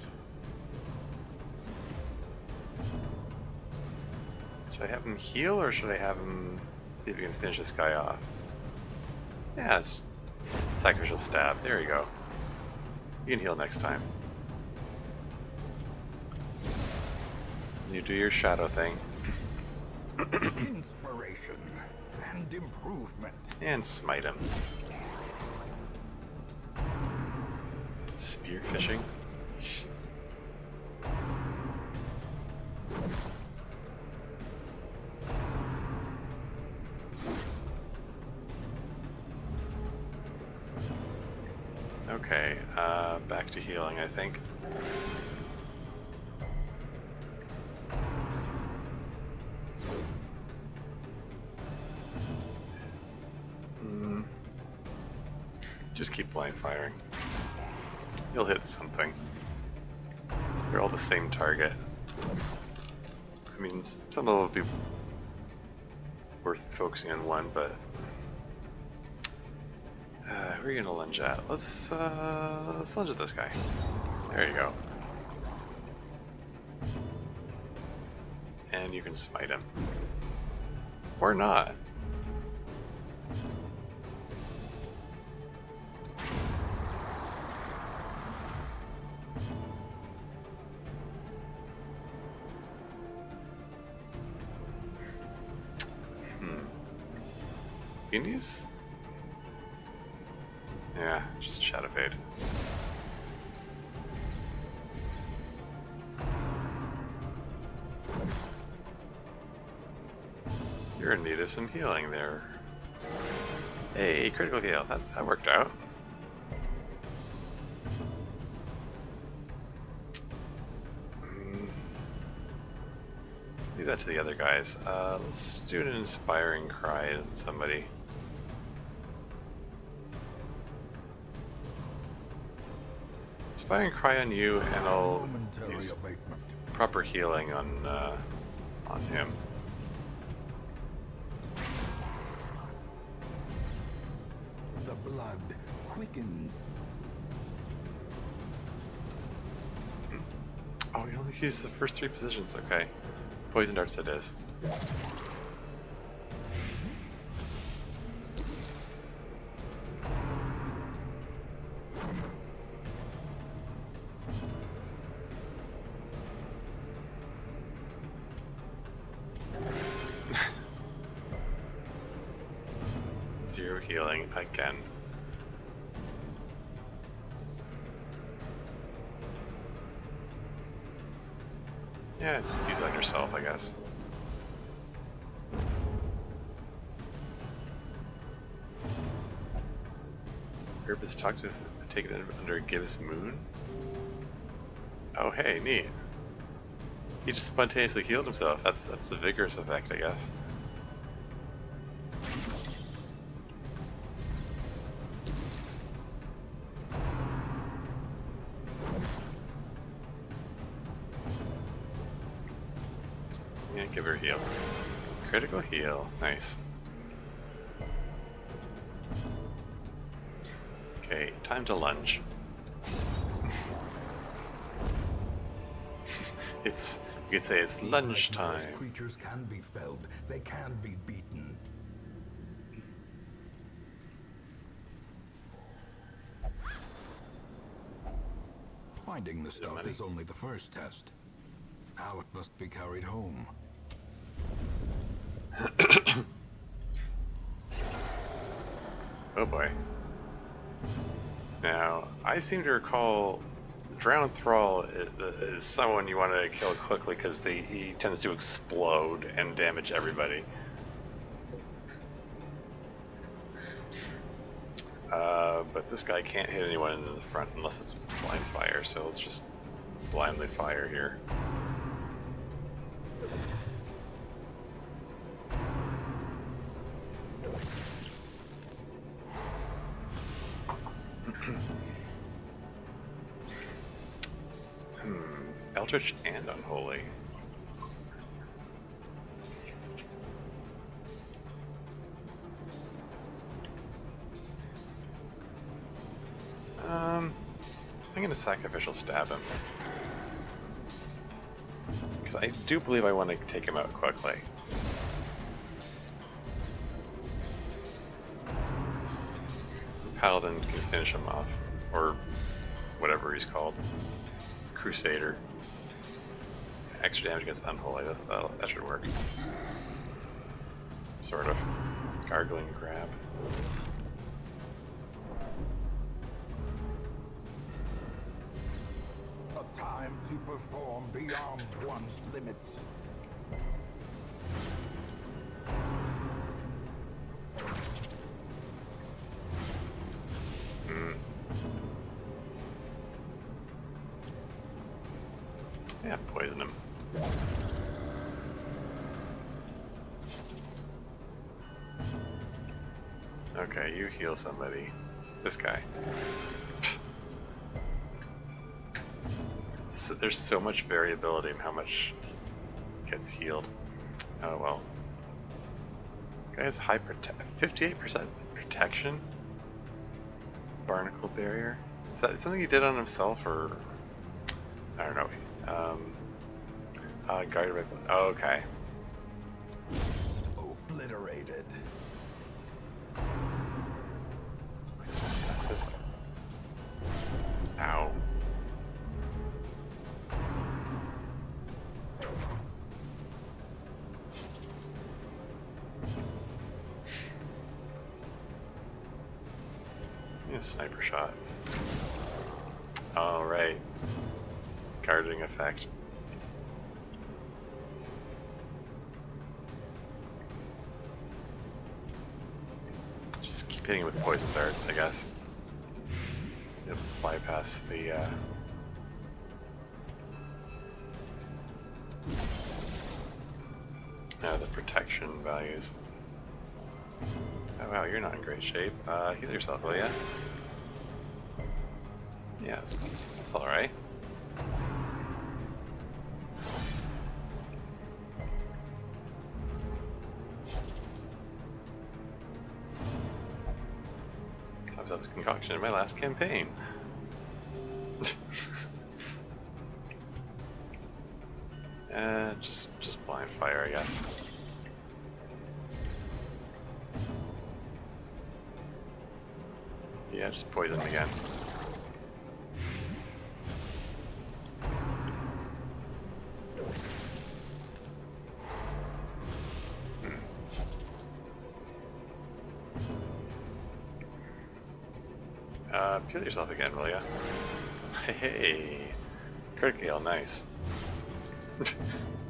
Speaker 1: Should I have him heal, or should I have him see if we can finish this guy off? Yeah, it's sacrificial stab. There you go. You can heal next time. You do your shadow thing.
Speaker 2: Inspiration and improvement.
Speaker 1: And smite him. Spear fishing. Okay, back to healing, I think. Just keep blind firing. You'll hit something. They're all the same target. I mean, some of them would be worth focusing on one, but who are you gonna lunge at? Let's lunge at this guy. There you go. And you can smite him. Or not. You can use... Yeah, just Shadow Fade. You're in need of some healing there. Hey, critical heal. That worked out. Do that to the other guys. Let's do an inspiring cry on somebody. Inspiring cry on you, and I'll use proper healing on him.
Speaker 2: The blood quickens.
Speaker 1: Oh, you only use the first 3 positions. Okay. Poison darts it is. Zero healing again. Yeah, use that on yourself, I guess. Purpose talks with taken under Gibbs Moon. Oh hey, neat. He just spontaneously healed himself. That's the vigorous effect, I guess. Yeah, give her a heal. Critical heal. Nice. Okay, time to lunge. It's, you could say it's lunge time.
Speaker 2: Creatures can be felled. They can be beaten. Finding the stuff is only the first test. Now it must be carried home.
Speaker 1: Oh boy. Now, I seem to recall Drowned Thrall is someone you want to kill quickly because he tends to explode and damage everybody. But this guy can't hit anyone in the front unless it's blind fire, so let's just blindly fire here. It's Eldritch and Unholy. I'm gonna sacrificial stab him. Because I do believe I want to take him out quickly. Paladin can finish him off. Or whatever he's called. Crusader. Extra damage against Unholy, that should work. Sort of. Gargling grab.
Speaker 2: A time to perform beyond one's limits.
Speaker 1: Yeah, poison him. Okay, you heal somebody. This guy. there's so much variability in how much gets healed. Oh well. This guy has high 58% protection. Barnacle barrier. Is that something he did on himself, or I don't know. Guarded by. Oh, okay.
Speaker 2: Obliterated.
Speaker 1: Cestus. Ow. A sniper shot. All right. Guarding effect. Just keep hitting with poison darts, I guess. Yep, bypass the the protection values. Oh wow, you're not in great shape. Heal yourself, will ya? Yeah, that's alright. I was at this concoction in my last campaign. Just blind fire, I guess. Yeah, just poison him again. Kill yourself again, will ya? Hey, crit Gale, nice.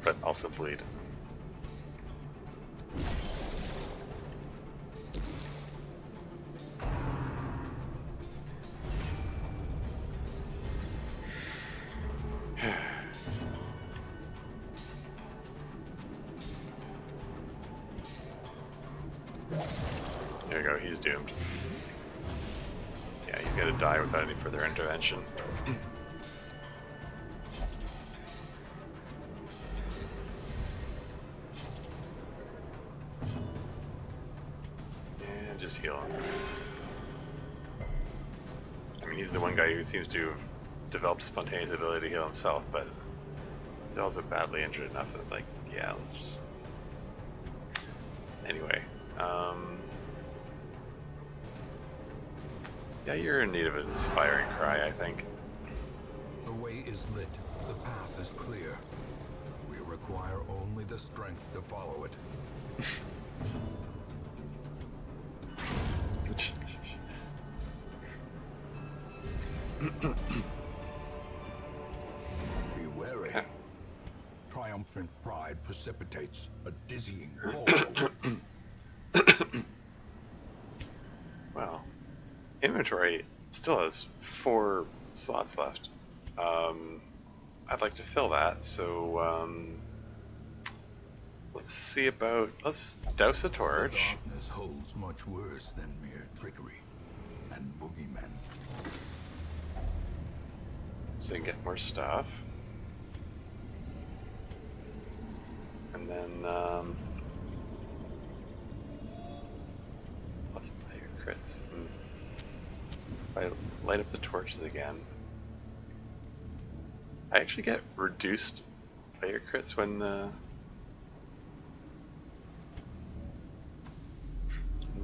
Speaker 1: But also bleed. There you go, he's doomed. Yeah, he's gonna die without any further intervention. And just heal him. I mean, he's the one guy who seems to have developed spontaneous ability to heal himself, but he's also badly injured enough that, like, yeah, let's just... Anyway, yeah, you're in need of an inspiring cry, I think.
Speaker 2: The way is lit. The path is clear. We require only the strength to follow it. Be wary. Triumphant pride precipitates a dizzying fall.
Speaker 1: Well, inventory still has 4 slots left. I'd like to fill that, so let's douse a torch.
Speaker 2: The darkness holds much worse than mere trickery and boogeymen.
Speaker 1: So we can get more stuff. And then let's play your crits. If I light up the torches again, I actually get reduced player crits when the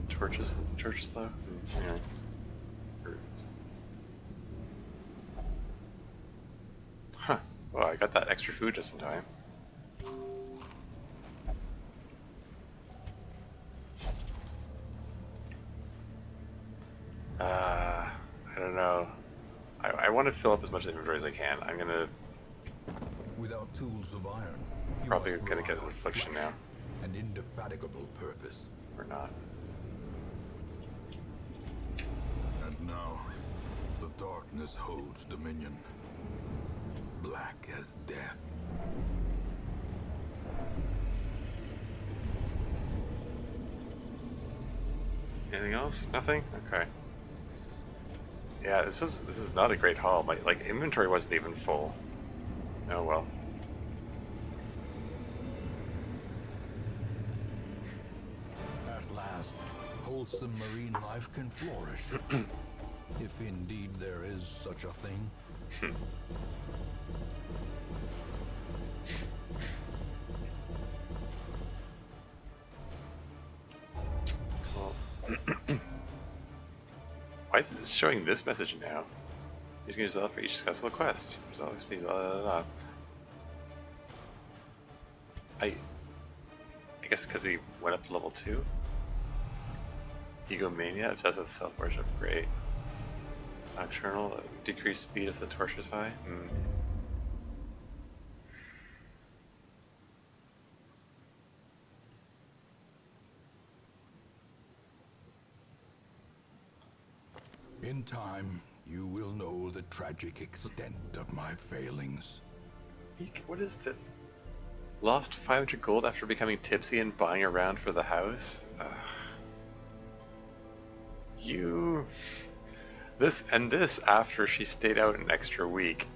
Speaker 1: torches though. Anyway. Huh. Well, I got that extra food just in time. I don't know. I want to fill up as much inventory as I can. I'm gonna
Speaker 2: Without tools of iron, you
Speaker 1: probably
Speaker 2: must
Speaker 1: gonna get
Speaker 2: rely
Speaker 1: an
Speaker 2: on
Speaker 1: affliction
Speaker 2: flesh
Speaker 1: now,
Speaker 2: and indefatigable purpose.
Speaker 1: or not.
Speaker 2: And now, the darkness holds dominion. Black as death.
Speaker 1: Anything else? Nothing? Okay. Yeah, this is not a great haul. My inventory wasn't even full. Oh well.
Speaker 2: At last, wholesome marine life can flourish. If indeed there is such a thing.
Speaker 1: Cool. Why is this showing this message now? Using yourself for each successful quest. Resolve XP, blah, blah, blah. I guess because he went up to level 2? Egomania, obsessed with self-worship, great. Nocturnal, decreased speed if the torch is high.
Speaker 2: In time, you will know the tragic extent of my failings.
Speaker 1: What is this? Lost 500 gold after becoming tipsy and buying around for the house? Ugh. You... This after she stayed out an extra week.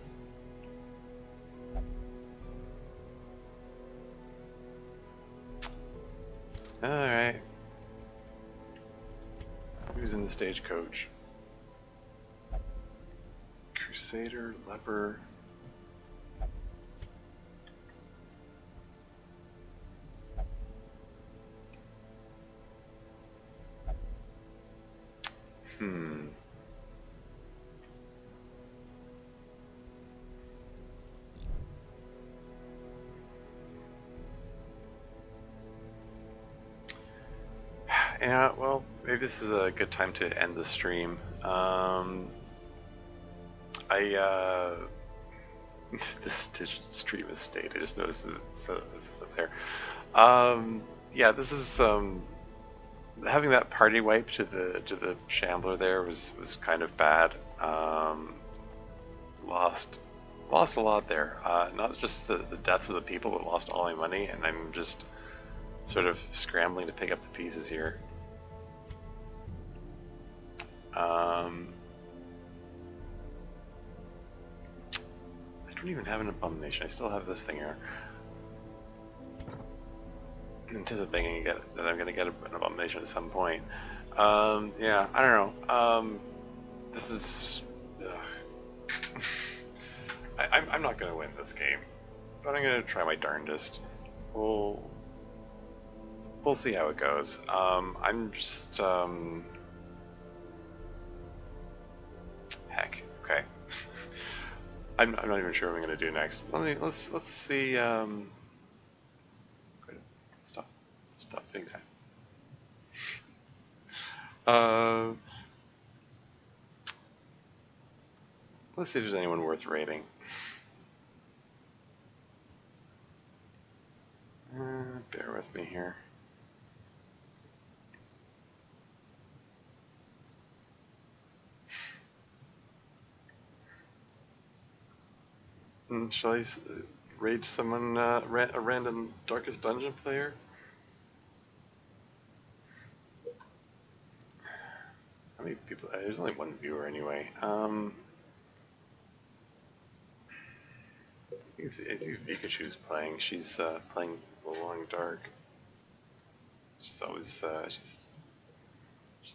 Speaker 1: Alright. Who's in the stagecoach? Crusader, leper. Yeah, well, maybe this is a good time to end the stream. This digital stream is stayed. I just noticed that this is up there. Yeah, this is having that party wipe to the Shambler there was kind of bad. Lost a lot there. Not just the deaths of the people, but lost all my money, and I'm just sort of scrambling to pick up the pieces here. I don't even have an abomination. I still have this thing here. I'm anticipating that I'm going to get an abomination at some point. Yeah, I don't know. This is... I'm not going to win this game, but I'm going to try my darndest. We'll see how it goes. I'm just... Heck, okay. I'm not even sure what I'm going to do next. Let's see. Stop doing that. Let's see if there's anyone worth raiding. Bear with me here. Shall I raid someone, a random Darkest Dungeon player? How many people? There's only one viewer anyway. I see Pikachu's playing. She's playing Long Dark. She's always she's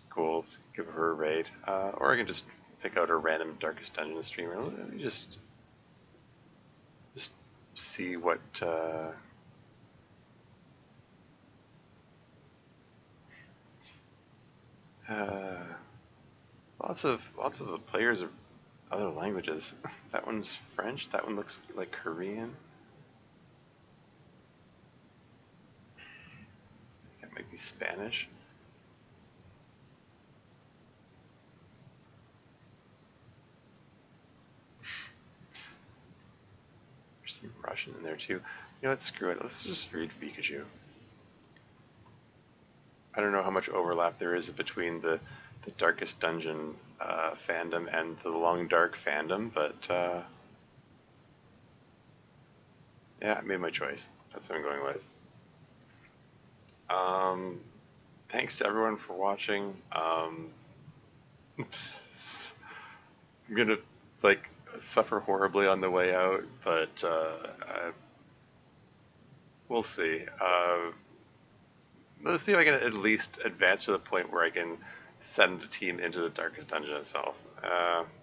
Speaker 1: cool. Give her a raid, or I can just pick out a random Darkest Dungeon streamer. Let me just see what. Lots of the players are other languages. That one's French. That one looks like Korean. That might be Spanish. There's some Russian in there too. You know what? Screw it. Let's just read Pikachu. I don't know how much overlap there is between the Darkest Dungeon fandom and the Long Dark fandom, but yeah, I made my choice. That's what I'm going with. Thanks to everyone for watching. I'm gonna suffer horribly on the way out, but we'll see. Let's see if I can at least advance to the point where I can send a team into the darkest dungeon itself.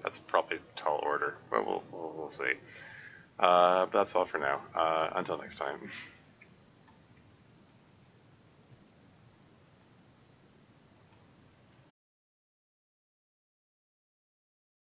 Speaker 1: That's probably a tall order, but we'll see. But that's all for now. Until next time.